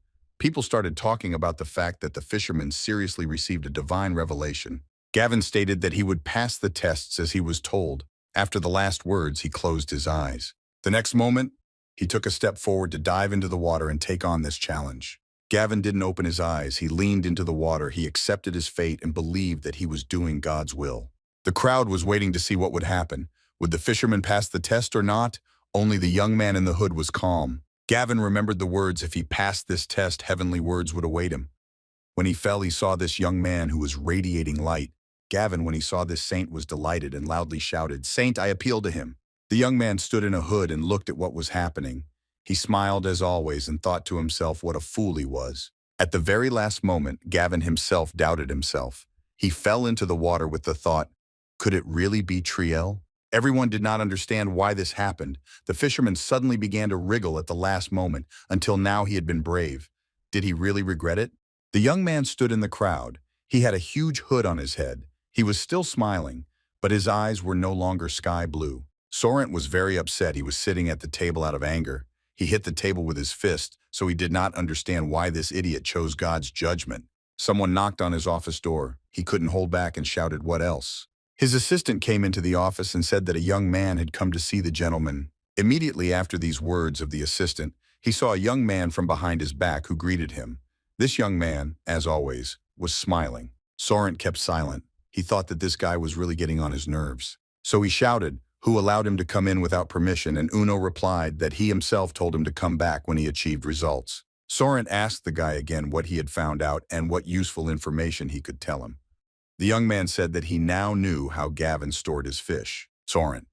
People started talking about the fact that the fisherman seriously received a divine revelation. Gavin stated that he would pass the tests as he was told. After the last words, he closed his eyes. The next moment, he took a step forward to dive into the water and take on this challenge. Gavin didn't open his eyes. He leaned into the water. He accepted his fate and believed that he was doing God's will. The crowd was waiting to see what would happen. Would the fisherman pass the test or not? Only the young man in the hood was calm. Gavin remembered the words, if he passed this test, heavenly words would await him. When he fell, he saw this young man who was radiating light. Gavin, when he saw this saint, was delighted and loudly shouted, "Saint, I appeal to him." The young man stood in a hood and looked at what was happening. He smiled as always and thought to himself what a fool he was. At the very last moment, Gavin himself doubted himself. He fell into the water with the thought, could it really be Triel? Everyone did not understand why this happened. The fisherman suddenly began to wriggle at the last moment. Until now he had been brave. Did he really regret it? The young man stood in the crowd. He had a huge hood on his head. He was still smiling, but his eyes were no longer sky blue. Sorrent was very upset. He was sitting at the table out of anger. He hit the table with his fist, so he did not understand why this idiot chose God's judgment. Someone knocked on his office door. He couldn't hold back and shouted, "What else?" His assistant came into the office and said that a young man had come to see the gentleman. Immediately after these words of the assistant, he saw a young man from behind his back who greeted him. This young man, as always, was smiling. Sorrent kept silent. He thought that this guy was really getting on his nerves. So he shouted, who allowed him to come in without permission, and Uno replied that he himself told him to come back when he achieved results. Sorrent asked the guy again what he had found out and what useful information he could tell him. The young man said that he now knew how Gavin stored his fish. Sorrent.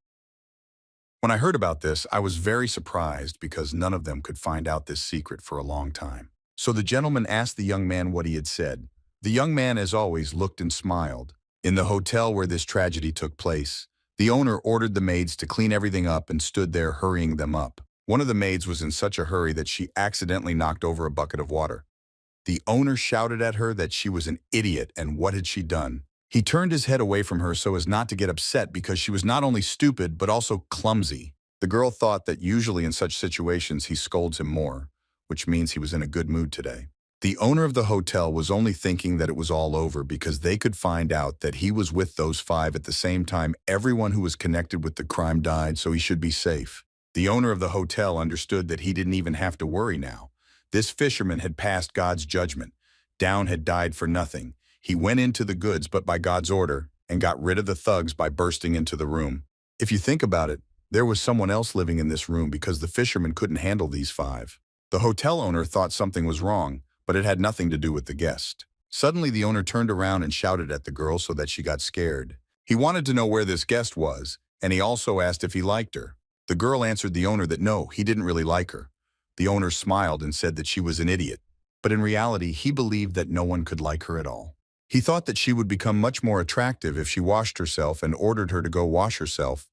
When I heard about this, I was very surprised because none of them could find out this secret for a long time. So the gentleman asked the young man what he had said. The young man, as always, looked and smiled. In the hotel where this tragedy took place, the owner ordered the maids to clean everything up and stood there hurrying them up. One of the maids was in such a hurry that she accidentally knocked over a bucket of water. The owner shouted at her that she was an idiot, and what had she done? He turned his head away from her so as not to get upset because she was not only stupid but also clumsy. The girl thought that usually in such situations he scolds him more, which means he was in a good mood today. The owner of the hotel was only thinking that it was all over because they could find out that he was with those 5 at the same time. Everyone who was connected with the crime died, so he should be safe. The owner of the hotel understood that he didn't even have to worry now. This fisherman had passed God's judgment. Down had died for nothing. He went into the goods, but by God's order, and got rid of the thugs by bursting into the room. If you think about it, there was someone else living in this room because the fisherman couldn't handle these 5. The hotel owner thought something was wrong, but it had nothing to do with the guest. Suddenly, the owner turned around and shouted at the girl so that she got scared. He wanted to know where this guest was, and he also asked if he liked her. The girl answered the owner that no, he didn't really like her. The owner smiled and said that she was an idiot, but in reality, he believed that no one could like her at all. He thought that she would become much more attractive if she washed herself and ordered her to go wash herself.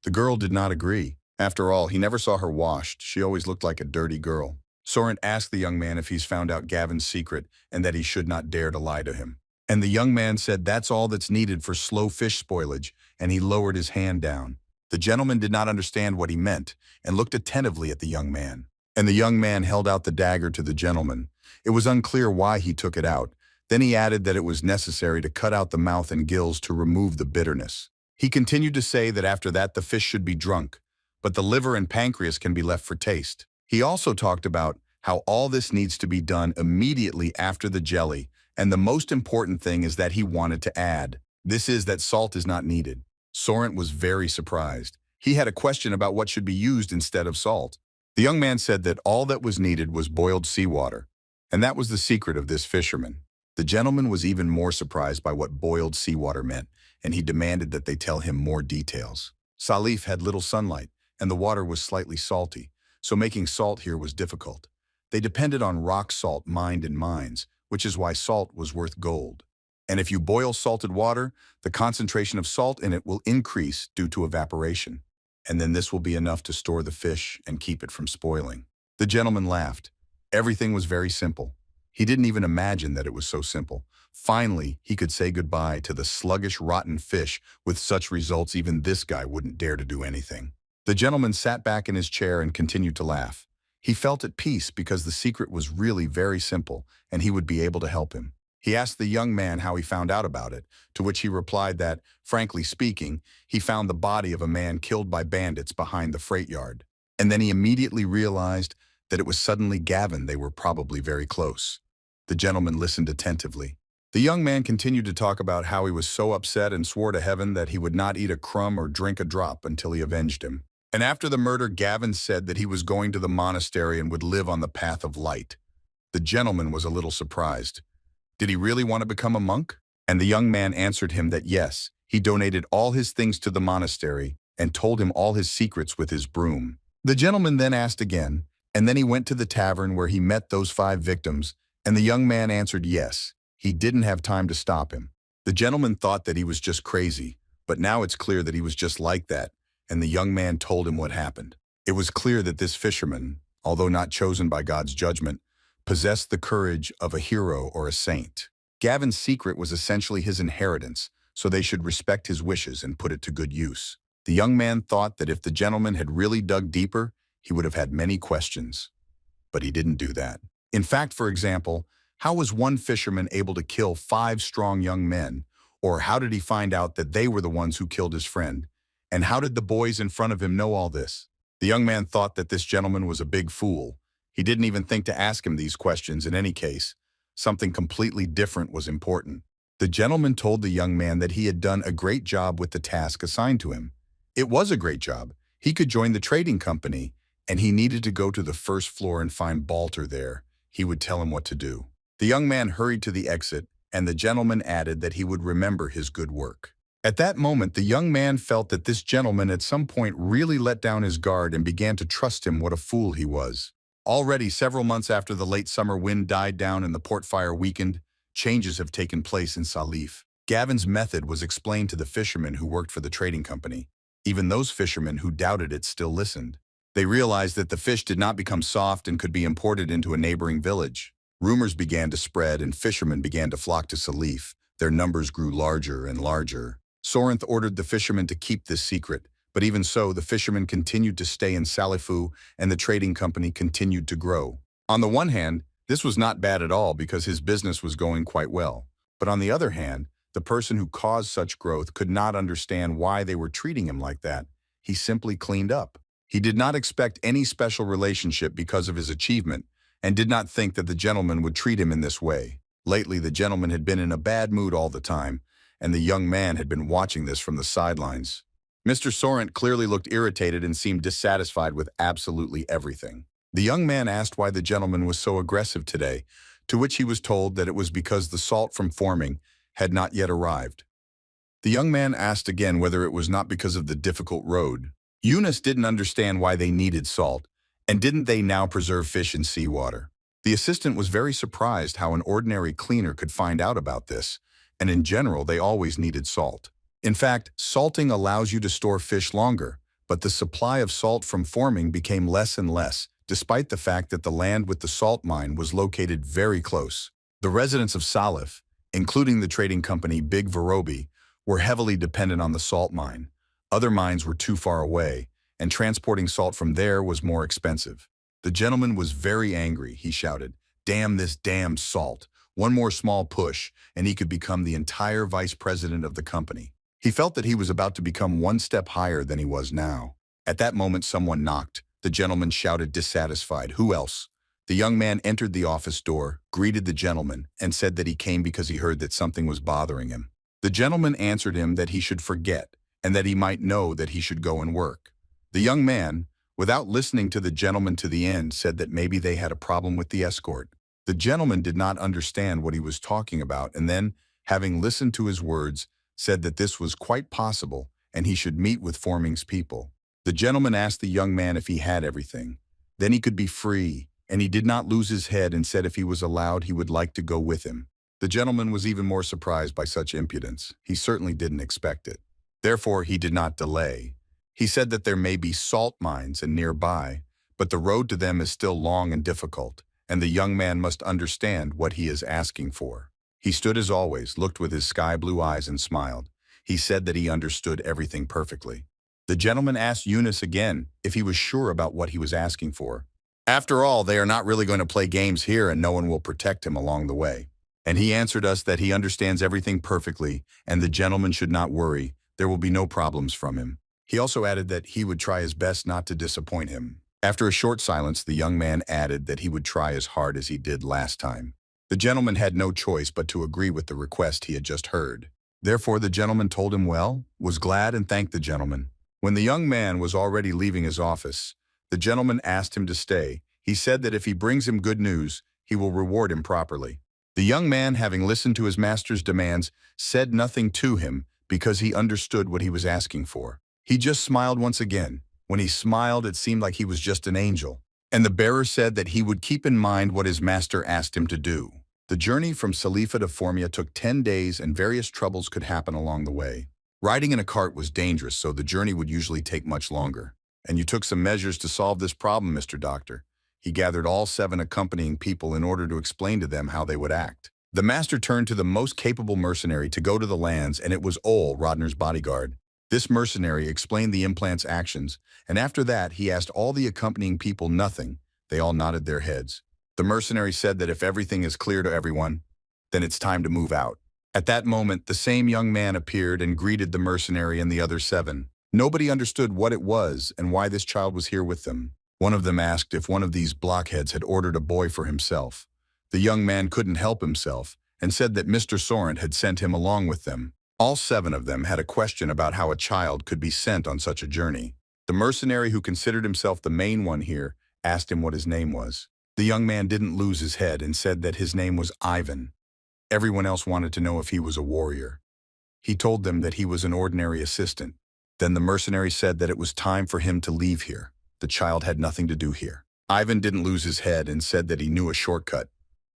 The girl did not agree. After all, he never saw her washed. She always looked like a dirty girl. Sorrent asked the young man if he's found out Gavin's secret and that he should not dare to lie to him. And the young man said that's all that's needed for slow fish spoilage, and he lowered his hand down. The gentleman did not understand what he meant and looked attentively at the young man. And the young man held out the dagger to the gentleman. It was unclear why he took it out. Then he added that it was necessary to cut out the mouth and gills to remove the bitterness. He continued to say that after that the fish should be drunk, but the liver and pancreas can be left for taste. He also talked about how all this needs to be done immediately after the jelly, and the most important thing is that he wanted to add. This is that salt is not needed. Sorrent was very surprised. He had a question about what should be used instead of salt. The young man said that all that was needed was boiled seawater, and that was the secret of this fisherman. The gentleman was even more surprised by what boiled seawater meant, and he demanded that they tell him more details. Salif had little sunlight, and the water was slightly salty, so making salt here was difficult. They depended on rock salt mined in mines, which is why salt was worth gold. And if you boil salted water, the concentration of salt in it will increase due to evaporation. And then this will be enough to store the fish and keep it from spoiling. The gentleman laughed. Everything was very simple. He didn't even imagine that it was so simple. Finally, he could say goodbye to the sluggish, rotten fish. With such results, even this guy wouldn't dare to do anything. The gentleman sat back in his chair and continued to laugh. He felt at peace because the secret was really very simple, and he would be able to help him. He asked the young man how he found out about it, to which he replied that, frankly speaking, he found the body of a man killed by bandits behind the freight yard. And then he immediately realized that it was suddenly Gavin. They were probably very close. The gentleman listened attentively. The young man continued to talk about how he was so upset and swore to heaven that he would not eat a crumb or drink a drop until he avenged him. And after the murder, Gavin said that he was going to the monastery and would live on the path of light. The gentleman was a little surprised. Did he really want to become a monk? And the young man answered him that yes, he donated all his things to the monastery and told him all his secrets with his broom. The gentleman then asked again, and then he went to the tavern where he met those 5 victims, and the young man answered yes. He didn't have time to stop him. The gentleman thought that he was just crazy, but now it's clear that he was just like that, and the young man told him what happened. It was clear that this fisherman, although not chosen by God's judgment, possessed the courage of a hero or a saint. Gavin's secret was essentially his inheritance, so they should respect his wishes and put it to good use. The young man thought that if the gentleman had really dug deeper, he would have had many questions. But he didn't do that. In fact, for example, how was one fisherman able to kill 5 strong young men? Or how did he find out that they were the ones who killed his friend? And how did the boys in front of him know all this? The young man thought that this gentleman was a big fool. He didn't even think to ask him these questions in any case. Something completely different was important. The gentleman told the young man that he had done a great job with the task assigned to him. It was a great job. He could join the trading company, and he needed to go to the first floor and find Balter there. He would tell him what to do. The young man hurried to the exit, and the gentleman added that he would remember his good work. At that moment, the young man felt that this gentleman at some point really let down his guard and began to trust him. What a fool he was. Already several months after the late summer wind died down and the port fire weakened, changes have taken place in Salif. Gavin's method was explained to the fishermen who worked for the trading company. Even those fishermen who doubted it still listened. They realized that the fish did not become soft and could be imported into a neighboring village. Rumors began to spread and fishermen began to flock to Salif. Their numbers grew larger and larger. Sorrent ordered the fishermen to keep this secret, but even so, the fishermen continued to stay in Salifu and the trading company continued to grow. On the one hand, this was not bad at all because his business was going quite well. But on the other hand, the person who caused such growth could not understand why they were treating him like that. He simply cleaned up. He did not expect any special relationship because of his achievement and did not think that the gentleman would treat him in this way. Lately, the gentleman had been in a bad mood all the time, and the young man had been watching this from the sidelines. Mr. Sorrent clearly looked irritated and seemed dissatisfied with absolutely everything. The young man asked why the gentleman was so aggressive today, to which he was told that it was because the salt from forming had not yet arrived. The young man asked again whether it was not because of the difficult road. Eunice didn't understand why they needed salt, and didn't they now preserve fish in seawater? The assistant was very surprised how an ordinary cleaner could find out about this, and in general they always needed salt. In fact, salting allows you to store fish longer, but the supply of salt from forming became less and less despite the fact that the land with the salt mine was located very close. The residents of Salif, including the trading company Big Varobi, were heavily dependent on the salt mine. Other mines were too far away, and transporting salt from there was more expensive. The gentleman was very angry. He shouted, "Damn this damn salt. One more small push, and he could become the entire vice president of the company." He felt that he was about to become one step higher than he was now. At that moment, someone knocked. The gentleman shouted, dissatisfied, "Who else?" The young man entered the office door, greeted the gentleman, and said that he came because he heard that something was bothering him. The gentleman answered him that he should forget, and that he might know that he should go and work. The young man, without listening to the gentleman to the end, said that maybe they had a problem with the escort. The gentleman did not understand what he was talking about, and then, having listened to his words, said that this was quite possible and he should meet with Forming's people. The gentleman asked the young man if he had everything. Then he could be free, and he did not lose his head and said if he was allowed he would like to go with him. The gentleman was even more surprised by such impudence. He certainly didn't expect it. Therefore, he did not delay. He said that there may be salt mines and nearby, but the road to them is still long and difficult, and the young man must understand what he is asking for. He stood as always, looked with his sky-blue eyes and smiled. He said that he understood everything perfectly. The gentleman asked Yunus again if he was sure about what he was asking for. After all, they are not really going to play games here and no one will protect him along the way. And he answered us that he understands everything perfectly and the gentleman should not worry, there will be no problems from him. He also added that he would try his best not to disappoint him. After a short silence, the young man added that he would try as hard as he did last time. The gentleman had no choice but to agree with the request he had just heard. Therefore, the gentleman told him well, was glad, and thanked the gentleman. When the young man was already leaving his office, the gentleman asked him to stay. He said that if he brings him good news, he will reward him properly. The young man, having listened to his master's demands, said nothing to him because he understood what he was asking for. He just smiled once again. When he smiled, it seemed like he was just an angel. And the bearer said that he would keep in mind what his master asked him to do. The journey from Salifa to Formia took 10 days and various troubles could happen along the way. Riding in a cart was dangerous, so the journey would usually take much longer. And you took some measures to solve this problem, Mr. Doctor. He gathered all 7 accompanying people in order to explain to them how they would act. The master turned to the most capable mercenary to go to the lands, and it was Ole, Rodner's bodyguard. This mercenary explained the implant's actions, and after that he asked all the accompanying people nothing. They all nodded their heads. The mercenary said that if everything is clear to everyone, then it's time to move out. At that moment, the same young man appeared and greeted the mercenary and the other 7. Nobody understood what it was and why this child was here with them. One of them asked if one of these blockheads had ordered a boy for himself. The young man couldn't help himself and said that Mr. Sorrent had sent him along with them. All 7 of them had a question about how a child could be sent on such a journey. The mercenary, who considered himself the main one here, asked him what his name was. The young man didn't lose his head and said that his name was Ivan. Everyone else wanted to know if he was a warrior. He told them that he was an ordinary assistant. Then the mercenary said that it was time for him to leave here. The child had nothing to do here. Ivan didn't lose his head and said that he knew a shortcut.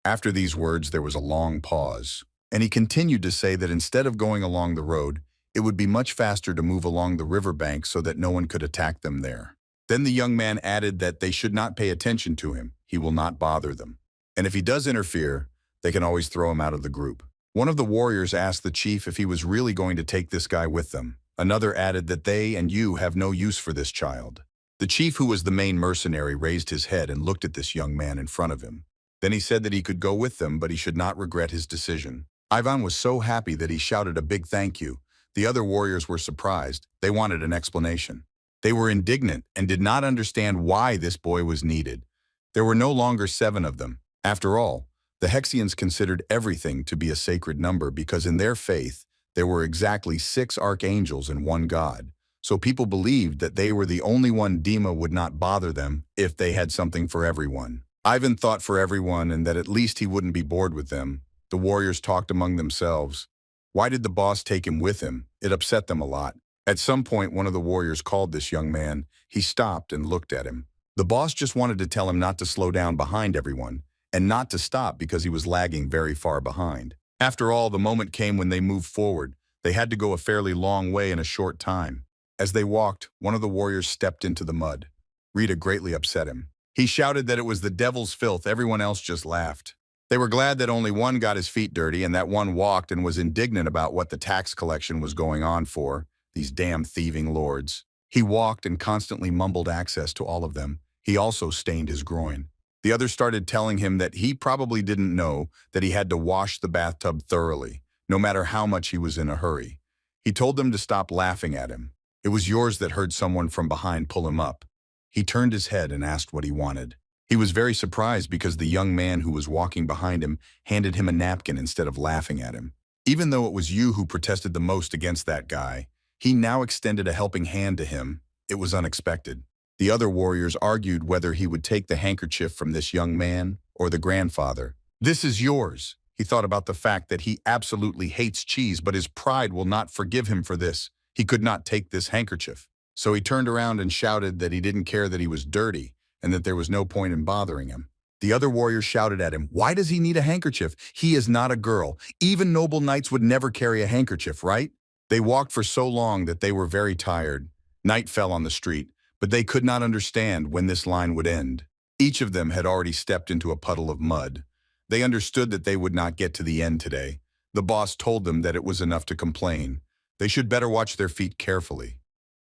After these words, there was a long pause, and he continued to say that instead of going along the road, it would be much faster to move along the riverbank so that no one could attack them there. Then the young man added that they should not pay attention to him. He will not bother them. And if he does interfere, they can always throw him out of the group. One of the warriors asked the chief if he was really going to take this guy with them. Another added that they and you have no use for this child. The chief, who was the main mercenary, raised his head and looked at this young man in front of him. Then he said that he could go with them, but he should not regret his decision. Ivan was so happy that he shouted a big thank you. The other warriors were surprised. They wanted an explanation. They were indignant and did not understand why this boy was needed. There were no longer 7 of them. After all, the Hexians considered everything to be a sacred number because in their faith, there were exactly 6 archangels and 1 god. So people believed that they were the only one Dima would not bother them if they had something for everyone. Ivan thought for everyone and that at least he wouldn't be bored with them. The warriors talked among themselves. Why did the boss take him with him? It upset them a lot. At some point, one of the warriors called this young man. He stopped and looked at him. The boss just wanted to tell him not to slow down behind everyone, and not to stop because he was lagging very far behind. After all, the moment came when they moved forward. They had to go a fairly long way in a short time. As they walked, one of the warriors stepped into the mud. Rita greatly upset him. He shouted that it was the devil's filth. Everyone else just laughed. They were glad that only one got his feet dirty and that one walked and was indignant about what the tax collection was going on for, these damn thieving lords. He walked and constantly mumbled access to all of them. He also stained his groin. The others started telling him that he probably didn't know that he had to wash the bathtub thoroughly, no matter how much he was in a hurry. He told them to stop laughing at him. It was yours that heard someone from behind pull him up. He turned his head and asked what he wanted. He was very surprised because the young man who was walking behind him handed him a napkin instead of laughing at him. Even though it was you who protested the most against that guy, he now extended a helping hand to him. It was unexpected. The other warriors argued whether he would take the handkerchief from this young man or the grandfather. This is yours. He thought about the fact that he absolutely hates cheese, but his pride will not forgive him for this. He could not take this handkerchief. So he turned around and shouted that he didn't care that he was dirty and that there was no point in bothering him. The other warriors shouted at him, "Why does he need a handkerchief? He is not a girl. Even noble knights would never carry a handkerchief, right?" They walked for so long that they were very tired. Night fell on the street, but they could not understand when this line would end. Each of them had already stepped into a puddle of mud. They understood that they would not get to the end today. The boss told them that it was enough to complain. They should better watch their feet carefully.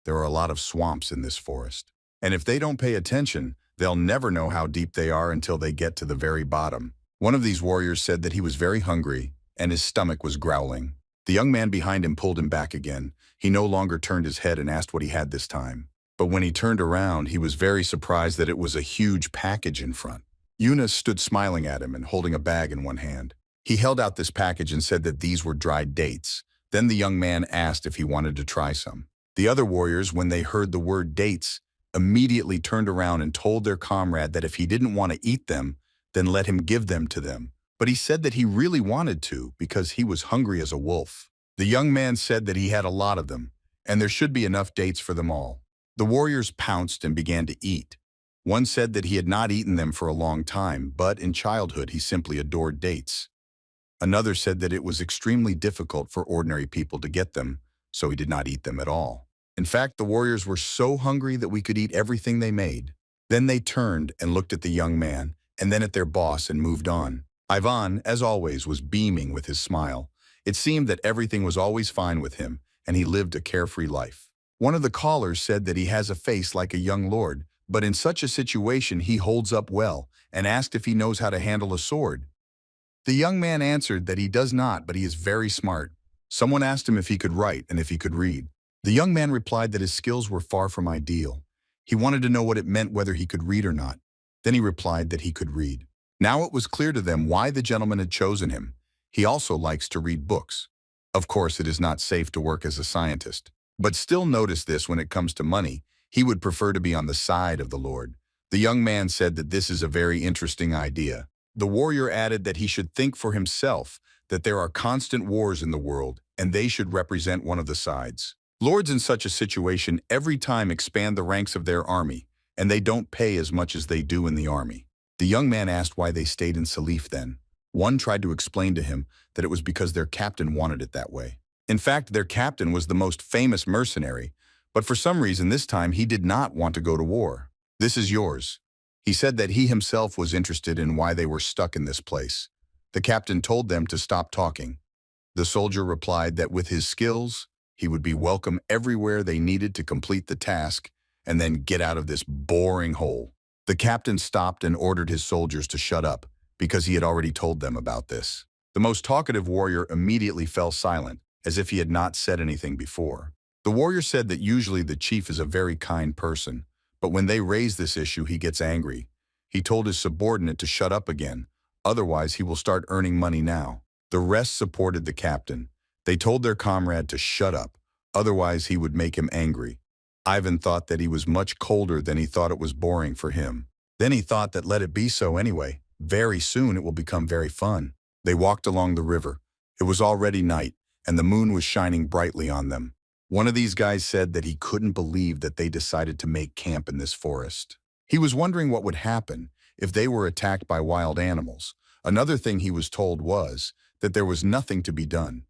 There are a lot of swamps in this forest. And if they don't pay attention, they'll never know how deep they are until they get to the very bottom. One of these warriors said that he was very hungry and his stomach was growling. The young man behind him pulled him back again. He no longer turned his head and asked what he had this time. But when he turned around, he was very surprised that it was a huge package in front. Eunice stood smiling at him and holding a bag in one hand. He held out this package and said that these were dried dates. Then the young man asked if he wanted to try some. The other warriors, when they heard the word dates, immediately turned around and told their comrade that if he didn't want to eat them, then let him give them to them. But he said that he really wanted to because he was hungry as a wolf. The young man said that he had a lot of them, and there should be enough dates for them all. The warriors pounced and began to eat. One said that he had not eaten them for a long time, but in childhood he simply adored dates. Another said that it was extremely difficult for ordinary people to get them, so he did not eat them at all. In fact, the warriors were so hungry that we could eat everything they made. Then they turned and looked at the young man, and then at their boss and moved on. Ivan, as always, was beaming with his smile. It seemed that everything was always fine with him, and he lived a carefree life. One of the callers said that he has a face like a young lord, but in such a situation he holds up well, and asked if he knows how to handle a sword. The young man answered that he does not, but he is very smart. Someone asked him if he could write and if he could read. The young man replied that his skills were far from ideal. He wanted to know what it meant whether he could read or not. Then he replied that he could read. Now it was clear to them why the gentleman had chosen him. He also likes to read books. Of course, it is not safe to work as a scientist. But still notice this: when it comes to money, he would prefer to be on the side of the Lord. The young man said that this is a very interesting idea. The warrior added that he should think for himself, that there are constant wars in the world, and they should represent one of the sides. Lords in such a situation every time expand the ranks of their army, and they don't pay as much as they do in the army. The young man asked why they stayed in Salif then. One tried to explain to him that it was because their captain wanted it that way. In fact, their captain was the most famous mercenary, but for some reason this time he did not want to go to war. This is yours. He said that he himself was interested in why they were stuck in this place. The captain told them to stop talking. The soldier replied that with his skills, he would be welcome everywhere they needed to complete the task and then get out of this boring hole. The captain stopped and ordered his soldiers to shut up because he had already told them about this. The most talkative warrior immediately fell silent, as if he had not said anything before. The warrior said that usually the chief is a very kind person, but when they raise this issue, he gets angry. He told his subordinate to shut up again, otherwise he will start earning money now. The rest supported the captain. They told their comrade to shut up, otherwise he would make him angry. Ivan thought that he was much colder than he thought it was boring for him. Then he thought that let it be so anyway. Very soon it will become very fun. They walked along the river. It was already night, and the moon was shining brightly on them. One of these guys said that he couldn't believe that they decided to make camp in this forest. He was wondering what would happen if they were attacked by wild animals. Another thing he was told was that there was nothing to be done.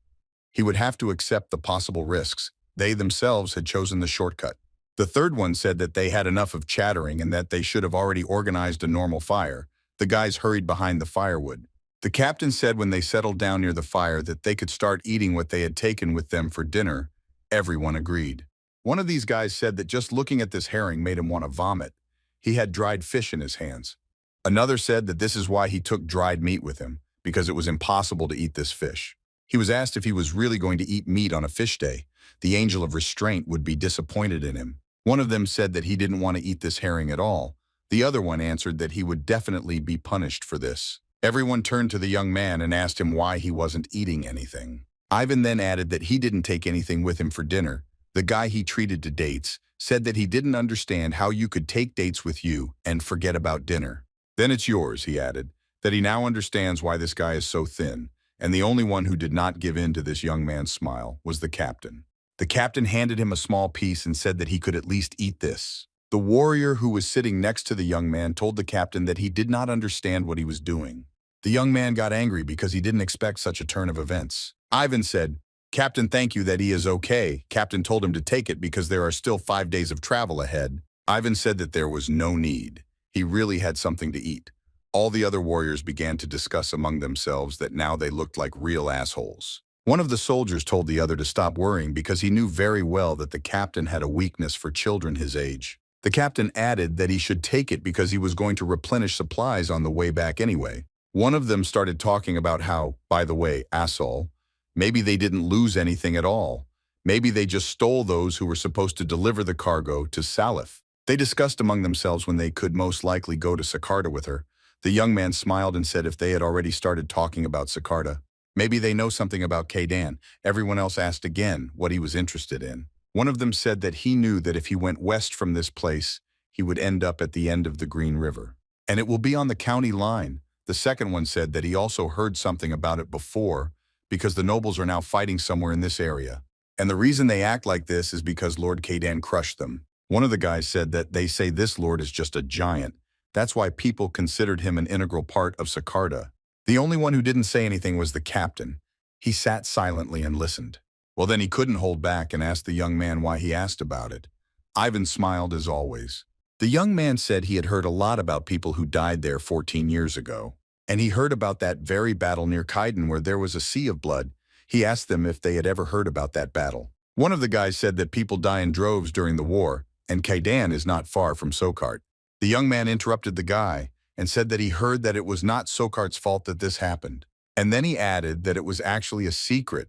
He would have to accept the possible risks. They themselves had chosen the shortcut. The third one said that they had enough of chattering and that they should have already organized a normal fire. The guys hurried behind the firewood. The captain said when they settled down near the fire that they could start eating what they had taken with them for dinner. Everyone agreed. One of these guys said that just looking at this herring made him want to vomit. He had dried fish in his hands. Another said that this is why he took dried meat with him, because it was impossible to eat this fish. He was asked if he was really going to eat meat on a fish day. The angel of restraint would be disappointed in him. One of them said that he didn't want to eat this herring at all. The other one answered that he would definitely be punished for this. Everyone turned to the young man and asked him why he wasn't eating anything. Ivan then added that he didn't take anything with him for dinner. The guy he treated to dates said that he didn't understand how you could take dates with you and forget about dinner. Then it's yours, he added, that he now understands why this guy is so thin, and the only one who did not give in to this young man's smile was the captain. The captain handed him a small piece and said that he could at least eat this. The warrior who was sitting next to the young man told the captain that he did not understand what he was doing. The young man got angry because he didn't expect such a turn of events. Ivan said, "Captain, thank you that he is okay." Captain told him to take it because there are still 5 days of travel ahead. Ivan said that there was no need. He really had something to eat. All the other warriors began to discuss among themselves that now they looked like real assholes. One of the soldiers told the other to stop worrying because he knew very well that the captain had a weakness for children his age. The captain added that he should take it because he was going to replenish supplies on the way back anyway. One of them started talking about how, by the way, asshole, maybe they didn't lose anything at all. Maybe they just stole those who were supposed to deliver the cargo to Salif. They discussed among themselves when they could most likely go to Sakarta with her. The young man smiled and said if they had already started talking about Sakarta, maybe they know something about Kaydan. Everyone else asked again what he was interested in. One of them said that he knew that if he went west from this place, he would end up at the end of the Green River. And it will be on the county line. The second one said that he also heard something about it before because the nobles are now fighting somewhere in this area. And the reason they act like this is because Lord Kaydan crushed them. One of the guys said that they say this lord is just a giant. That's why people considered him an integral part of Sakarta. The only one who didn't say anything was the captain. He sat silently and listened. Well, then he couldn't hold back and asked the young man why he asked about it. Ivan smiled as always. The young man said he had heard a lot about people who died there 14 years ago. And he heard about that very battle near Kaidan where there was a sea of blood. He asked them if they had ever heard about that battle. One of the guys said that people die in droves during the war, and Kaidan is not far from Sokart. The young man interrupted the guy and said that he heard that it was not Sokart's fault that this happened. And then he added that it was actually a secret,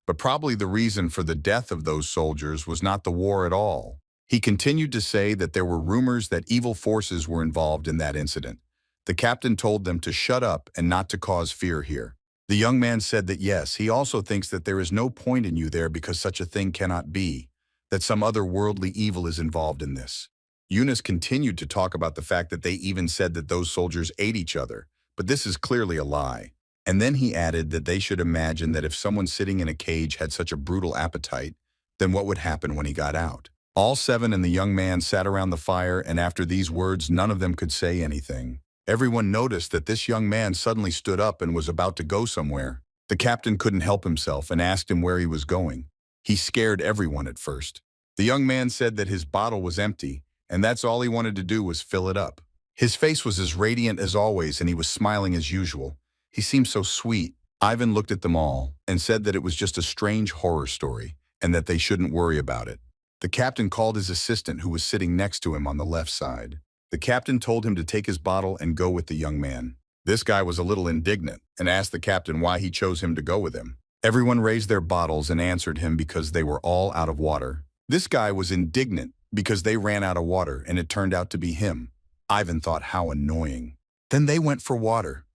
but probably the reason for the death of those soldiers was not the war at all. He continued to say that there were rumors that evil forces were involved in that incident. The captain told them to shut up and not to cause fear here. The young man said that yes, he also thinks that there is no point in you there because such a thing cannot be, that some other worldly evil is involved in this. Eunice continued to talk about the fact that they even said that those soldiers ate each other, but this is clearly a lie. And then he added that they should imagine that if someone sitting in a cage had such a brutal appetite, then what would happen when he got out? All 7 and the young man sat around the fire, and after these words, none of them could say anything. Everyone noticed that this young man suddenly stood up and was about to go somewhere. The captain couldn't help himself and asked him where he was going. He scared everyone at first. The young man said that his bottle was empty, and that's all he wanted to do was fill it up. His face was as radiant as always, and he was smiling as usual. He seemed so sweet. Ivan looked at them all and said that it was just a strange horror story and that they shouldn't worry about it. The captain called his assistant who was sitting next to him on the left side. The captain told him to take his bottle and go with the young man. This guy was a little indignant and asked the captain why he chose him to go with him. Everyone raised their bottles and answered him because they were all out of water. This guy was indignant because they ran out of water and it turned out to be him. Ivan thought how annoying. Then they went for water.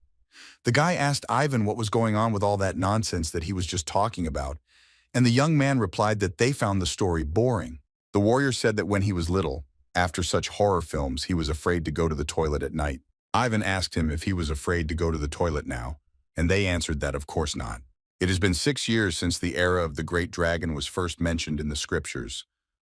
The guy asked Ivan what was going on with all that nonsense that he was just talking about, and the young man replied that they found the story boring. The warrior said that when he was little, after such horror films, he was afraid to go to the toilet at night. Ivan asked him if he was afraid to go to the toilet now, and they answered that of course not. It has been 6 years since the era of the great dragon was first mentioned in the scriptures.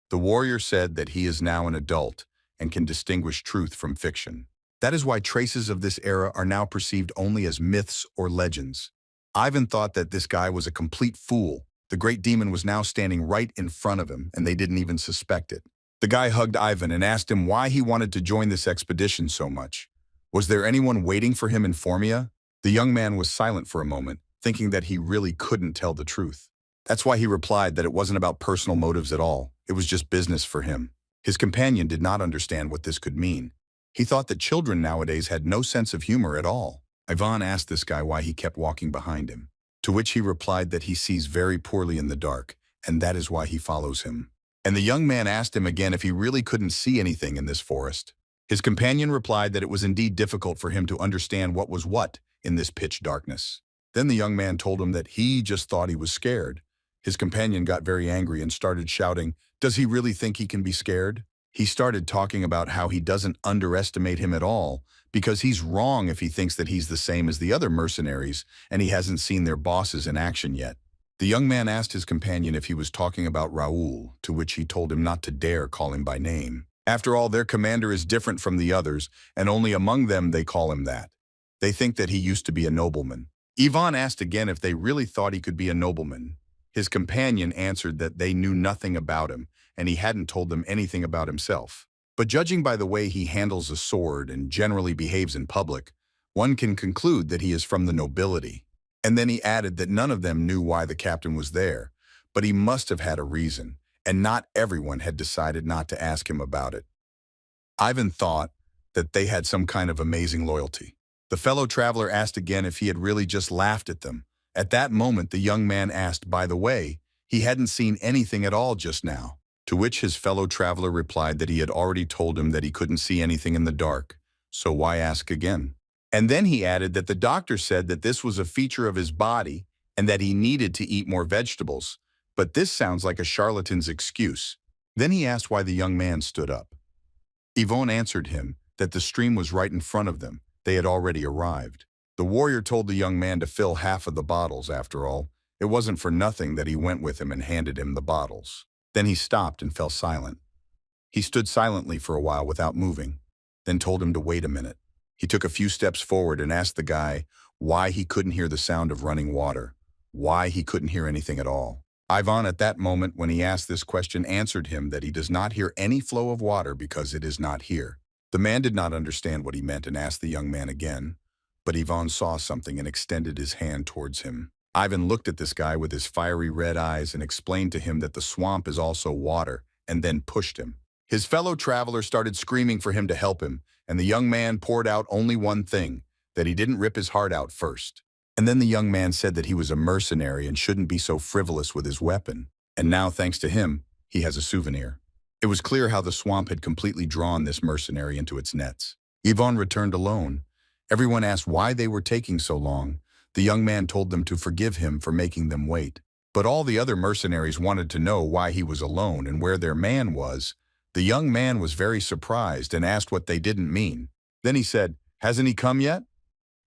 The warrior said that he is now an adult and can distinguish truth from fiction. That is why traces of this era are now perceived only as myths or legends. Ivan thought that this guy was a complete fool. The great demon was now standing right in front of him, and they didn't even suspect it. The guy hugged Ivan and asked him why he wanted to join this expedition so much. Was there anyone waiting for him in Formia? The young man was silent for a moment, thinking that he really couldn't tell the truth. That's why he replied that it wasn't about personal motives at all. It was just business for him. His companion did not understand what this could mean. He thought that children nowadays had no sense of humor at all. Ivan asked this guy why he kept walking behind him, to which he replied that he sees very poorly in the dark, and that is why he follows him. And the young man asked him again if he really couldn't see anything in this forest. His companion replied that it was indeed difficult for him to understand what was what in this pitch darkness. Then the young man told him that he just thought he was scared. His companion got very angry and started shouting, "Does he really think he can be scared?" He started talking about how he doesn't underestimate him at all, because he's wrong if he thinks that he's the same as the other mercenaries and he hasn't seen their bosses in action yet. The young man asked his companion if he was talking about Raoul, to which he told him not to dare call him by name. After all, their commander is different from the others, and only among them they call him that. They think that he used to be a nobleman. Ivan asked again if they really thought he could be a nobleman. His companion answered that they knew nothing about him, and he hadn't told them anything about himself. But judging by the way he handles a sword and generally behaves in public, one can conclude that he is from the nobility. And then he added that none of them knew why the captain was there, but he must have had a reason, and not everyone had decided not to ask him about it. Ivan thought that they had some kind of amazing loyalty. The fellow traveler asked again if he had really just laughed at them. At that moment, the young man asked, by the way, he hadn't seen anything at all just now, to which his fellow traveler replied that he had already told him that he couldn't see anything in the dark, so why ask again? And then he added that the doctor said that this was a feature of his body and that he needed to eat more vegetables, but this sounds like a charlatan's excuse. Then he asked why the young man stood up. Yvonne answered him that the stream was right in front of them. They had already arrived. The warrior told the young man to fill half of the bottles, after all. It wasn't for nothing that he went with him and handed him the bottles. Then he stopped and fell silent. He stood silently for a while without moving, then told him to wait a minute. He took a few steps forward and asked the guy why he couldn't hear the sound of running water, why he couldn't hear anything at all. Ivan, at that moment, when he asked this question, answered him that he does not hear any flow of water because it is not here. The man did not understand what he meant and asked the young man again, but Ivan saw something and extended his hand towards him. Ivan looked at this guy with his fiery red eyes and explained to him that the swamp is also water, and then pushed him. His fellow traveler started screaming for him to help him, and the young man poured out only one thing, that he didn't rip his heart out first. And then the young man said that he was a mercenary and shouldn't be so frivolous with his weapon. And now, thanks to him, he has a souvenir. It was clear how the swamp had completely drawn this mercenary into its nets. Yvonne returned alone. Everyone asked why they were taking so long. The young man told them to forgive him for making them wait. But all the other mercenaries wanted to know why he was alone and where their man was. The young man was very surprised and asked what they didn't mean. Then he said, "Hasn't he come yet?"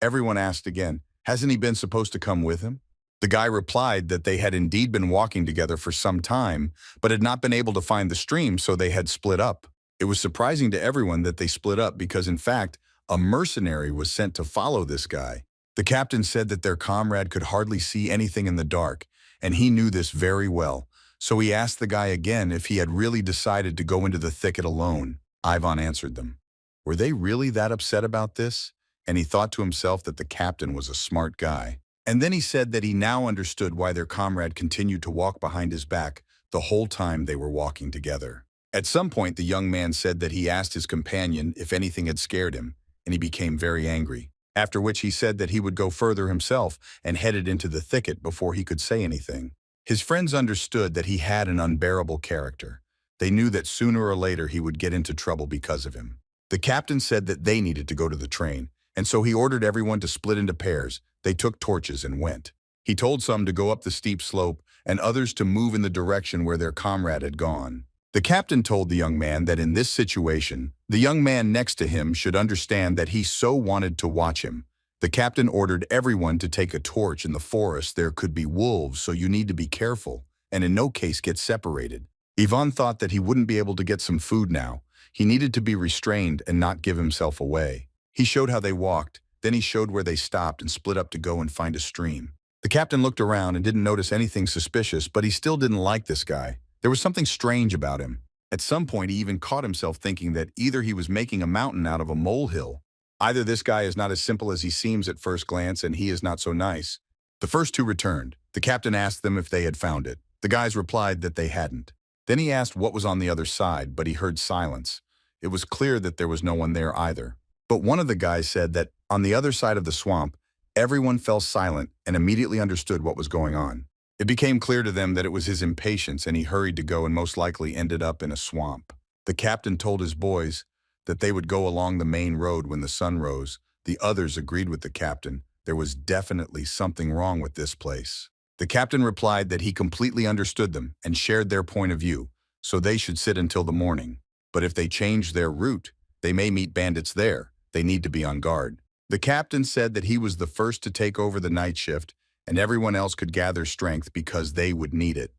Everyone asked again, "Hasn't he been supposed to come with him?" The guy replied that they had indeed been walking together for some time, but had not been able to find the stream, so they had split up. It was surprising to everyone that they split up because, in fact, a mercenary was sent to follow this guy. The captain said that their comrade could hardly see anything in the dark, and he knew this very well. So he asked the guy again if he had really decided to go into the thicket alone. Ivan answered them. Were they really that upset about this? And he thought to himself that the captain was a smart guy. And then he said that he now understood why their comrade continued to walk behind his back the whole time they were walking together. At some point, the young man said that he asked his companion if anything had scared him, and he became very angry. After which he said that he would go further himself and headed into the thicket before he could say anything. His friends understood that he had an unbearable character. They knew that sooner or later he would get into trouble because of him. The captain said that they needed to go to the train, and so he ordered everyone to split into pairs. They took torches and went. He told some to go up the steep slope and others to move in the direction where their comrade had gone. The captain told the young man that in this situation, the young man next to him should understand that he so wanted to watch him. The captain ordered everyone to take a torch. In the forest there could be wolves, so you need to be careful, and in no case get separated. Ivan thought that he wouldn't be able to get some food now. He needed to be restrained and not give himself away. He showed how they walked, then he showed where they stopped and split up to go and find a stream. The captain looked around and didn't notice anything suspicious, but he still didn't like this guy. There was something strange about him. At some point, he even caught himself thinking that either he was making a mountain out of a molehill. Either this guy is not as simple as he seems at first glance and he is not so nice. The first two returned. The captain asked them if they had found it. The guys replied that they hadn't. Then he asked what was on the other side, but he heard silence. It was clear that there was no one there either. But one of the guys said that on the other side of the swamp, everyone fell silent and immediately understood what was going on. It became clear to them that it was his impatience and he hurried to go and most likely ended up in a swamp. The captain told his boys that they would go along the main road when the sun rose. The others agreed with the captain. There was definitely something wrong with this place. The captain replied that he completely understood them and shared their point of view, so they should sit until the morning. But if they change their route, they may meet bandits there. They need to be on guard. The captain said that he was the first to take over the night shift and everyone else could gather strength because they would need it.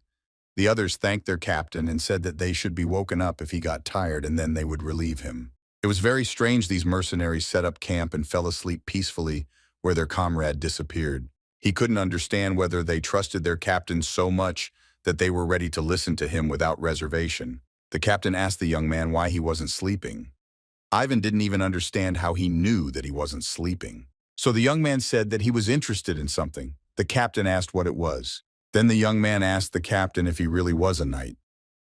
The others thanked their captain and said that they should be woken up if he got tired and then they would relieve him. It was very strange these mercenaries set up camp and fell asleep peacefully where their comrade disappeared. He couldn't understand whether they trusted their captain so much that they were ready to listen to him without reservation. The captain asked the young man why he wasn't sleeping. Ivan didn't even understand how he knew that he wasn't sleeping. So the young man said that he was interested in something. The captain asked what it was. Then the young man asked the captain if he really was a knight.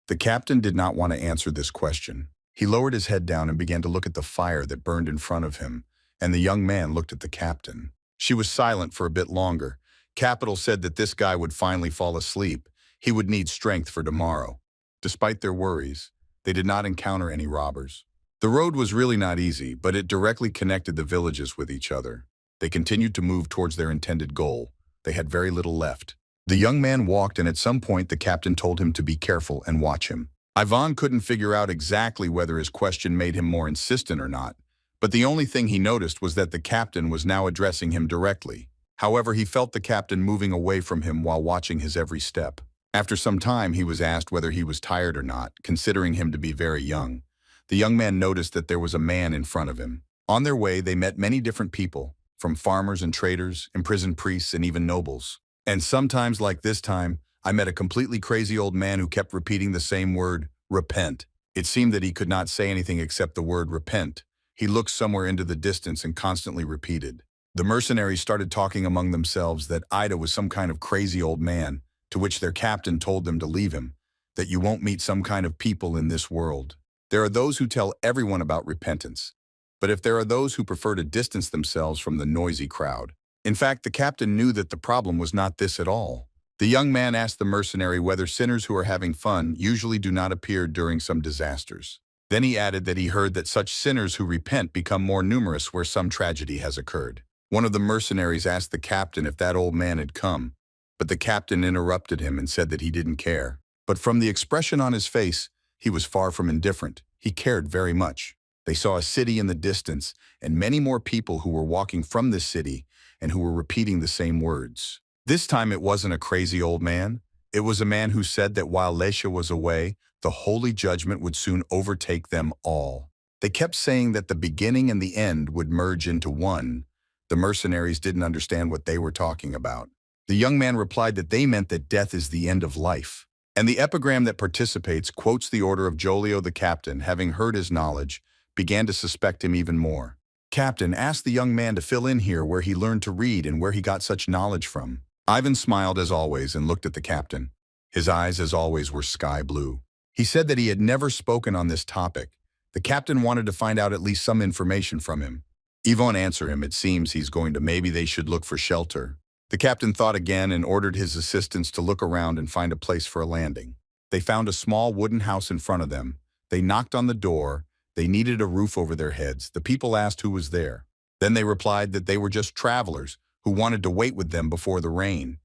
The captain did not want to answer this question. He lowered his head down and began to look at the fire that burned in front of him, and the young man looked at the captain. She was silent for a bit longer. Capital said that this guy would finally fall asleep. He would need strength for tomorrow. Despite their worries, they did not encounter any robbers. The road was really not easy, but it directly connected the villages with each other. They continued to move towards their intended goal. They had very little left. The young man walked, and at some point the captain told him to be careful and watch him. Ivan couldn't figure out exactly whether his question made him more insistent or not, but the only thing he noticed was that the captain was now addressing him directly. However, he felt the captain moving away from him while watching his every step. After some time, he was asked whether he was tired or not, considering him to be very young. The young man noticed that there was a man in front of him. On their way, they met many different people, from farmers and traders, imprisoned priests, and even nobles. And sometimes, like this time, I met a completely crazy old man who kept repeating the same word, repent. It seemed that he could not say anything except the word repent. He looked somewhere into the distance and constantly repeated. The mercenaries started talking among themselves that Ida was some kind of crazy old man, to which their captain told them to leave him, that you won't meet some kind of people in this world. There are those who tell everyone about repentance, but if there are those who prefer to distance themselves from the noisy crowd. In fact, the captain knew that the problem was not this at all. The young man asked the mercenary whether sinners who are having fun usually do not appear during some disasters. Then he added that he heard that such sinners who repent become more numerous where some tragedy has occurred. One of the mercenaries asked the captain if that old man had come, but the captain interrupted him and said that he didn't care. But from the expression on his face, he was far from indifferent. He cared very much. They saw a city in the distance and many more people who were walking from this city and who were repeating the same words. This time it wasn't a crazy old man. It was a man who said that while Lesha was away, the holy judgment would soon overtake them all. They kept saying that the beginning and the end would merge into one. The mercenaries didn't understand what they were talking about. The young man replied that they meant that death is the end of life. And the epigram that participates quotes the order of Jolio the captain, having heard his knowledge, began to suspect him even more. Captain asked the young man to fill in here where he learned to read and where he got such knowledge from. Ivan smiled as always and looked at the captain. His eyes, as always, were sky blue. He said that he had never spoken on this topic. The captain wanted to find out at least some information from him. Ivan answered him, it seems he's going to maybe they should look for shelter. The captain thought again and ordered his assistants to look around and find a place for a landing. They found a small wooden house in front of them. They knocked on the door. They needed a roof over their heads. The people asked who was there. Then they replied that they were just travelers who wanted to wait with them before the rain.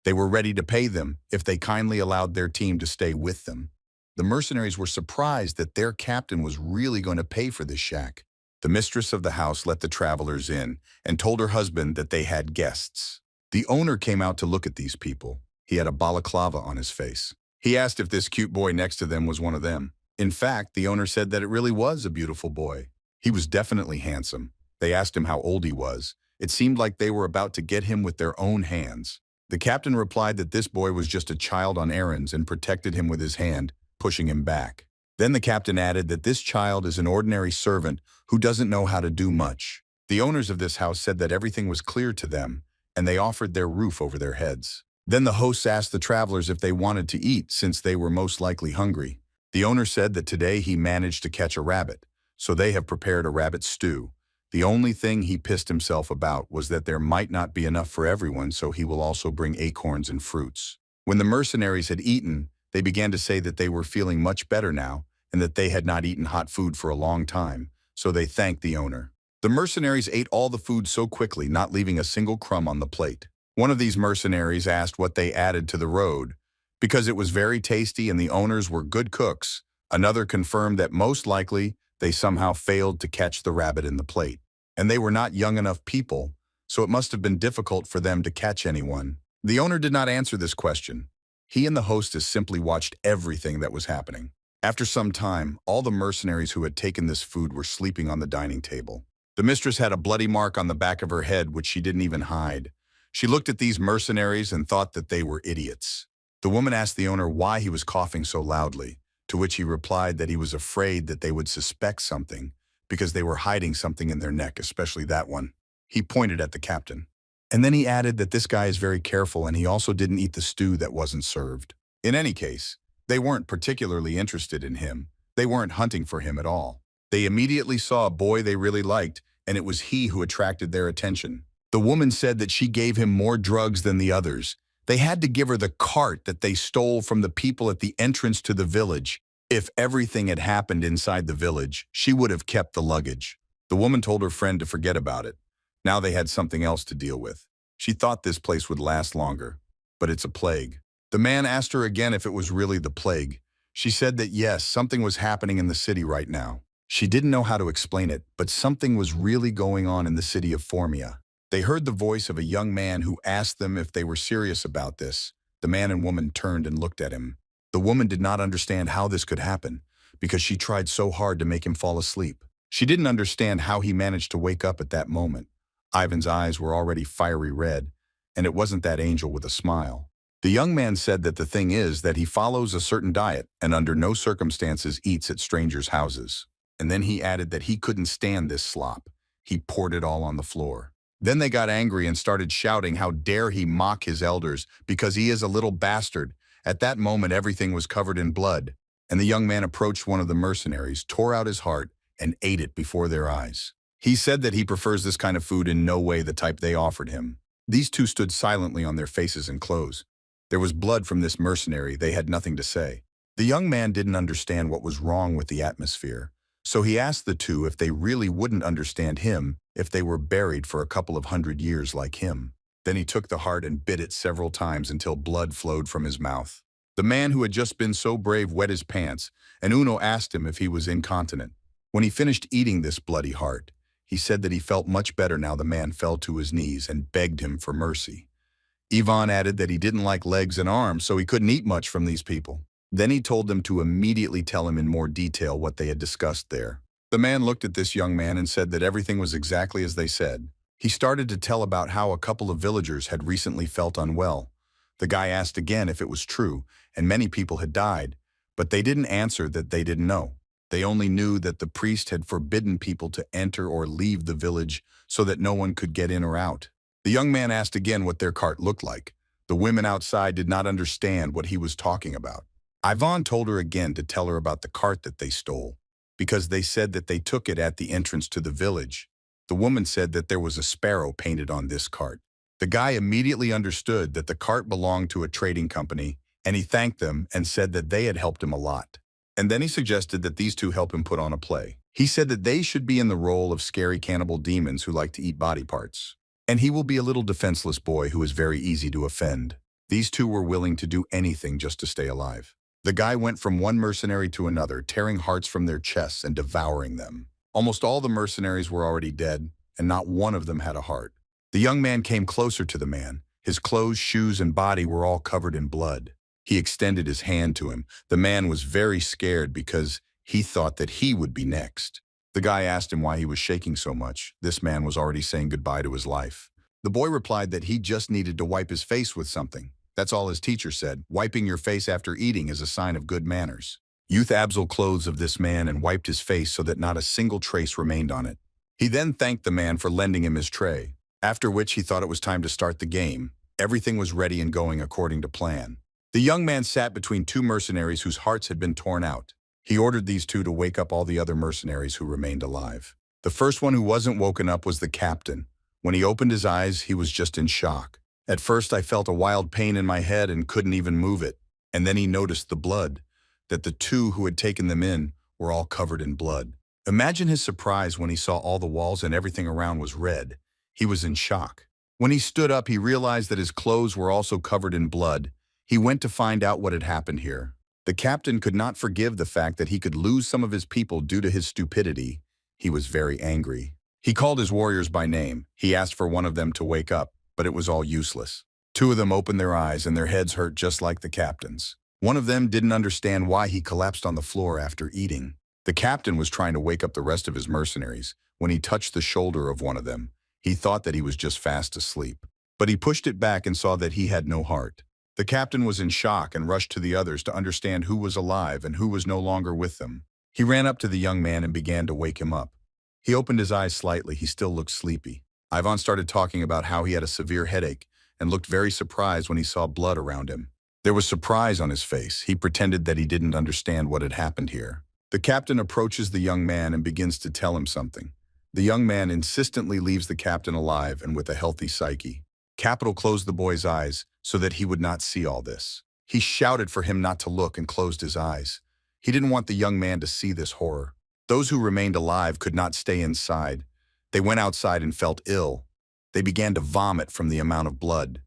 They were ready to pay them if they kindly allowed their team to stay with them. The mercenaries were surprised that their captain was really going to pay for this shack. The mistress of the house let the travelers in and told her husband that they had guests. The owner came out to look at these people. He had a balaclava on his face. He asked if this cute boy next to them was one of them. In fact, the owner said that it really was a beautiful boy. He was definitely handsome. They asked him how old he was. It seemed like they were about to get him with their own hands. The captain replied that this boy was just a child on errands and protected him with his hand, pushing him back. Then the captain added that this child is an ordinary servant who doesn't know how to do much. The owners of this house said that everything was clear to them, and they offered their roof over their heads. Then the hosts asked the travelers if they wanted to eat since they were most likely hungry. The owner said that today he managed to catch a rabbit, so they have prepared a rabbit stew. The only thing he pissed himself about was that there might not be enough for everyone, so he will also bring acorns and fruits. When the mercenaries had eaten, they began to say that they were feeling much better now and that they had not eaten hot food for a long time, so they thanked the owner. The mercenaries ate all the food so quickly, not leaving a single crumb on the plate. One of these mercenaries asked what they added to the road, because it was very tasty and the owners were good cooks. Another confirmed that most likely they somehow failed to catch the rabbit in the plate. And they were not young enough people, so it must have been difficult for them to catch anyone. The owner did not answer this question. He and the hostess simply watched everything that was happening. After some time, all the mercenaries who had taken this food were sleeping on the dining table. The mistress had a bloody mark on the back of her head, which she didn't even hide. She looked at these mercenaries and thought that they were idiots. The woman asked the owner why he was coughing so loudly, to which he replied that he was afraid that they would suspect something because they were hiding something in their neck, especially that one. He pointed at the captain. And then he added that this guy is very careful and he also didn't eat the stew that wasn't served. In any case, they weren't particularly interested in him. They weren't hunting for him at all. They immediately saw a boy they really liked, and it was he who attracted their attention. The woman said that she gave him more drugs than the others. They had to give her the cart that they stole from the people at the entrance to the village. If everything had happened inside the village, she would have kept the luggage. The woman told her friend to forget about it. Now they had something else to deal with. She thought this place would last longer, but it's a plague. The man asked her again if it was really the plague. She said that yes, something was happening in the city right now. She didn't know how to explain it, but something was really going on in the city of Formia. They heard the voice of a young man who asked them if they were serious about this. The man and woman turned and looked at him. The woman did not understand how this could happen, because she tried so hard to make him fall asleep. She didn't understand how he managed to wake up at that moment. Ivan's eyes were already fiery red, and it wasn't that angel with a smile. The young man said that the thing is that he follows a certain diet and under no circumstances eats at strangers' houses. And then he added that he couldn't stand this slop. He poured it all on the floor. Then they got angry and started shouting, how dare he mock his elders because he is a little bastard. At that moment, everything was covered in blood, and the young man approached one of the mercenaries, tore out his heart, and ate it before their eyes. He said that he prefers this kind of food in no way the type they offered him. These two stood silently on their faces and clothes. There was blood from this mercenary. They had nothing to say. The young man didn't understand what was wrong with the atmosphere, so he asked the two if they really wouldn't understand him if they were buried for a couple of 100 years like him. Then he took the heart and bit it several times until blood flowed from his mouth. The man who had just been so brave wet his pants, and Uno asked him if he was incontinent. When he finished eating this bloody heart, he said that he felt much better now. The man fell to his knees and begged him for mercy. Ivan added that he didn't like legs and arms, so he couldn't eat much from these people. Then he told them to immediately tell him in more detail what they had discussed there. The man looked at this young man and said that everything was exactly as they said. He started to tell about how a couple of villagers had recently felt unwell. The guy asked again if it was true, and many people had died, but they didn't answer that they didn't know. They only knew that the priest had forbidden people to enter or leave the village so that no one could get in or out. The young man asked again what their cart looked like. The women outside did not understand what he was talking about. Ivan told her again to tell her about the cart that they stole, because they said that they took it at the entrance to the village. The woman said that there was a sparrow painted on this cart. The guy immediately understood that the cart belonged to a trading company, and he thanked them and said that they had helped him a lot. And then he suggested that these two help him put on a play. He said that they should be in the role of scary cannibal demons who like to eat body parts. And he will be a little defenseless boy who is very easy to offend. These two were willing to do anything just to stay alive. The guy went from one mercenary to another, tearing hearts from their chests and devouring them. Almost all the mercenaries were already dead, and not one of them had a heart. The young man came closer to the man. His clothes, shoes, and body were all covered in blood. He extended his hand to him. The man was very scared because he thought that he would be next. The guy asked him why he was shaking so much. This man was already saying goodbye to his life. The boy replied that he just needed to wipe his face with something. That's all his teacher said. Wiping your face after eating is a sign of good manners. Youth Absol clothes of this man and wiped his face so that not a single trace remained on it. He then thanked the man for lending him his tray, after which he thought it was time to start the game. Everything was ready and going according to plan. The young man sat between two mercenaries whose hearts had been torn out. He ordered these two to wake up all the other mercenaries who remained alive. The first one who wasn't woken up was the captain. When he opened his eyes, he was just in shock. At first, I felt a wild pain in my head and couldn't even move it. And then he noticed the blood, that the two who had taken them in were all covered in blood. Imagine his surprise when he saw all the walls and everything around was red. He was in shock. When he stood up, he realized that his clothes were also covered in blood. He went to find out what had happened here. The captain could not forgive the fact that he could lose some of his people due to his stupidity. He was very angry. He called his warriors by name. He asked for one of them to wake up, but it was all useless. Two of them opened their eyes and their heads hurt just like the captain's. One of them didn't understand why he collapsed on the floor after eating. The captain was trying to wake up the rest of his mercenaries. When he touched the shoulder of one of them, he thought that he was just fast asleep. But he pushed it back and saw that he had no heart. The captain was in shock and rushed to the others to understand who was alive and who was no longer with them. He ran up to the young man and began to wake him up. He opened his eyes slightly. He still looked sleepy. Ivan started talking about how he had a severe headache and looked very surprised when he saw blood around him. There was surprise on his face. He pretended that he didn't understand what had happened here. The captain approaches the young man and begins to tell him something. The young man insistently leaves the captain alive and with a healthy psyche. Capital closed the boy's eyes so that he would not see all this. He shouted for him not to look and closed his eyes. He didn't want the young man to see this horror. Those who remained alive could not stay inside. They went outside and felt ill. They began to vomit from the amount of blood.